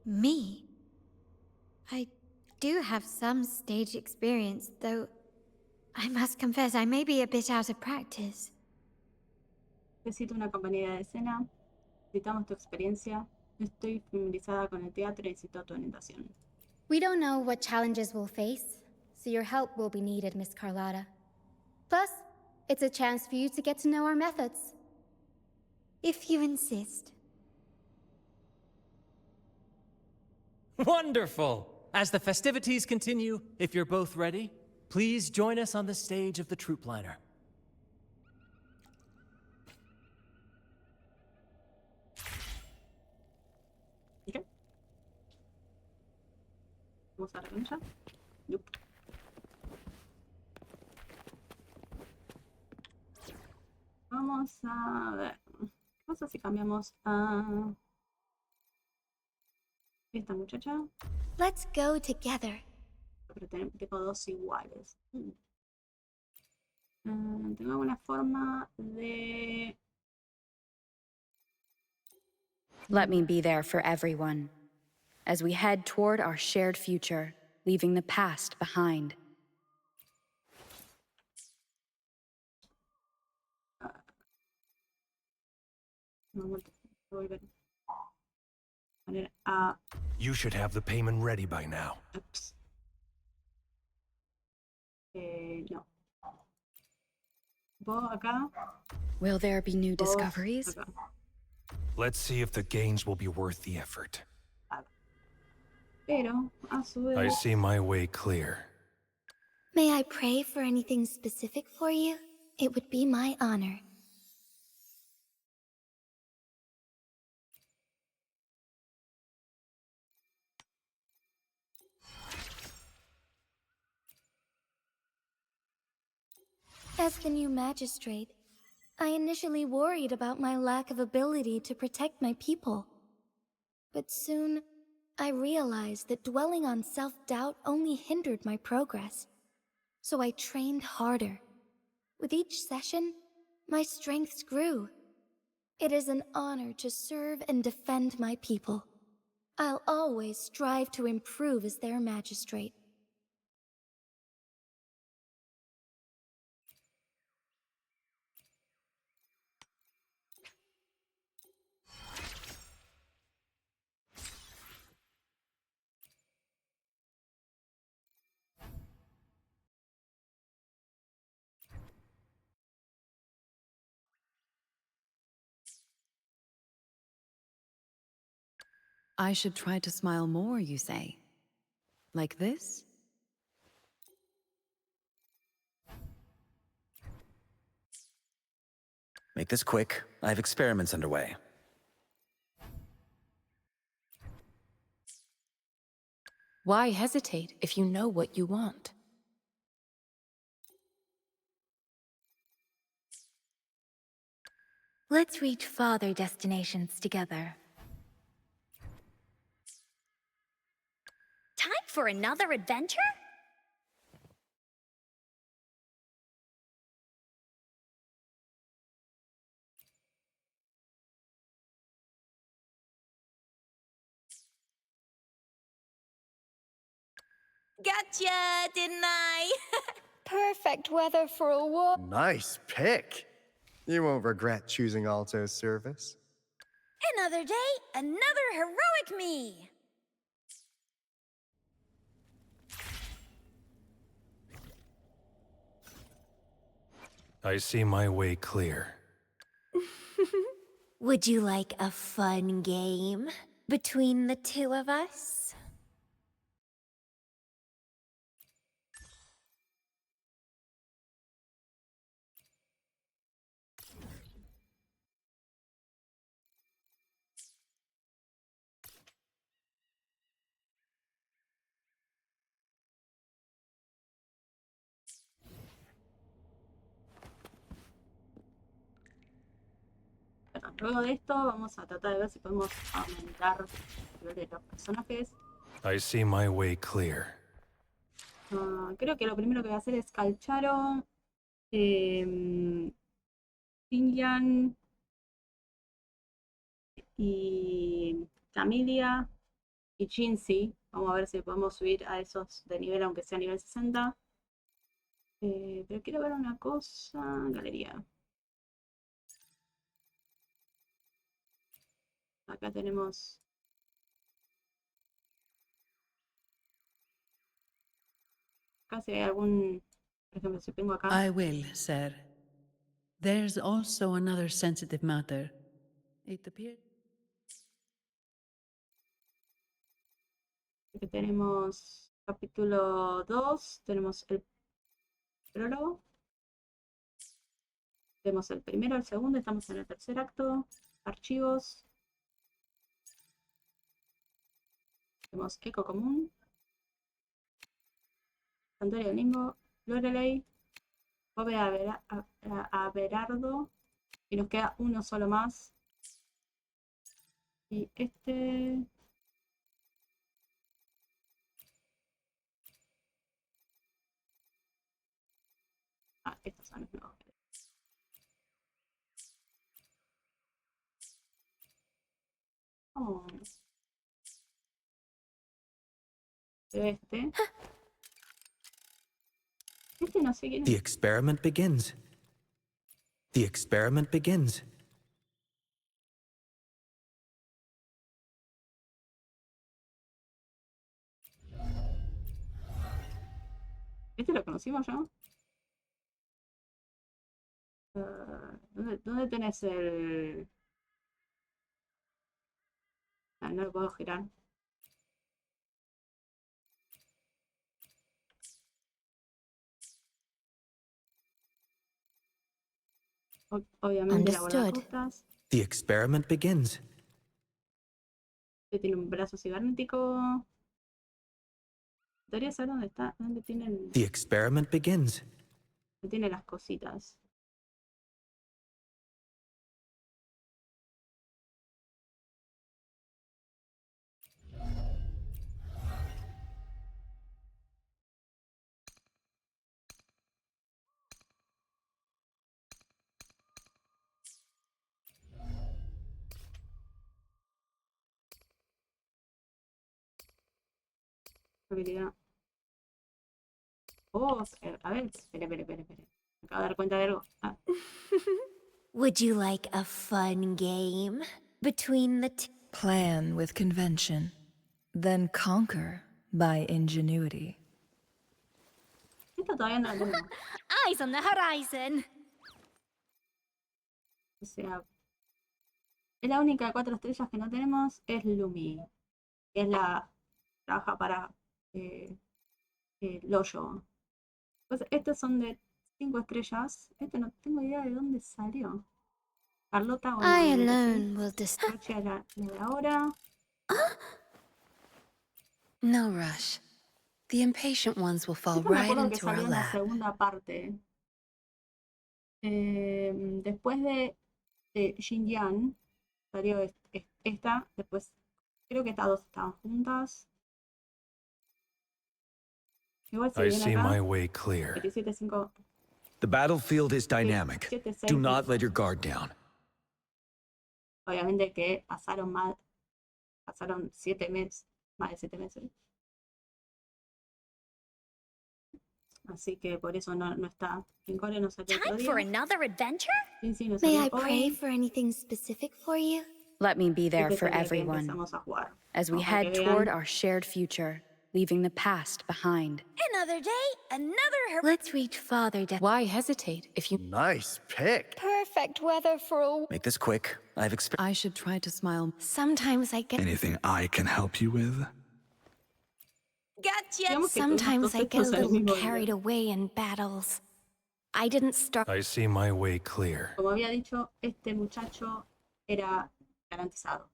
Me? I do have some stage experience, though I must confess I may be a bit out of practice. Necesito una compañera de escena. Necesitamos tu experiencia. No estoy familiarizada con el teatro y necesito tu orientación. We don't know what challenges we'll face, so your help will be needed, Miss Carlotta. Plus, it's a chance for you to get to know our methods. If you insist. Wonderful! As the festivities continue, if you're both ready, please join us on the stage of the troop liner. Okay. ¿Vamos a la cancha? Yup. Vamos a ver. ¿Qué pasa si cambiamos a esta muchacha? Let's go together. Pero tengo dos iguales. Tengo alguna forma de... Let me be there for everyone, as we head toward our shared future, leaving the past behind. You should have the payment ready by now. No. Vos acá. Will there be new Vos discoveries? acá. Let's see if the gains will be worth the effort. Pero, a su vez... I see my way clear. May I pray for anything specific for you? It would be my honor. As the new magistrate, I initially worried about my lack of ability to protect my people. But soon, I realized that dwelling on self-doubt only hindered my progress. So I trained harder. With each session, my strengths grew. It is an honor to serve and defend my people. I'll always strive to improve as their magistrate. I should try to smile more, you say? Like this? Make this quick. I have experiments underway. Why hesitate if you know what you want? Let's reach farther destinations together. Time for another adventure? Gotcha, didn't I? Perfect weather for a walk. Nice pick. You won't regret choosing Alto's service. Another day, another heroic me! I see my way clear. Would you like a fun game between the two of us? Bueno, luego de esto vamos a tratar de ver si podemos aumentar el nivel de los personajes. I see my way clear. Creo que lo primero que voy a hacer es Calcharo, Xinyan y Camilia y Jinxie. Vamos a ver si podemos subir a esos de nivel, aunque sea nivel 60. Pero quiero ver una cosa. Galería. Acá tenemos... Acá si hay algún... Por ejemplo, si tengo acá... I will, sir. There's also another sensitive matter. It appears... Aquí tenemos capítulo 2, tenemos el prólogo. Tenemos el primero, el segundo, estamos en el tercer acto. Archivos. Tenemos eco común. Santuario del Limbo. Lorelei. Bóveda Averardo. Y nos queda uno solo más. Y este... estos son los nuevos. Oh. Pero este no sé quién es. The experiment begins. The experiment begins. ¿Este lo conocimos ya? ¿Dónde tenés el...? Ah, no lo puedo girar. Obviamente la Understood. guardacotas. The experiment begins. Este tiene un brazo cibernético. Debería saber dónde está, dónde The experiment begins. tiene las cositas. Habilidad. Oh, a ver, espere. Me acabo de dar cuenta de algo. Ah, Would you like a fun game between the two? Plan with convention, then conquer by ingenuity. esto todavía no lo tenemos. Eyes on the horizon. O sea, es la única de 4 estrellas que no tenemos, es Lumi. Que es la... trabaja para Loyo. Pues estos son de 5 estrellas. Este no tengo idea de dónde salió. Carlota, bueno, I obviamente alone sí. will decide. Roche, la de ahora. No rush. The impatient ones will fall Esto me right acuerdo que into our salió en la lap. segunda parte. Después de Xinjiang salió esta. Después creo que estas dos estaban juntas. Igual se I viene see acá. my way clear. 27.5. The battlefield is dynamic. 7.6. Do not let your guard down. Obviamente que pasaron 7 meses, más de 7 meses. Así que por eso no está. En Corea no salió otro Time día. for another adventure? Sí, no May salió I pray hoy. for anything specific for you? Let me be there Este for es el día que everyone empezamos a jugar. as we Como para head que toward vean. our shared future, leaving the past behind. Another day, another Let's reach farther down. Why hesitate if you... Nice pick. Perfect weather for a... Make this quick. I should try to smile. Sometimes I get... Anything I can help you with? Gotcha. Digamos que Sometimes tuvimos I dos get a textos al little mismo día. carried away in battles. I didn't start... I see my way clear. Como había dicho, este muchacho era garantizado.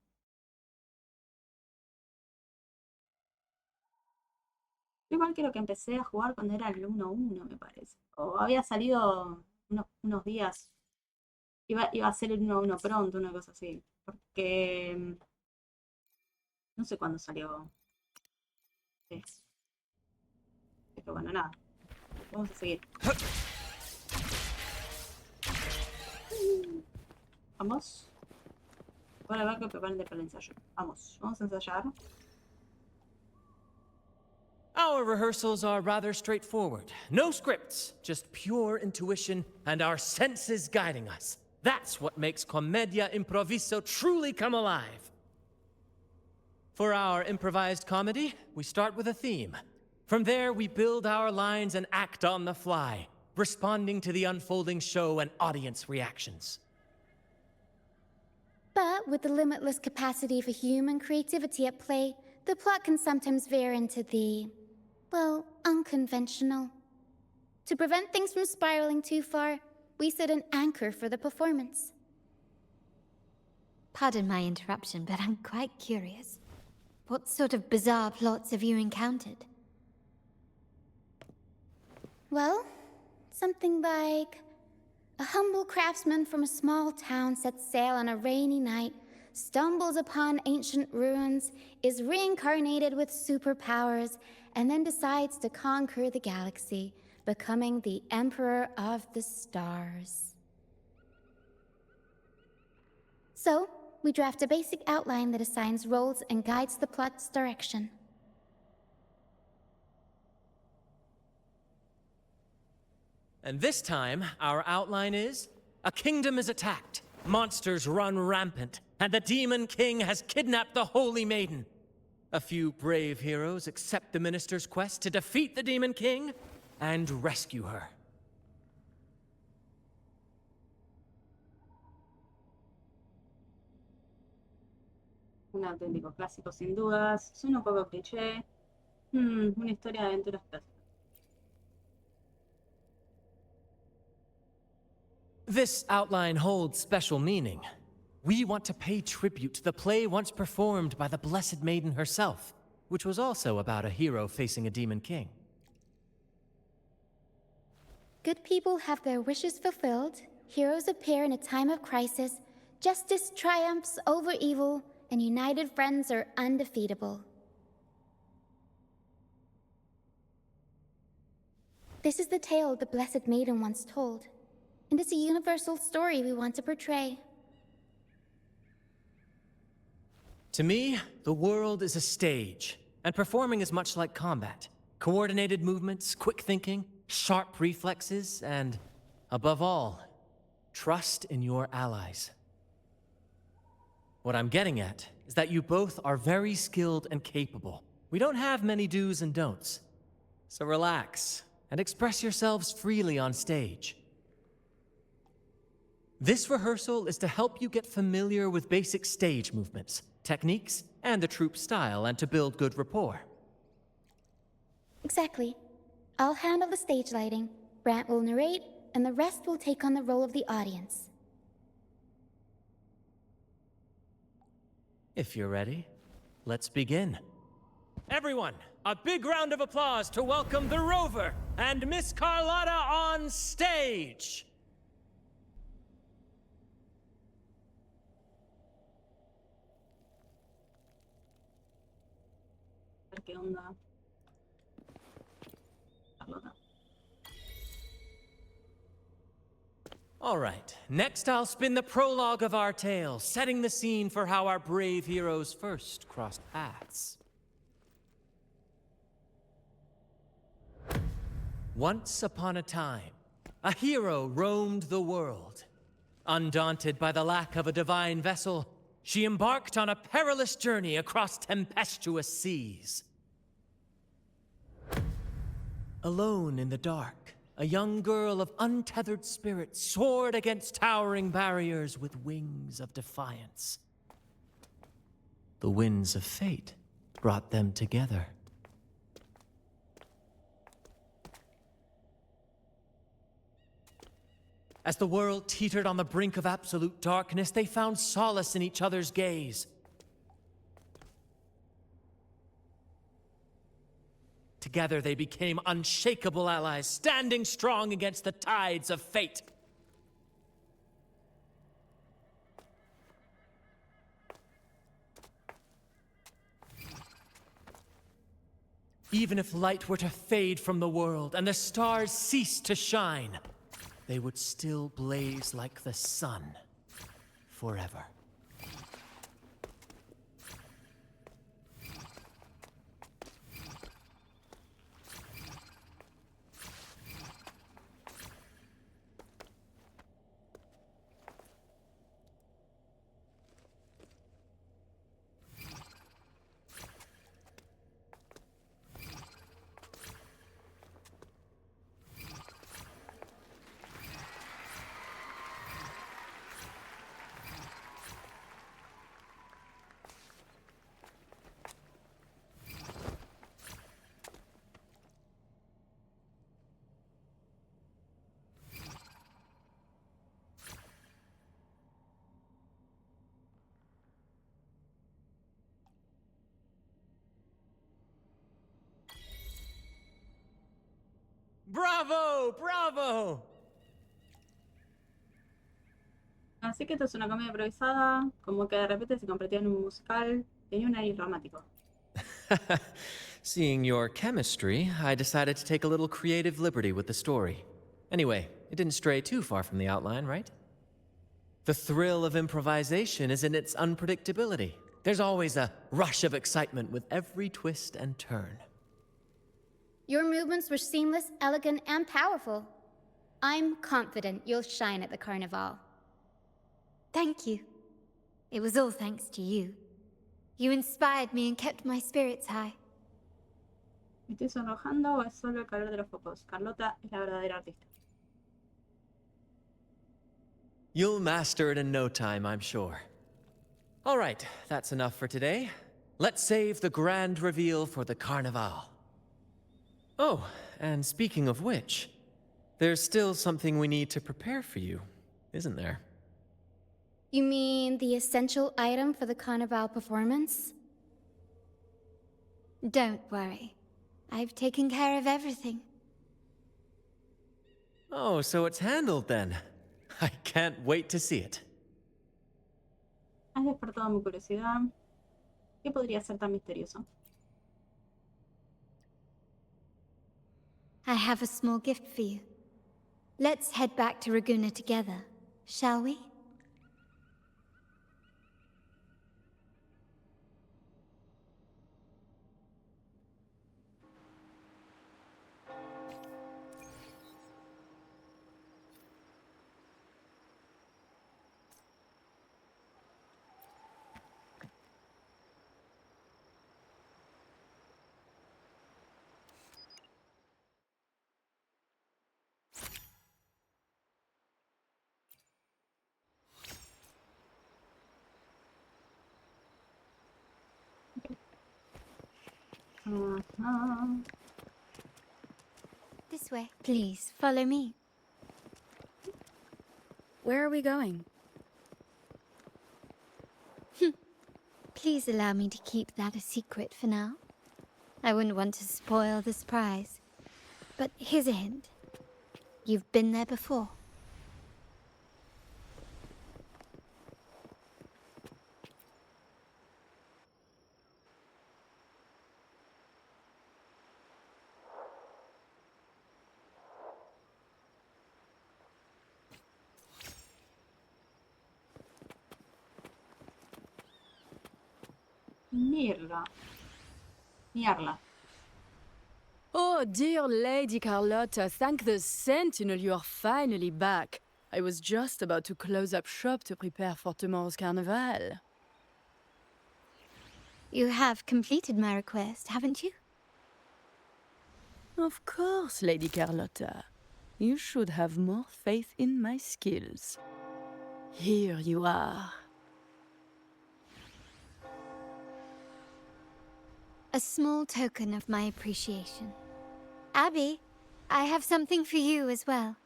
Igual creo que empecé a jugar cuando era el 1-1, me parece. O había salido unos días. Iba a ser el 1-1 pronto, una cosa así. Porque... no sé cuándo salió. Sí. Es que bueno, nada. Vamos a seguir. Vamos. Ahora va que preparen para el ensayo. Vamos a ensayar. Our rehearsals are rather straightforward. No scripts, just pure intuition and our senses guiding us. That's what makes Commedia Improviso truly come alive. For our improvised comedy, we start with a theme. From there, we build our lines and act on the fly, responding to the unfolding show and audience reactions. But with the limitless capacity for human creativity at play, the plot can sometimes veer into the, well, unconventional. To prevent things from spiraling too far, we set an anchor for the performance. Pardon my interruption, but I'm quite curious. What sort of bizarre plots have you encountered? Well, something like a humble craftsman from a small town sets sail on a rainy night, stumbles upon ancient ruins, is reincarnated with superpowers, and then decides to conquer the galaxy, becoming the Emperor of the Stars. So, we draft a basic outline that assigns roles and guides the plot's direction. And this time, our outline is: a kingdom is attacked, monsters run rampant, and the Demon King has kidnapped the Holy Maiden. A few brave heroes accept the minister's quest to defeat the Demon King and rescue her. un auténtico clásico sin dudas. Suena un poco cliché. Una historia de aventuras clásicas. This outline holds special meaning. We want to pay tribute to the play once performed by the Blessed Maiden herself, which was also about a hero facing a demon king. Good people have their wishes fulfilled, heroes appear in a time of crisis, justice triumphs over evil, and united friends are undefeatable. This is the tale the Blessed Maiden once told, and it's a universal story we want to portray. To me, the world is a stage, and performing is much like combat. Coordinated movements, quick thinking, sharp reflexes, and, above all, trust in your allies. What I'm getting at is that you both are very skilled and capable. We don't have many do's and don'ts. So relax, and express yourselves freely on stage. This rehearsal is to help you get familiar with basic stage movements, techniques, and the troupe style, and to build good rapport. Exactly. I'll handle the stage lighting, Brant will narrate, and the rest will take on the role of the audience. If you're ready, let's begin. Everyone, a big round of applause to welcome the Rover and Miss Carlotta on stage! ¿Qué onda? Carlota. All right, next I'll spin the prologue of our tale, setting the scene for how our brave heroes first crossed paths. Once upon a time, a hero roamed the world. Undaunted by the lack of a divine vessel, she embarked on a perilous journey across tempestuous seas. Alone in the dark, a young girl of untethered spirit soared against towering barriers with wings of defiance. The winds of fate brought them together. As the world teetered on the brink of absolute darkness, they found solace in each other's gaze. Together they became unshakable allies, standing strong against the tides of fate. Even if light were to fade from the world and the stars cease to shine, they would still blaze like the sun forever. ¡Bravo! ¡Bravo! Así que esto es una comedia improvisada, como que de repente se convirtió en un musical. Tenía un aire dramático. Seeing your chemistry, I decided to take a little creative liberty with the story. Anyway, it didn't stray too far from the outline, right? The thrill of improvisation is in its unpredictability. There's always a rush of excitement with every twist and turn. Your movements were seamless, elegant, and powerful. I'm confident you'll shine at the carnival. Thank you. It was all thanks to you. You inspired me and kept my spirits high. ¿Me estoy sonrojando o es solo el calor de los focos? Carlota es la verdadera artista. You'll master it in no time, I'm sure. All right, that's enough for today. Let's save the grand reveal for the Carnival. Oh, and speaking of which, there's still something we need to prepare for you, isn't there? You mean the essential item for the Carnival performance? Don't worry. I've taken care of everything. Oh, so it's handled then. I can't wait to see it. Has despertado mi curiosidad. ¿Qué podría ser tan misterioso? I have a small gift for you. Let's head back to Raguna together, shall we? This way. Please, follow me. Where are we going? Please allow me to keep that a secret for now. I wouldn't want to spoil the surprise. But here's a hint. You've been there before. Mierda. Oh, dear Lady Carlotta, thank the Sentinel you are finally back. I was just about to close up shop to prepare for tomorrow's carnival. You have completed my request, haven't you? Of course, Lady Carlotta. You should have more faith in my skills. Here you are. A small token of my appreciation. Abby, I have something for you as well.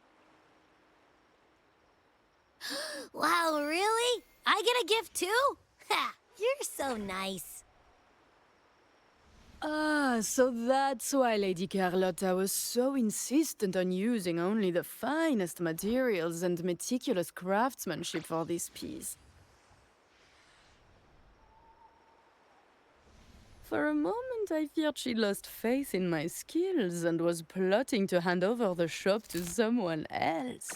Wow, really? I get a gift too? Ha! You're so nice. Ah, so that's why Lady Carlotta was so insistent on using only the finest materials and meticulous craftsmanship for this piece. For a moment, I feared she lost faith in my skills and was plotting to hand over the shop to someone else.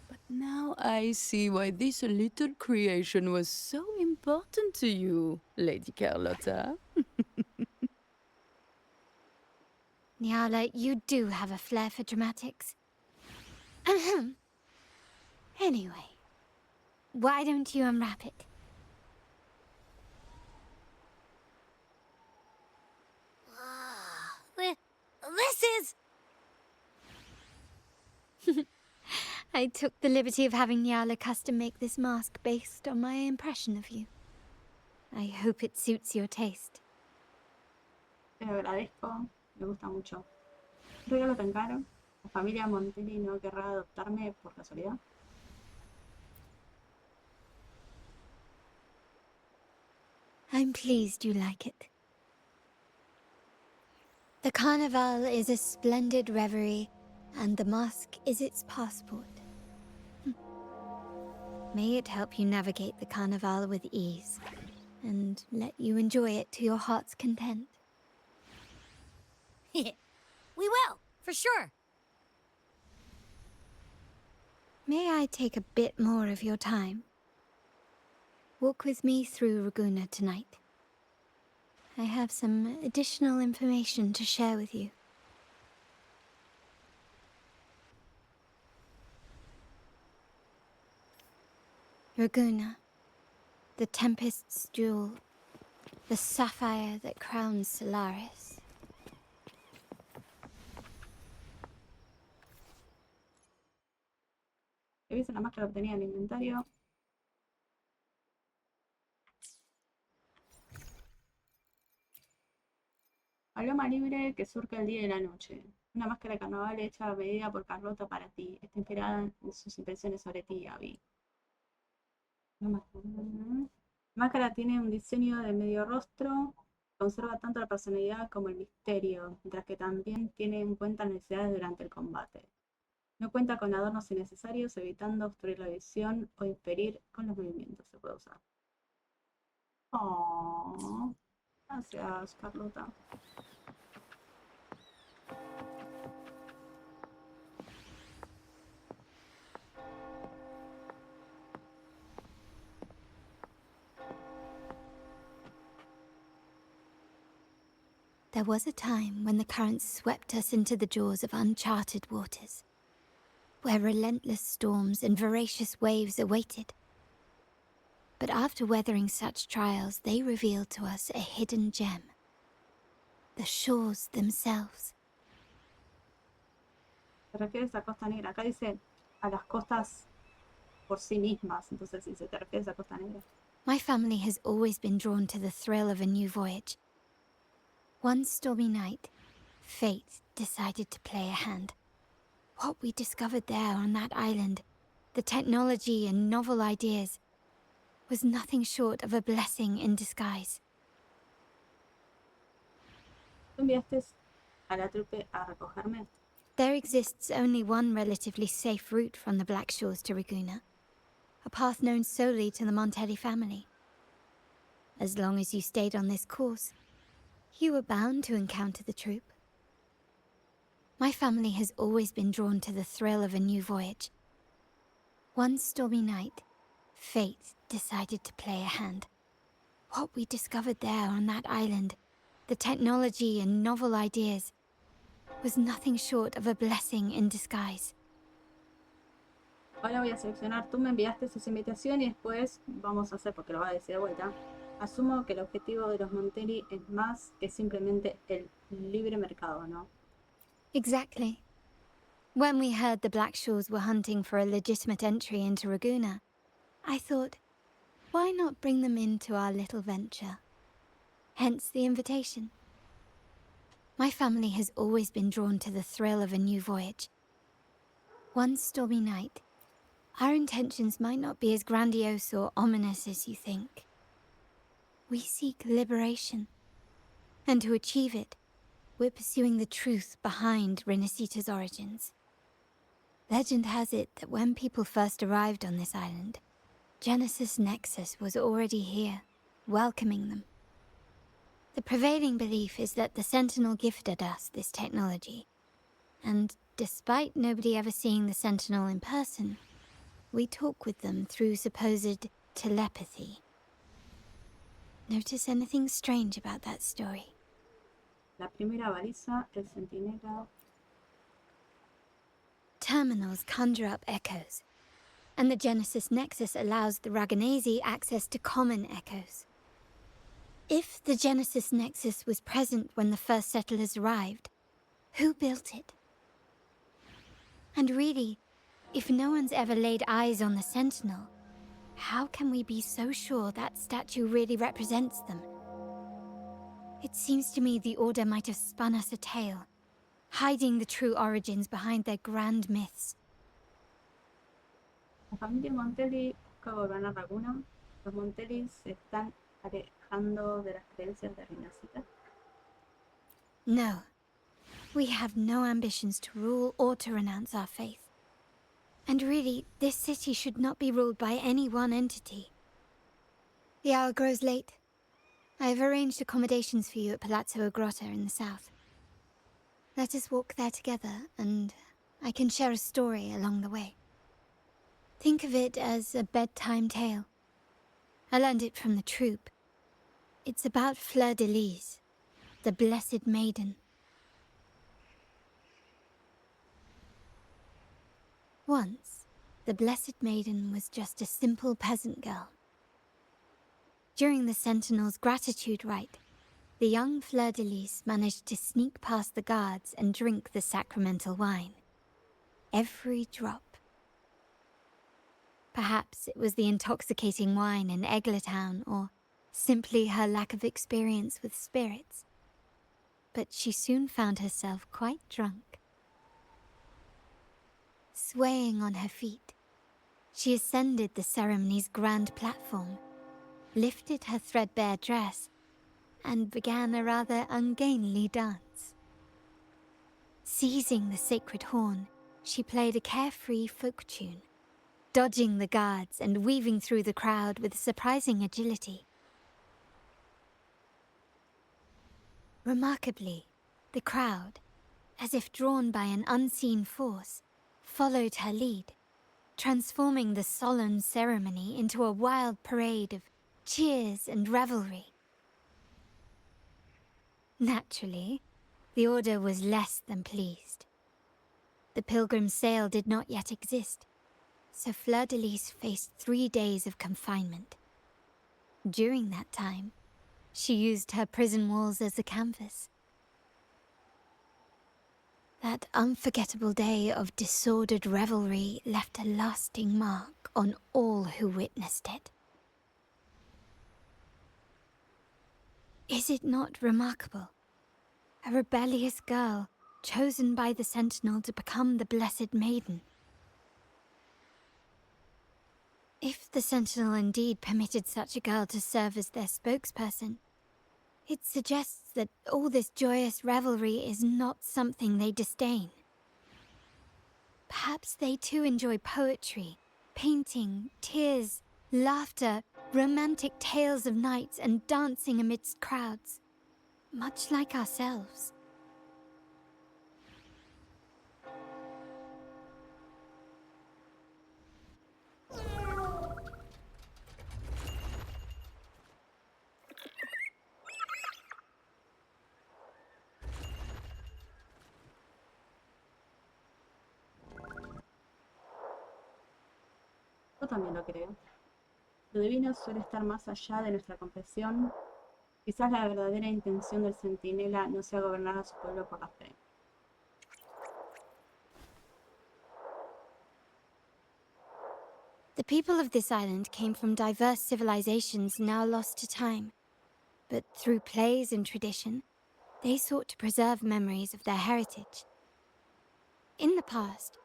But now I see why this little creation was so important to you, Lady Carlotta. Nyala, you do have a flair for dramatics. Anyway, why don't you unwrap it? This is... I took the liberty of having Nyala custom make this mask based on my impression of you. I hope it suits your taste. Te lo agradezco, me gusta mucho. ¿Un regalo tan caro? ¿La familia Montelli no querrá adoptarme por casualidad? I'm pleased you like it. The Carnival is a splendid reverie, and the mask is its passport. May it help you navigate the Carnival with ease, and let you enjoy it to your heart's content. We will, for sure. May I take a bit more of your time? Walk with me through Raguna tonight. I have some additional information to share with you. Raguna, the Tempest's jewel, the sapphire that crowns Solaris. Revisa la máscara obtenida en el inventario. Paloma libre que surca el día y la noche. Una máscara de carnaval hecha a medida por Carlota para ti. Está inspirada en sus impresiones sobre ti, Abby. La máscara tiene un diseño de medio rostro. Conserva tanto la personalidad como el misterio, mientras que también tiene en cuenta necesidades durante el combate. No cuenta con adornos innecesarios, evitando obstruir la visión o impedir con los movimientos. Se puede usar. Oh, gracias, Carlota. There was a time when the currents swept us into the jaws of uncharted waters, where relentless storms and voracious waves awaited. But after weathering such trials, they revealed to us a hidden gem. The shores themselves. ¿Te refieres a Costa Negra? Acá dice a las costas por sí mismas, entonces si se te refieres a Costa Negra. My family has always been drawn to the thrill of a new voyage. One stormy night, fate decided to play a hand. What we discovered there on that island, the technology and novel ideas, was nothing short of a blessing in disguise. ¿Tú enviaste a la trupe a recogerme? There exists only one relatively safe route from the Black Shores to Raguna, a path known solely to the Montelli family. As long as you stayed on this course, you were bound to encounter the troop. My family has always been drawn to the thrill of a new voyage. One stormy night, fate decided to play a hand. What we discovered there on that island, the technology and novel ideas, was nothing short of a blessing in disguise. Ahora voy a seleccionar, tú me enviaste esa invitación y después vamos a hacer, porque lo va a decir de vuelta. Asumo que el objetivo de los Montelli es más que simplemente el libre mercado, ¿no? Exactly. When we heard the Black Shores were hunting for a legitimate entry into Raguna, I thought, why not bring them into our little venture? Hence the invitation. My family has always been drawn to the thrill of a new voyage. One stormy night, our intentions might not be as grandiose or ominous as you think. We seek liberation, and to achieve it, we're pursuing the truth behind Renacita's origins. Legend has it that when people first arrived on this island, Genesis Nexus was already here, welcoming them. The prevailing belief is that the Sentinel gifted us this technology, and despite nobody ever seeing the Sentinel in person, we talk with them through supposed telepathy. Notice anything strange about that story? La primera baliza, el centinela. Terminals conjure up echoes, and the Genesis Nexus allows the Raganese access to common echoes. If the Genesis Nexus was present when the first settlers arrived, who built it? And really, if no one's ever laid eyes on the Sentinel, how can we be so sure that statue really represents them? It seems to me the Order might have spun us a tale, hiding the true origins behind their grand myths. La familia Montelli busca gobernar Raguna. Los Montelli se están alejando de las creencias de Renacita. No, we have no ambitions to rule or to renounce our faith. And really, this city should not be ruled by any one entity. The hour grows late. I have arranged accommodations for you at Palazzo Grotta in the south. Let us walk there together, and I can share a story along the way. Think of it as a bedtime tale. I learned it from the troop. It's about Fleur de Lis, the Blessed Maiden. Once, the Blessed Maiden was just a simple peasant girl. During the Sentinel's gratitude rite, the young Fleur de Lis managed to sneak past the guards and drink the sacramental wine. Every drop. Perhaps it was the intoxicating wine in Eggletown, or simply her lack of experience with spirits. but she soon found herself quite drunk. Swaying on her feet, she ascended the ceremony's grand platform, lifted her threadbare dress, and began a rather ungainly dance. Seizing the sacred horn, she played a carefree folk tune, dodging the guards and weaving through the crowd with surprising agility. Remarkably, the crowd, as if drawn by an unseen force, followed her lead, transforming the solemn ceremony into a wild parade of cheers and revelry. Naturally, the Order was less than pleased. The pilgrim sale did not yet exist, so Fleur-de-Lis faced 3 days of confinement. During that time, she used her prison walls as a canvas. That unforgettable day of disordered revelry left a lasting mark on all who witnessed it. Is it not remarkable? A rebellious girl, chosen by the Sentinel to become the Blessed Maiden. If the Sentinel indeed permitted such a girl to serve as their spokesperson, it suggests that all this joyous revelry is not something they disdain. Perhaps they too enjoy poetry, painting, tears, laughter, romantic tales of knights, and dancing amidst crowds, much like ourselves. Yo también lo creo. Lo divino suele estar más allá de nuestra comprensión. Quizás la verdadera intención del centinela no sea gobernar a su pueblo por la fe. The people of this island came from diverse civilizations now lost to time, but through plays and tradition, they sought to preserve memories of their heritage. In the past,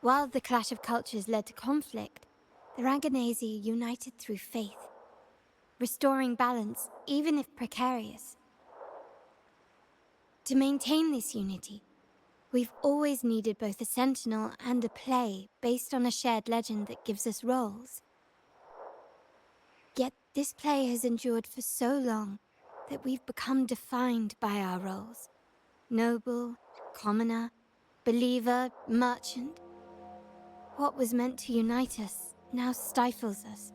while the clash of cultures led to conflict, the Raganazi united through faith, restoring balance even if precarious. To maintain this unity, we've always needed both a sentinel and a play based on a shared legend that gives us roles. Yet this play has endured for so long that we've become defined by our roles. Noble, commoner, believer, merchant. What was meant to unite us now stifles us.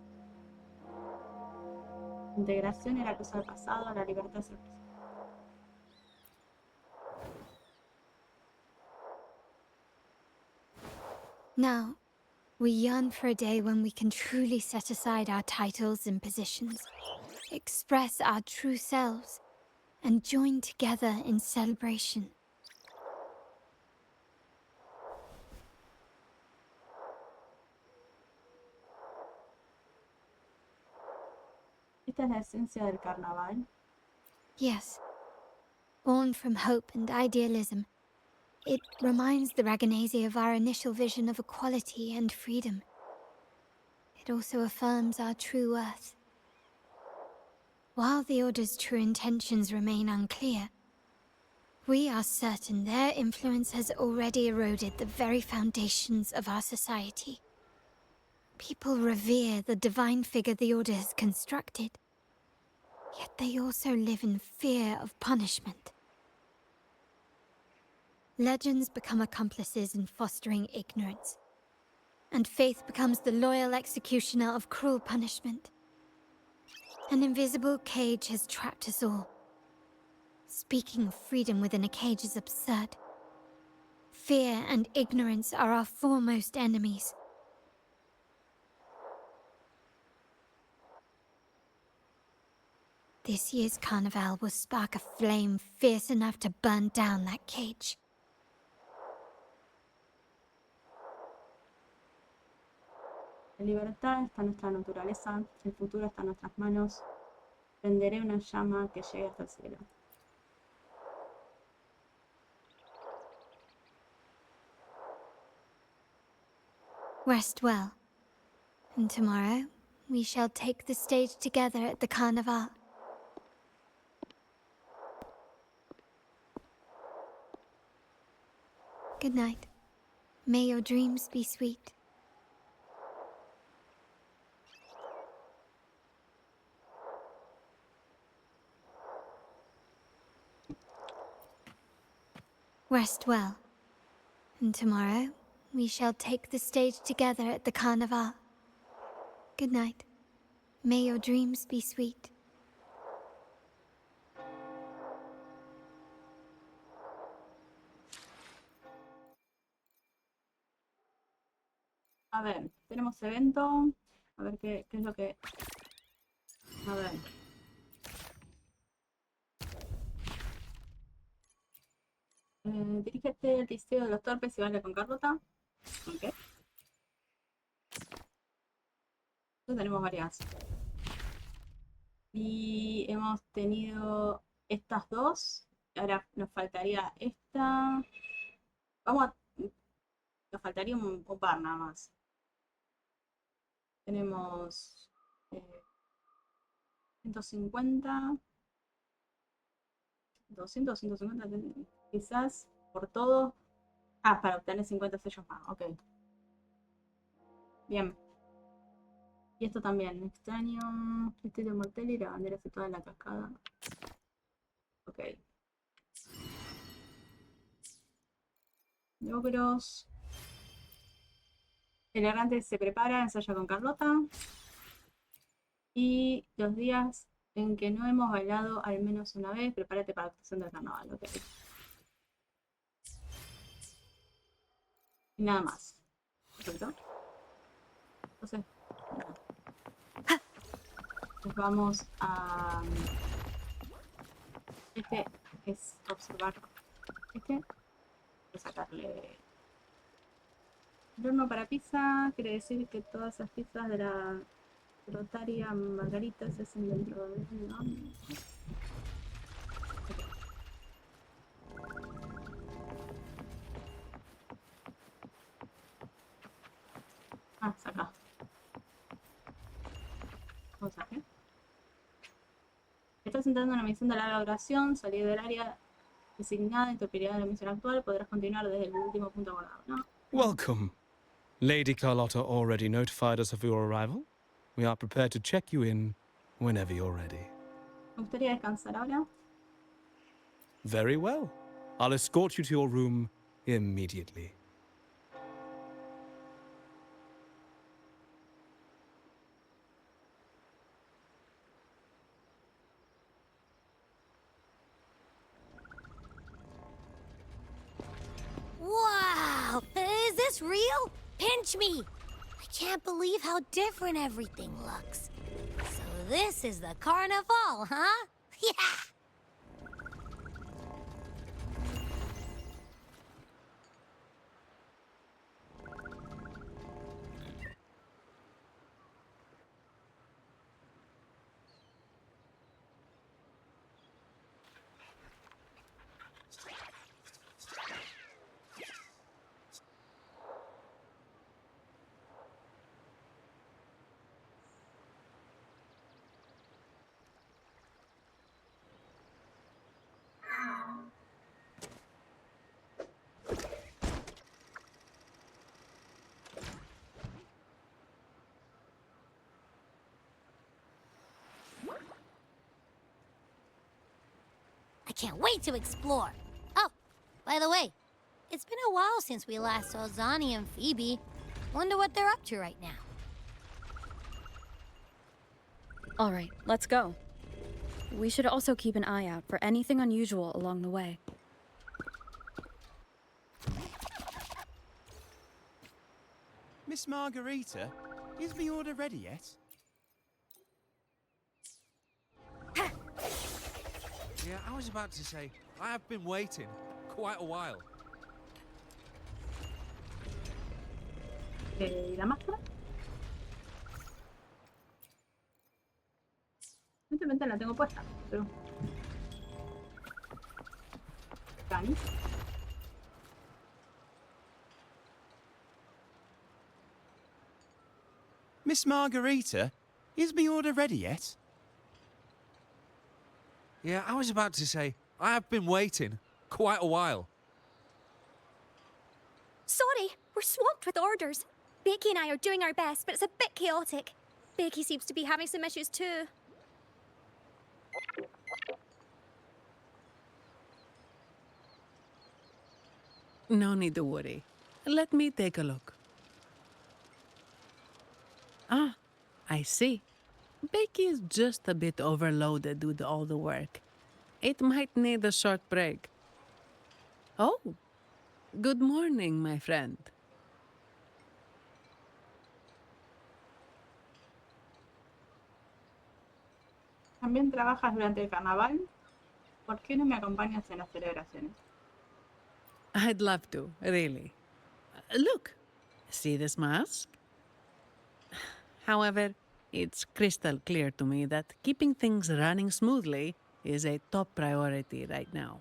Integración era cosa del pasado, la libertad es el presente. Now, we yearn for a day when we can truly set aside our titles and positions, express our true selves, and join together in celebration. Esta es la esencia del carnaval. Yes. Born from hope and idealism, it reminds the Raganazi of our initial vision of equality and freedom. It also affirms our true worth. While the Order's true intentions remain unclear, we are certain their influence has already eroded the very foundations of our society. People revere the divine figure the Order has constructed, yet they also live in fear of punishment. Legends become accomplices in fostering ignorance, and faith becomes the loyal executioner of cruel punishment. An invisible cage has trapped us all. Speaking of freedom within a cage is absurd. Fear and ignorance are our foremost enemies. This year's carnival will spark a flame fierce enough to burn down that cage. La libertad está en nuestra naturaleza, el futuro está en nuestras manos. Prenderé una llama que llegue hasta el cielo. Rest well. And tomorrow, we shall take the stage together at the carnival. Good night. May your dreams be sweet. Rest well. And tomorrow, we shall take the stage together at the carnival. Good night. May your dreams be sweet. A ver, tenemos evento. A ver qué es lo que... A ver. Dirígete al distrito de los torpes y baila con Carlota. Ok. Entonces tenemos varias. Y hemos tenido estas dos. Ahora nos faltaría esta. Nos faltaría un par nada más. Tenemos 150, 200, 150, quizás por todo. Ah, para obtener 50 sellos más, ok. Bien. Y esto también, extraño. Este de mortel y la bandera situada en la cascada. Ok. Logros. El errante se prepara, ensaya con Carlota. Y los días en que no hemos bailado al menos una vez, prepárate para la actuación del carnaval, ok. Y nada más. ¿Perfecto? Entonces, nos vamos a... Este es observar. Este es sacarle el horno para pizza. Quiere decir que todas esas pizzas de la rotaria margarita se hacen dentro de... ¿no? Okay. Ah, saca. Vamos a ver. Estás entrando en una misión de larga duración. Salir del área designada en tu prioridad de la misión actual. Podrás continuar desde el último punto guardado, ¿no? Welcome. Lady Carlotta already notified us of your arrival. We are prepared to check you in whenever you're ready. Me gustaría descansar ahora. Very well. I'll escort you to your room immediately. Wow! Is this real? Pinch me! I can't believe how different everything looks. So this is the carnival, huh? Yeah! I can't wait to explore. Oh, by the way, it's been a while since we last saw Zani and Phoebe. Wonder what they're up to right now. All right, let's go. We should also keep an eye out for anything unusual along the way. Miss Margarita, is the order ready yet? Yeah, I was about to say, I have been waiting quite a while. ¿Y la máscara? Evidentemente la tengo puesta, pero... ¿Canis? Miss Margarita, is my order ready yet? Yeah, I was about to say, I have been waiting quite a while. Sorry, we're swamped with orders. Becky and I are doing our best, but it's a bit chaotic. Becky seems to be having some issues too. No need to worry. Let me take a look. Ah, I see. Becky is just a bit overloaded with all the work. It might need a short break. Oh, good morning, my friend. También trabajas durante el carnaval. ¿Por qué no me acompañas en las celebraciones? I'd love to, really. Look, see this mask? However, it's crystal clear to me that keeping things running smoothly is a top priority right now.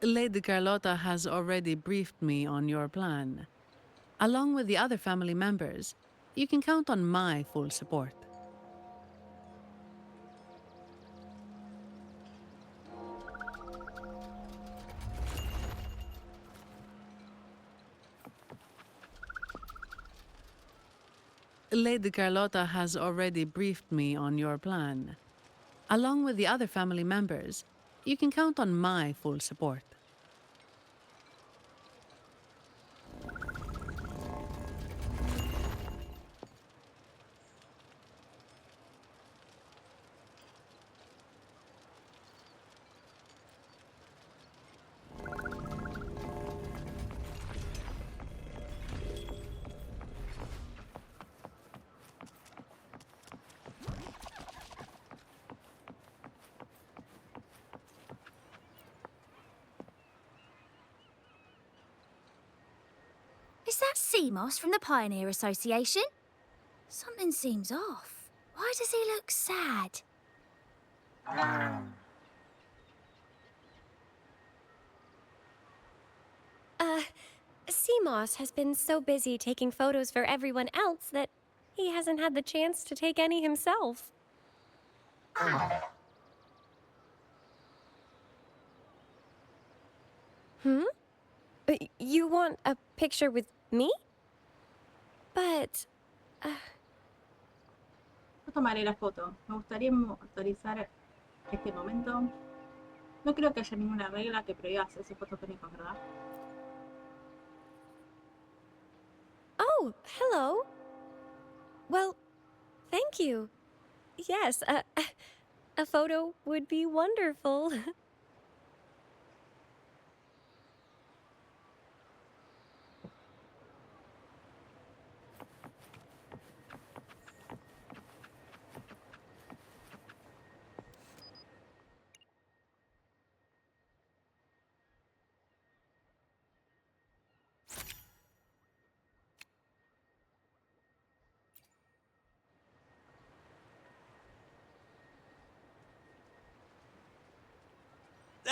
Lady Carlotta has already briefed me on your plan. Along with the other family members, you can count on my full support. Lady Carlotta has already briefed me on your plan. Along with the other family members, you can count on my full support. Is that Seguimos from the Pioneer Association? Something seems off. Why does he look sad? Seguimos has been so busy taking photos for everyone else that he hasn't had the chance to take any himself. Hmm? You want a picture with me? But... Yo tomaré la foto. Me gustaría autorizar este momento. No creo que haya ninguna regla que prohíba hacerse fotos con ¿verdad? Oh, hello. Well, thank you. Yes, a photo would be wonderful.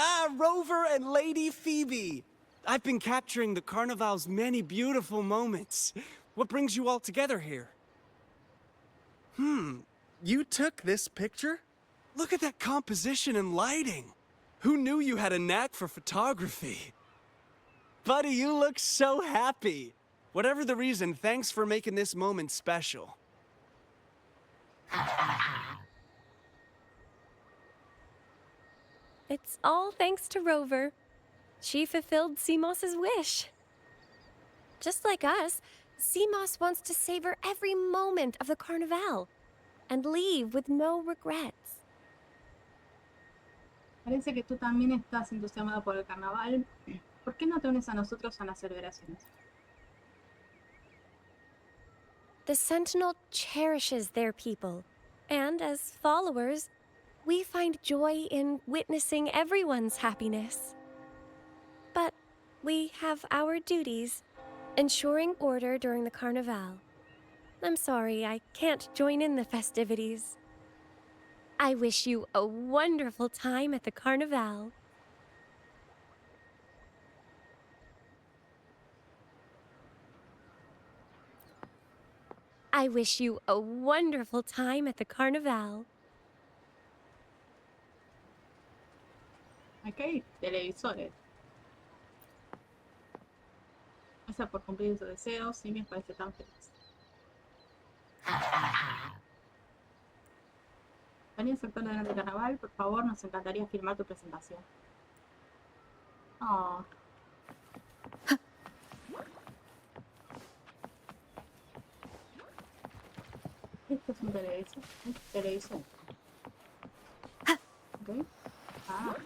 Ah, Rover and Lady Phoebe! I've been capturing the Carnival's many beautiful moments. What brings you all together here? You took this picture? Look at that composition and lighting. Who knew you had a knack for photography? Buddy, you look so happy. Whatever the reason, thanks for making this moment special. It's all thanks to Rover. She fulfilled Seguimos's wish. Just like us, Seguimos wants to savor every moment of the Carnival and leave with no regrets. Parece que tú también estás entusiasmado por el carnaval. ¿Por qué no te unes a nosotros a las celebraciones? The Sentinel cherishes their people, and as followers, we find joy in witnessing everyone's happiness. But we have our duties, ensuring order during the Carnival. I'm sorry, I can't join in the festivities. I wish you a wonderful time at the Carnival. I wish you a wonderful time at the carnival. Acá hay televisores. Gracias por cumplir sus deseos. Sí, me parece tan feliz. ¿Venís al sector delante del carnaval? Por favor, nos encantaría filmar tu presentación. Oh. Esto es un televisor. Un televisor. Ok. Ah.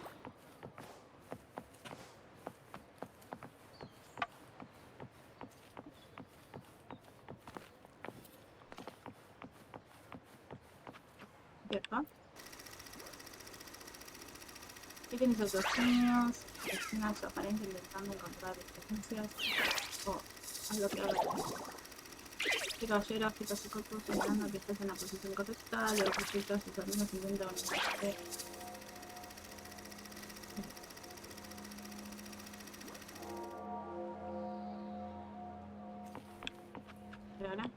¿Cierto? ¿Qué tienes otros niños? Escena su aparente intentando encontrar experiencias. Oh, haz lo que haga. Este caballero agita su cuerpo señalando que estás en la posición correcta. Luego respecto a sus alumnos intentan unirse. ¿Y ahora?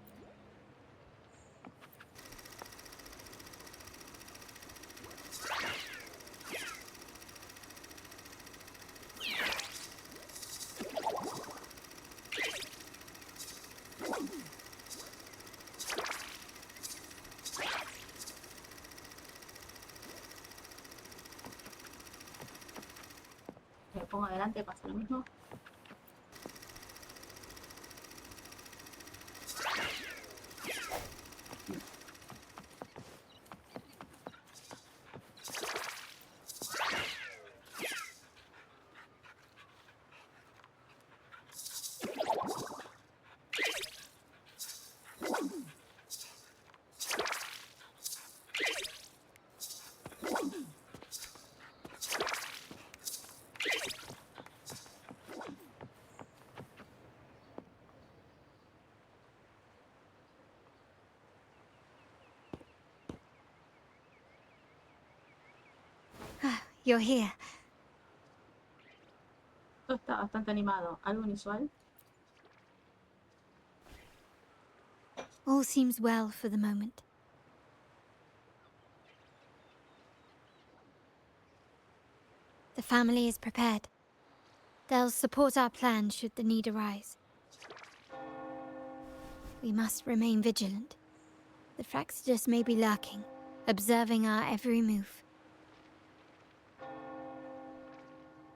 Me pongo adelante, pasa lo mismo. You're here. Todo está bastante animado. ¿Algo inusual? All seems well for the moment. The family is prepared. They'll support our plan should the need arise. We must remain vigilant. The Fraxidus may be lurking, observing our every move.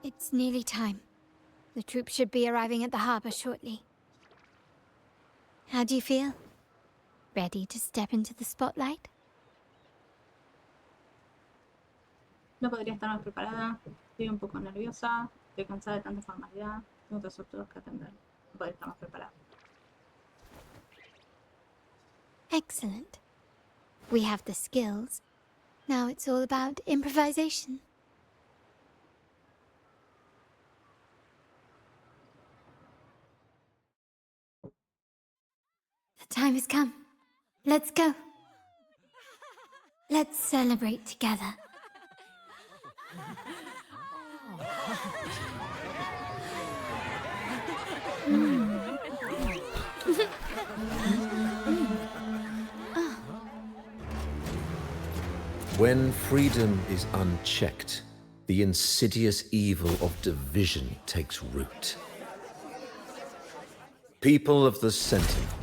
It's nearly time. The troops should be arriving at the harbor shortly. How do you feel? Ready to step into the spotlight? No podría estar más preparada. Estoy un poco nerviosa. Estoy cansada de tanta formalidad. Tengo otros asuntos que atender. No podría estar más preparada. Excellent. We have the skills. Now it's all about improvisation. The time has come. Let's go. Let's celebrate together. When freedom is unchecked, the insidious evil of division takes root. People of the Sentinel,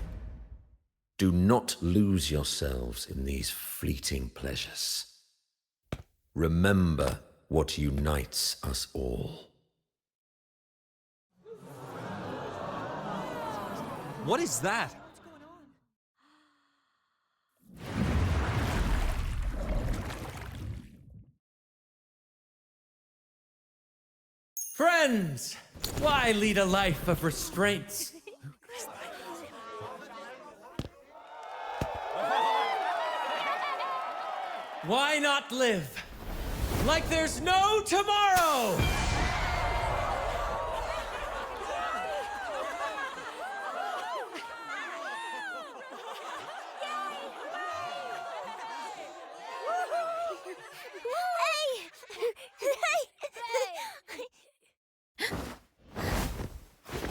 do not lose yourselves in these fleeting pleasures. Remember what unites us all. What is that? Friends, why lead a life of restraints? Why not live like there's no tomorrow?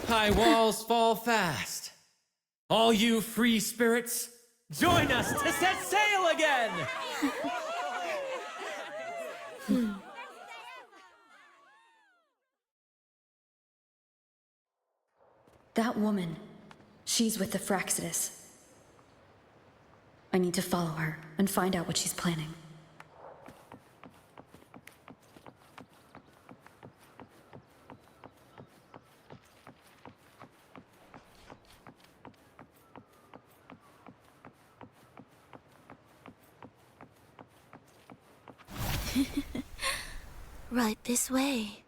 High walls fall fast. All you free spirits, Join us to set sail again! That woman, she's with the Fraxidus. I need to follow her and find out what she's planning. Right this way.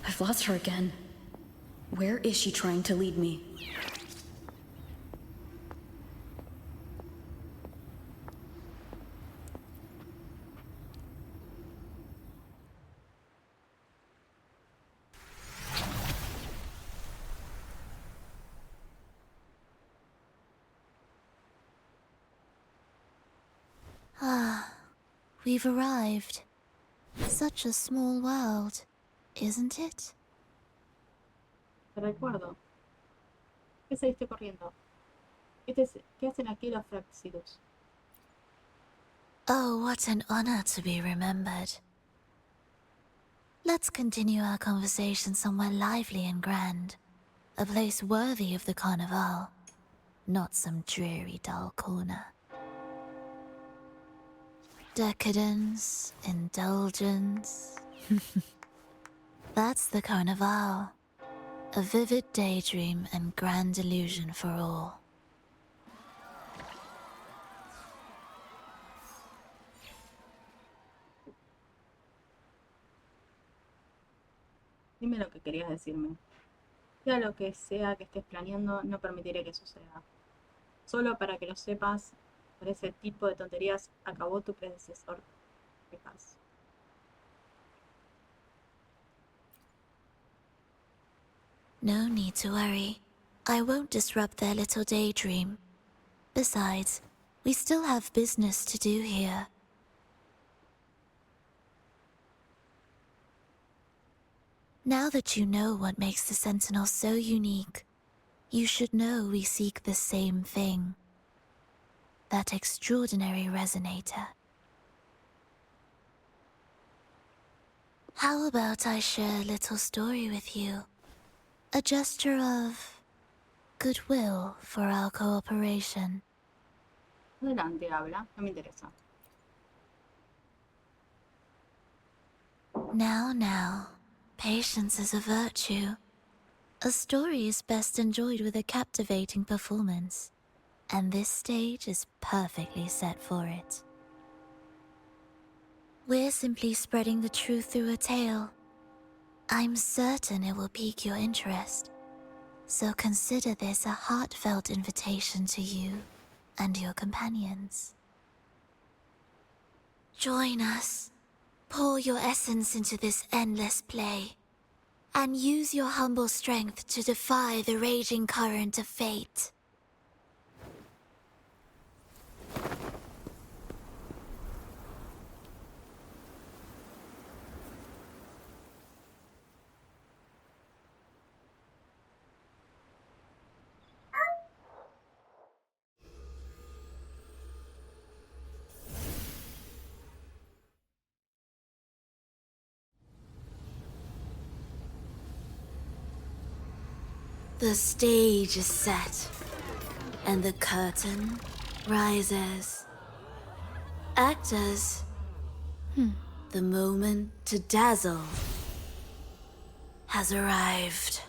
I've lost her again. Where is she trying to lead me? Ah, we've arrived. Such a small world, isn't it? Te recuerdo. ¿Qué saliste corriendo? ¿Qué hacen aquí los Fraxidus? Oh, what an honor to be remembered. Let's continue our conversation somewhere lively and grand. A place worthy of the Carnival. Not some dreary, dull corner. Decadence, indulgence. That's the Carnival. A vivid daydream and grand illusion for all. Dime lo que querías decirme. Sea lo que sea que estés planeando, no permitiré que suceda. Solo para que lo sepas, por ese tipo de tonterías acabó tu predecesor. Paz. No need to worry. I won't disrupt their little daydream. Besides, we still have business to do here. Now that you know what makes the Sentinel so unique, you should know we seek the same thing. That extraordinary resonator. How about I share a little story with you? A gesture of goodwill for our cooperation. Adelante, habla. No me interesa. Now. Patience is a virtue. A story is best enjoyed with a captivating performance. And this stage is perfectly set for it. We're simply spreading the truth through a tale. I'm certain it will pique your interest. So consider this a heartfelt invitation to you and your companions. Join us. Pour your essence into this endless play. And use your humble strength to defy the raging current of fate. The stage is set, and the curtain rises. Actors, the moment to dazzle has arrived.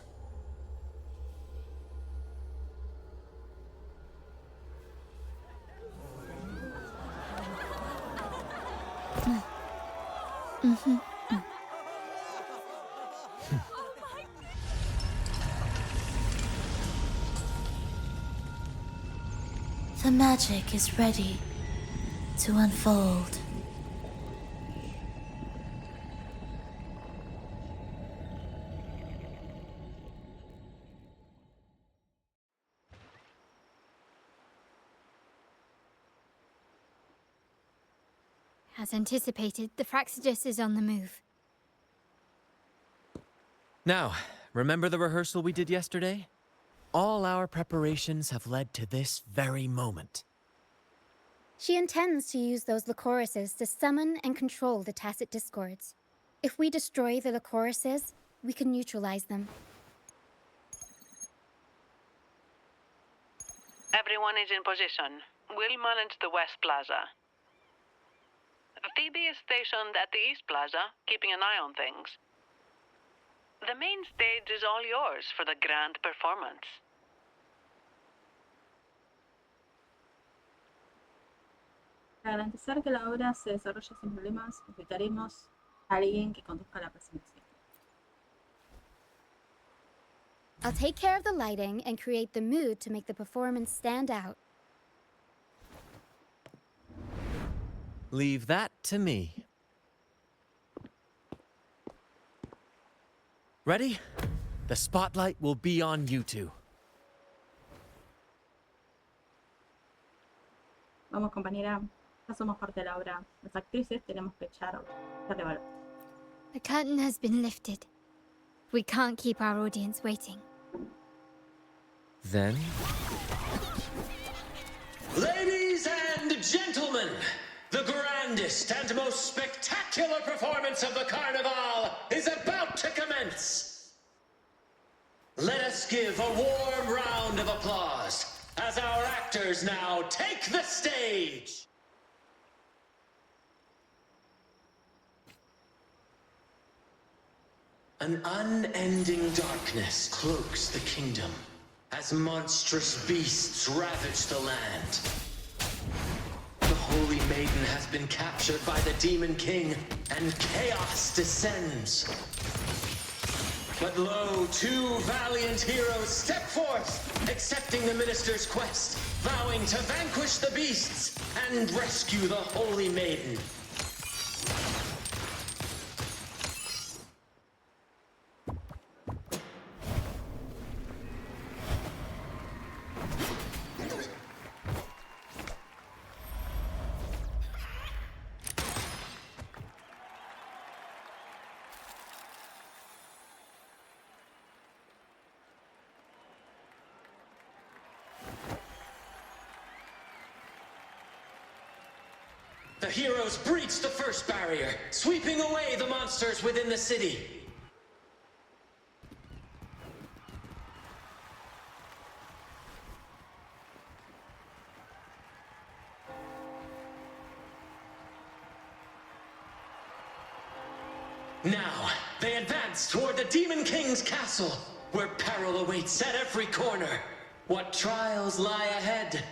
The magic is ready. to unfold. As anticipated, the Fraxidus is on the move. Now, remember the rehearsal we did yesterday? All our preparations have led to this very moment. She intends to use those Lycorises to summon and control the tacit discords. If we destroy the Lycorises, we can neutralize them. Everyone is in position. We'll manage the West Plaza. Phoebe is stationed at the East Plaza, keeping an eye on things. The main stage is all yours for the grand performance. Para garantizar que la obra se desarrolle sin problemas, necesitaremos a alguien que conduzca la presentación. I'll take care of the lighting and create the mood to make the performance stand out. Leave that to me. Ready? The spotlight will be on you two. Vamos, compañera. Ya somos parte de la obra. Las actrices tenemos que darle valor. The curtain has been lifted. We can't keep our audience waiting. Then... Ladies and gentlemen, the grandest and most spectacular performance of the Carnival is about to commence. Let us give a warm round of applause as our actors now take the stage. An unending darkness cloaks the kingdom as monstrous beasts ravage the land. The Holy Maiden has been captured by the Demon King, and chaos descends. But lo, two valiant heroes step forth, accepting the minister's quest, vowing to vanquish the beasts and rescue the Holy Maiden. The heroes breach the first barrier, sweeping away the monsters within the city. Now, they advance toward the Demon King's castle, where peril awaits at every corner. What trials lie ahead?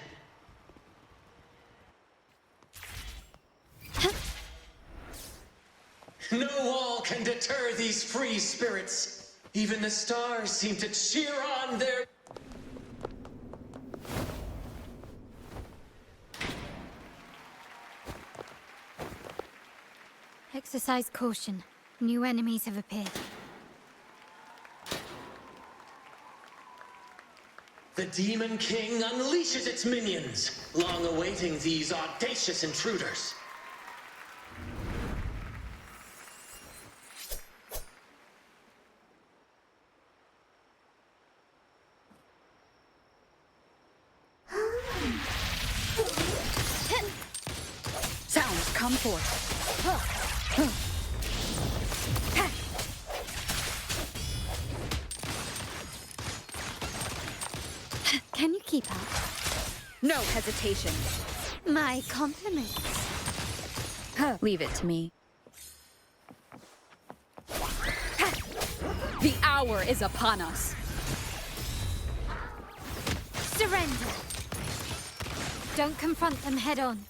No wall can deter these free spirits. Even the stars seem to cheer on their... Exercise caution. New enemies have appeared. The Demon King unleashes its minions, long awaiting these audacious intruders. Sounds, come forth. Can you keep up? No hesitation. My compliments. Leave it to me. The hour is upon us. Surrender. Don't confront them head on.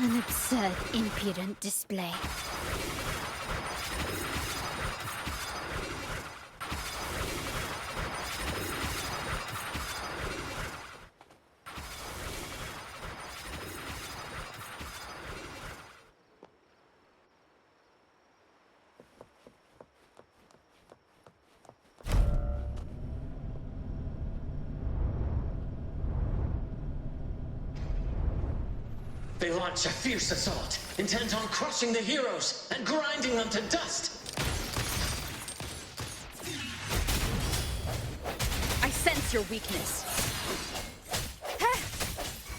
An absurd, impudent display. They launch a fierce assault, intent on crushing the heroes and grinding them to dust. I sense your weakness.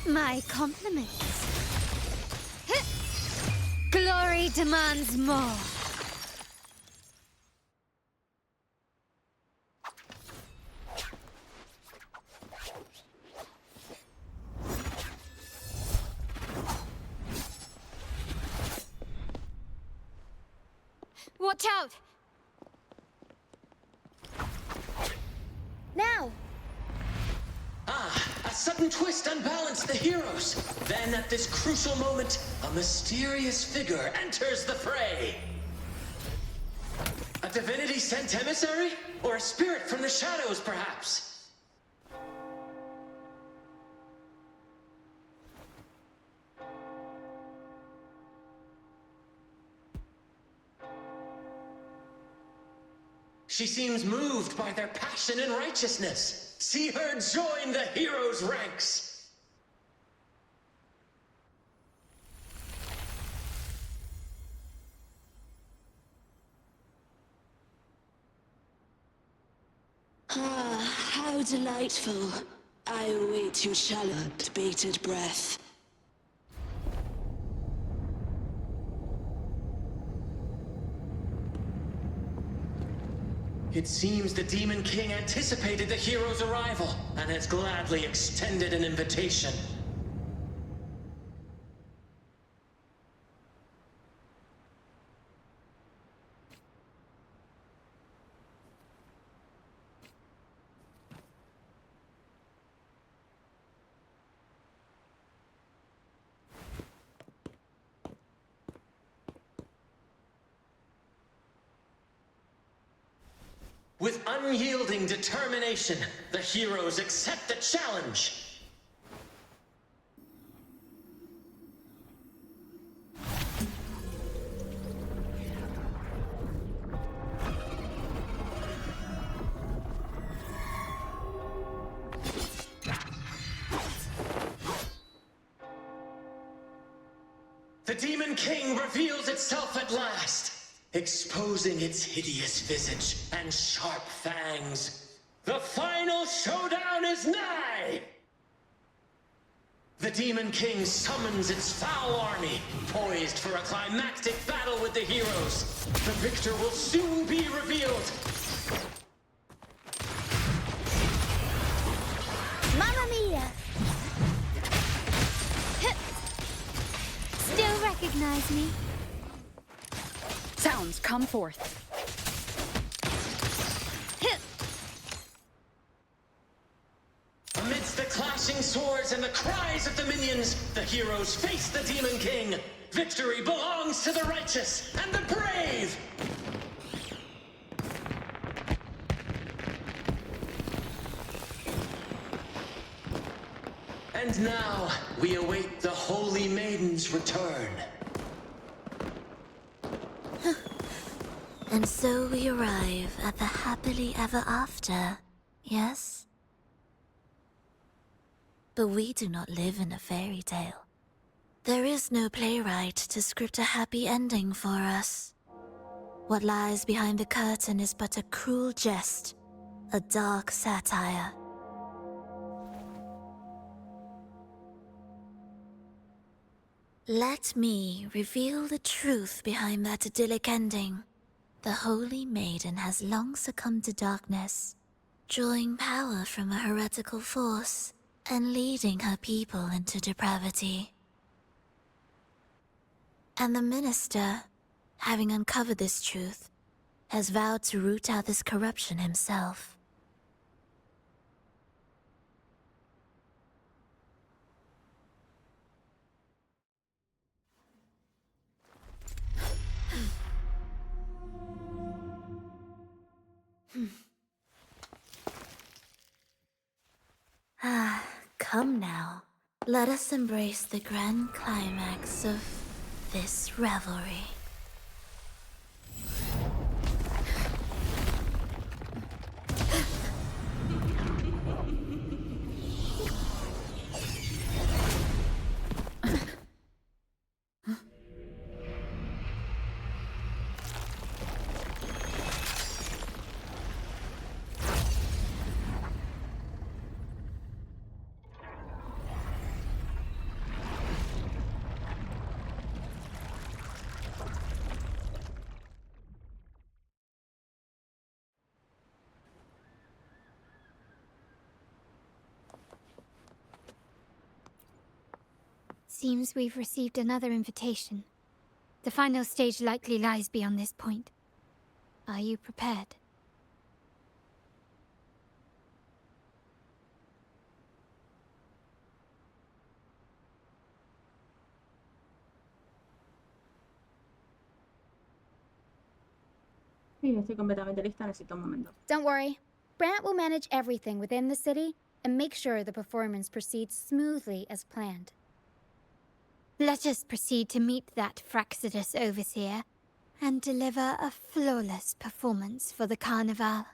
My compliments. Glory demands more. Watch out! Now! A sudden twist unbalanced the heroes. Then, at this crucial moment, a mysterious figure enters the fray. A divinity sent emissary? Or a spirit from the shadows, perhaps? She seems moved by their passion and righteousness. See her join the heroes' ranks. Ah, how delightful. I await your shallowed, bated breath. It seems the Demon King anticipated the hero's arrival and has gladly extended an invitation. With unyielding determination, the heroes accept the challenge. The Demon King reveals itself at last, exposing its hideous visage and sharp fangs. The final showdown is nigh! The Demon King summons its foul army, poised for a climactic battle with the heroes. The victor will soon be revealed. Mamma mia! Still recognize me? Sounds, come forth. Amidst the clashing swords and the cries of the minions, the heroes face the Demon King. Victory belongs to the righteous and the brave! And now, we await the Holy Maiden's return. And so we arrive at the happily ever after, yes? But we do not live in a fairy tale. There is no playwright to script a happy ending for us. What lies behind the curtain is but a cruel jest, a dark satire. Let me reveal the truth behind that idyllic ending. The Holy Maiden has long succumbed to darkness, drawing power from a heretical force and leading her people into depravity. And the minister, having uncovered this truth, has vowed to root out this corruption himself. Ah, come now. Let us embrace the grand climax of this revelry. Seems we've received another invitation. The final stage likely lies beyond this point. Are you prepared? Sí, estoy completamente lista, necesito un momento. Don't worry. Brant will manage everything within the city and make sure the performance proceeds smoothly as planned. Let us proceed to meet that Fraxidus overseer and deliver a flawless performance for the Carnival.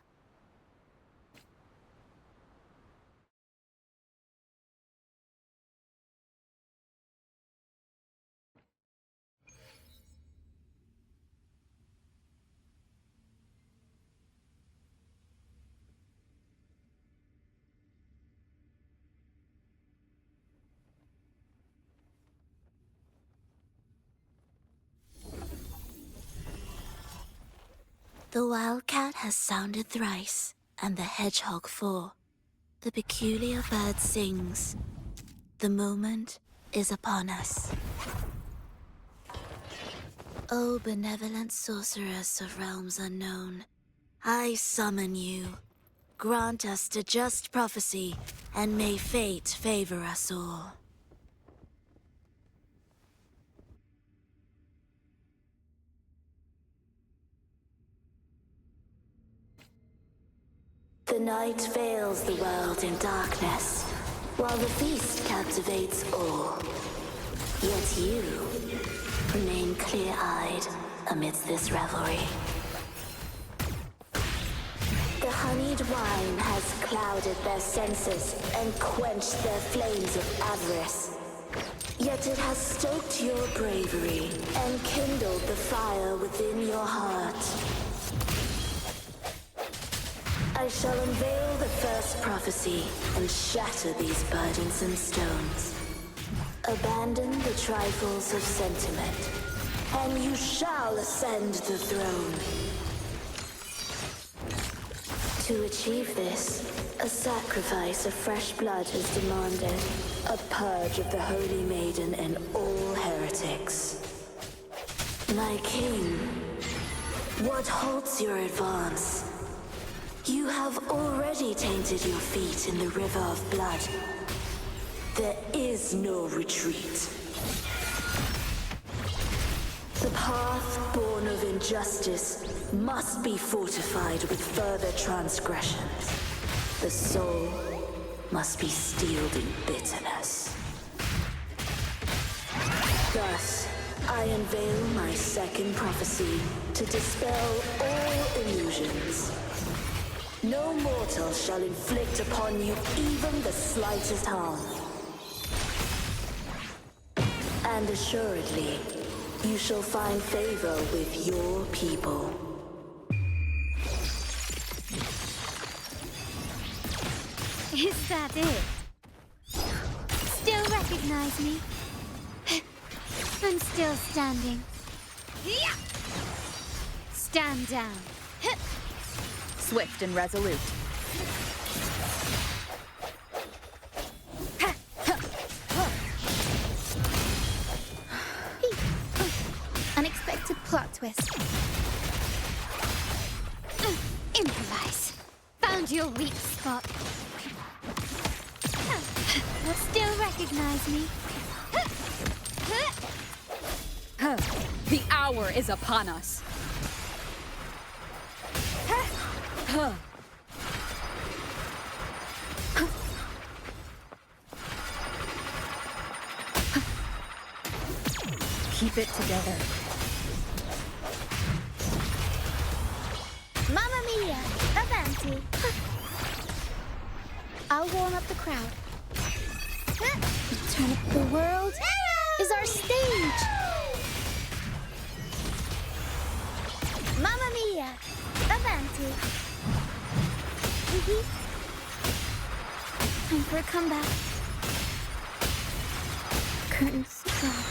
The wildcat has sounded thrice, and the hedgehog four. The peculiar bird sings. The moment is upon us. O benevolent sorceress of realms unknown, I summon you. Grant us a just prophecy, and may fate favor us all. The night veils the world in darkness, while the feast captivates all. Yet you remain clear-eyed amidst this revelry. The honeyed wine has clouded their senses and quenched their flames of avarice. Yet it has stoked your bravery and kindled the fire within your heart. I shall unveil the first prophecy and shatter these burdensome stones. Abandon the trifles of sentiment, and you shall ascend the throne. To achieve this, a sacrifice of fresh blood is demanded, a purge of the Holy Maiden and all heretics. My king, what halts your advance? You have already tainted your feet in the river of blood. There is no retreat. The path born of injustice must be fortified with further transgressions. The soul must be steeled in bitterness. Thus, I unveil my second prophecy to dispel all illusions. No mortal shall inflict upon you even the slightest harm. And assuredly, you shall find favor with your people. Is that it? Still recognize me? I'm still standing. Stand down. Swift and resolute. Unexpected plot twist. Improvise. Found your weak spot. Still recognize me? The hour is upon us. Keep it together. Mamma mia! Avanti! I'll warm up the crowd. Turn up the world is our stage! Mamma mia! Avanti! Time for a comeback. Curtains drawn.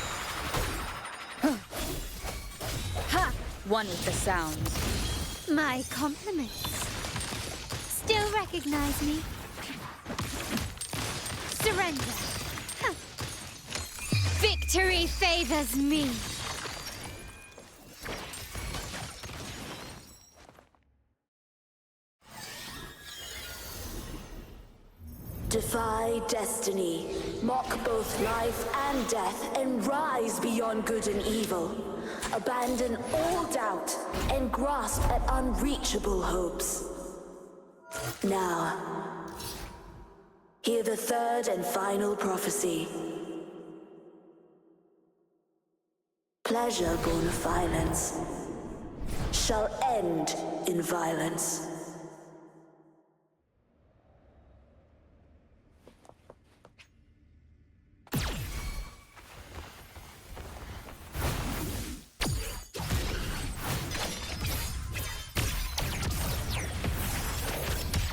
Ha! One with the sounds. My compliments. Still recognize me? Surrender. Huh. Victory favors me. Defy destiny, mock both life and death, and rise beyond good and evil. Abandon all doubt and grasp at unreachable hopes. Now, hear the third and final prophecy. Pleasure born of violence shall end in violence.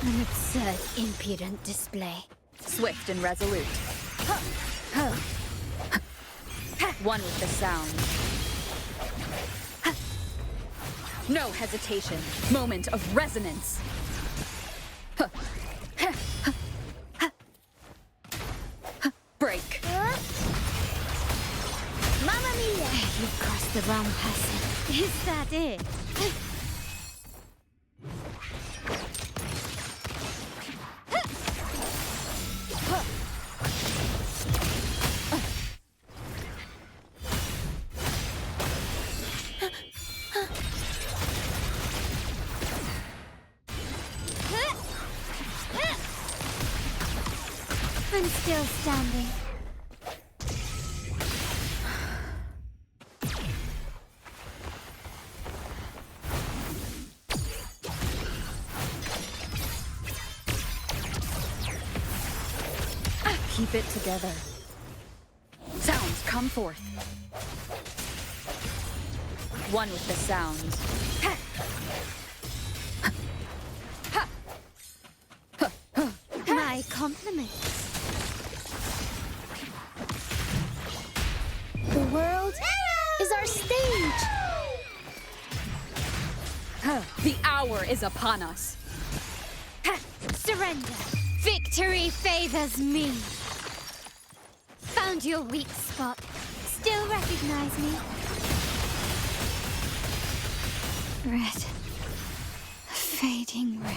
An absurd, impudent display. Swift and resolute. One with the sound. No hesitation. Moment of resonance. Break. Mamma mia! You've crossed the wrong person. Is that it? I'm still standing. Keep it together. Sounds come forth. One with the sounds. My compliments. The world is our stage. The hour is upon us. Surrender. Victory favors me. Found your weak spot. Still recognize me? Red. Fading red.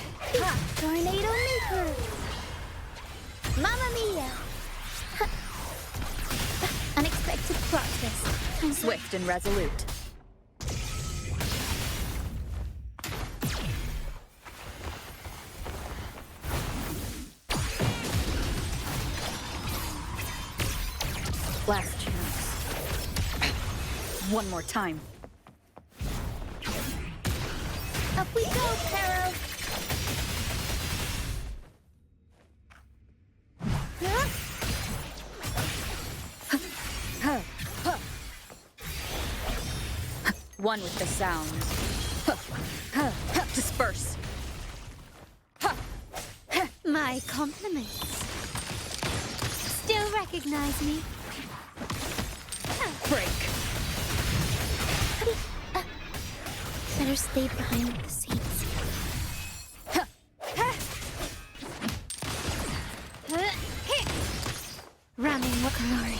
Tornado maker! Mamma mia! Unexpected plot twist. Swift and resolute. Last chance. One more time. Up we go, Pero! One with the sound. Disperse. My compliments. Still recognize me? Break. Better stay behind the scenes. Ramming what glory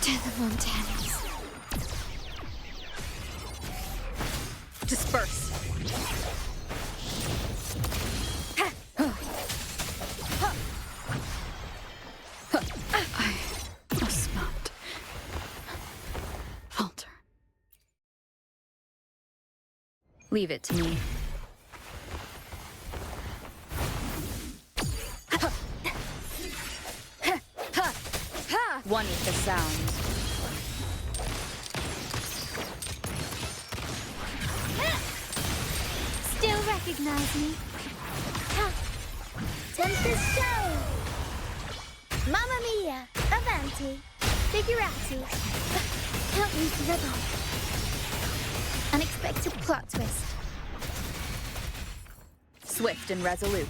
to the Montanas. Disperse. I must not falter. Leave it to me. One with the sound. recognize me? Tempest show! Mamma mia! Avanti! Figurati! Help me to rip off. Unexpected plot twist. Swift and resolute.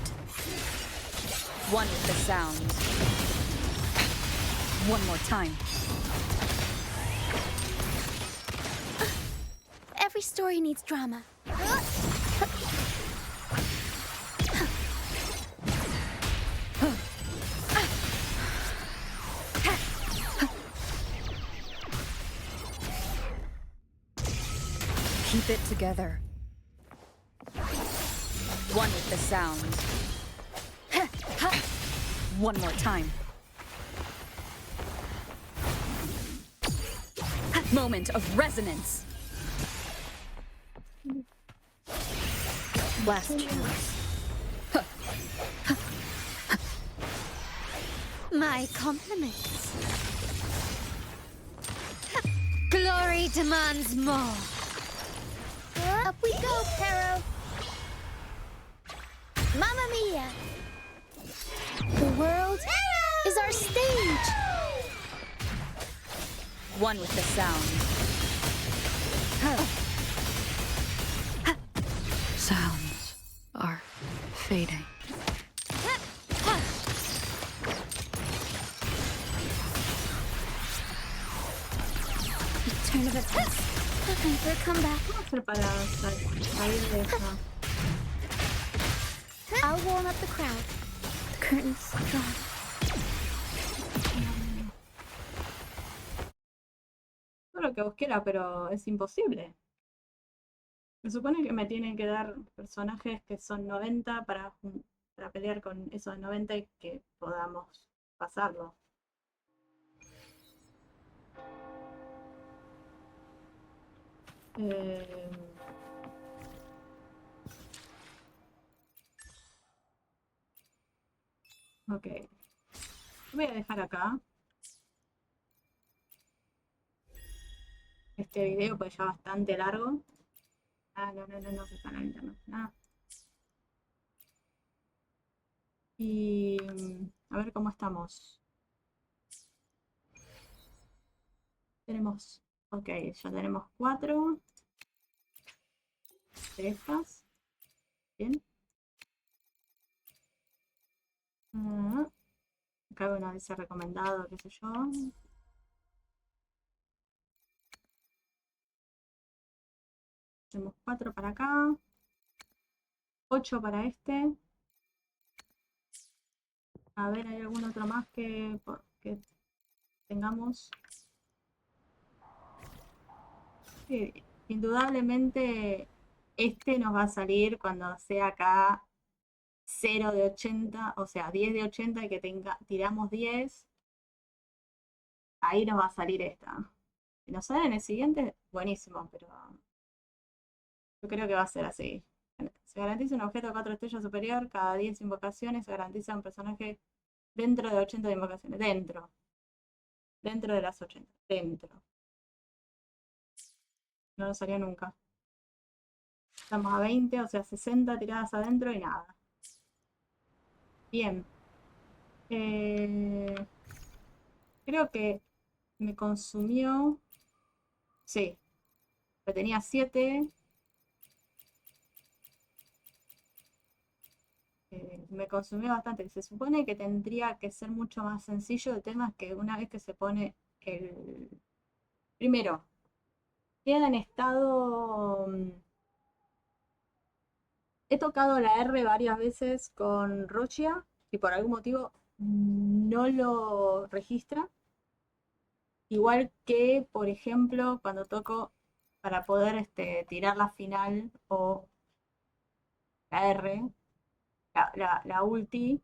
One with the sound. One more time. Every story needs drama. Keep it together. One with the sound. One more time. Moment of resonance. Last chance. My compliments. Glory demands more. Up we go, Pero! Mamma mia! The world is our stage! One with the sound. Sounds are fading. Turn of events. Looking for a comeback. ¿Cómo hacer para salir de esa? I'll warm up the crowd. The curtain's drawn. Todo lo que vos quieras, pero es imposible. Se supone que me tienen que dar personajes que son 90 para pelear con esos 90 y que podamos pasarlo. Ok. Voy a dejar acá este video, pues ya bastante largo. Ah, no, que está en el internet. Nada. Y a ver cómo estamos. Tenemos, ok, ya tenemos 4 de estas. Bien. Acá hay una de ese recomendado, qué sé yo. Tenemos 4 para acá. 8 para este. A ver, ¿hay algún otro más que tengamos? Sí, indudablemente este nos va a salir cuando sea acá 0 de 80, o sea 10 de 80 y que tiramos 10. Ahí nos va a salir esta. Si nos sale en el siguiente, buenísimo, pero yo creo que va a ser así. Se garantiza un objeto de 4 estrellas superior cada 10 invocaciones. Se garantiza un personaje dentro de 80 de invocaciones. Dentro de las 80. Dentro. No nos salió nunca. Estamos a 20, o sea 60 tiradas adentro y nada. Bien. Creo que me consumió. Sí. Pero tenía 7. Me consumió bastante. Se supone que tendría que ser mucho más sencillo. El tema es que una vez que se pone el... Primero, queda en estado... He tocado la R varias veces con Rochia y por algún motivo no lo registra. Igual que, por ejemplo, cuando toco para poder tirar la final o la R, la ulti,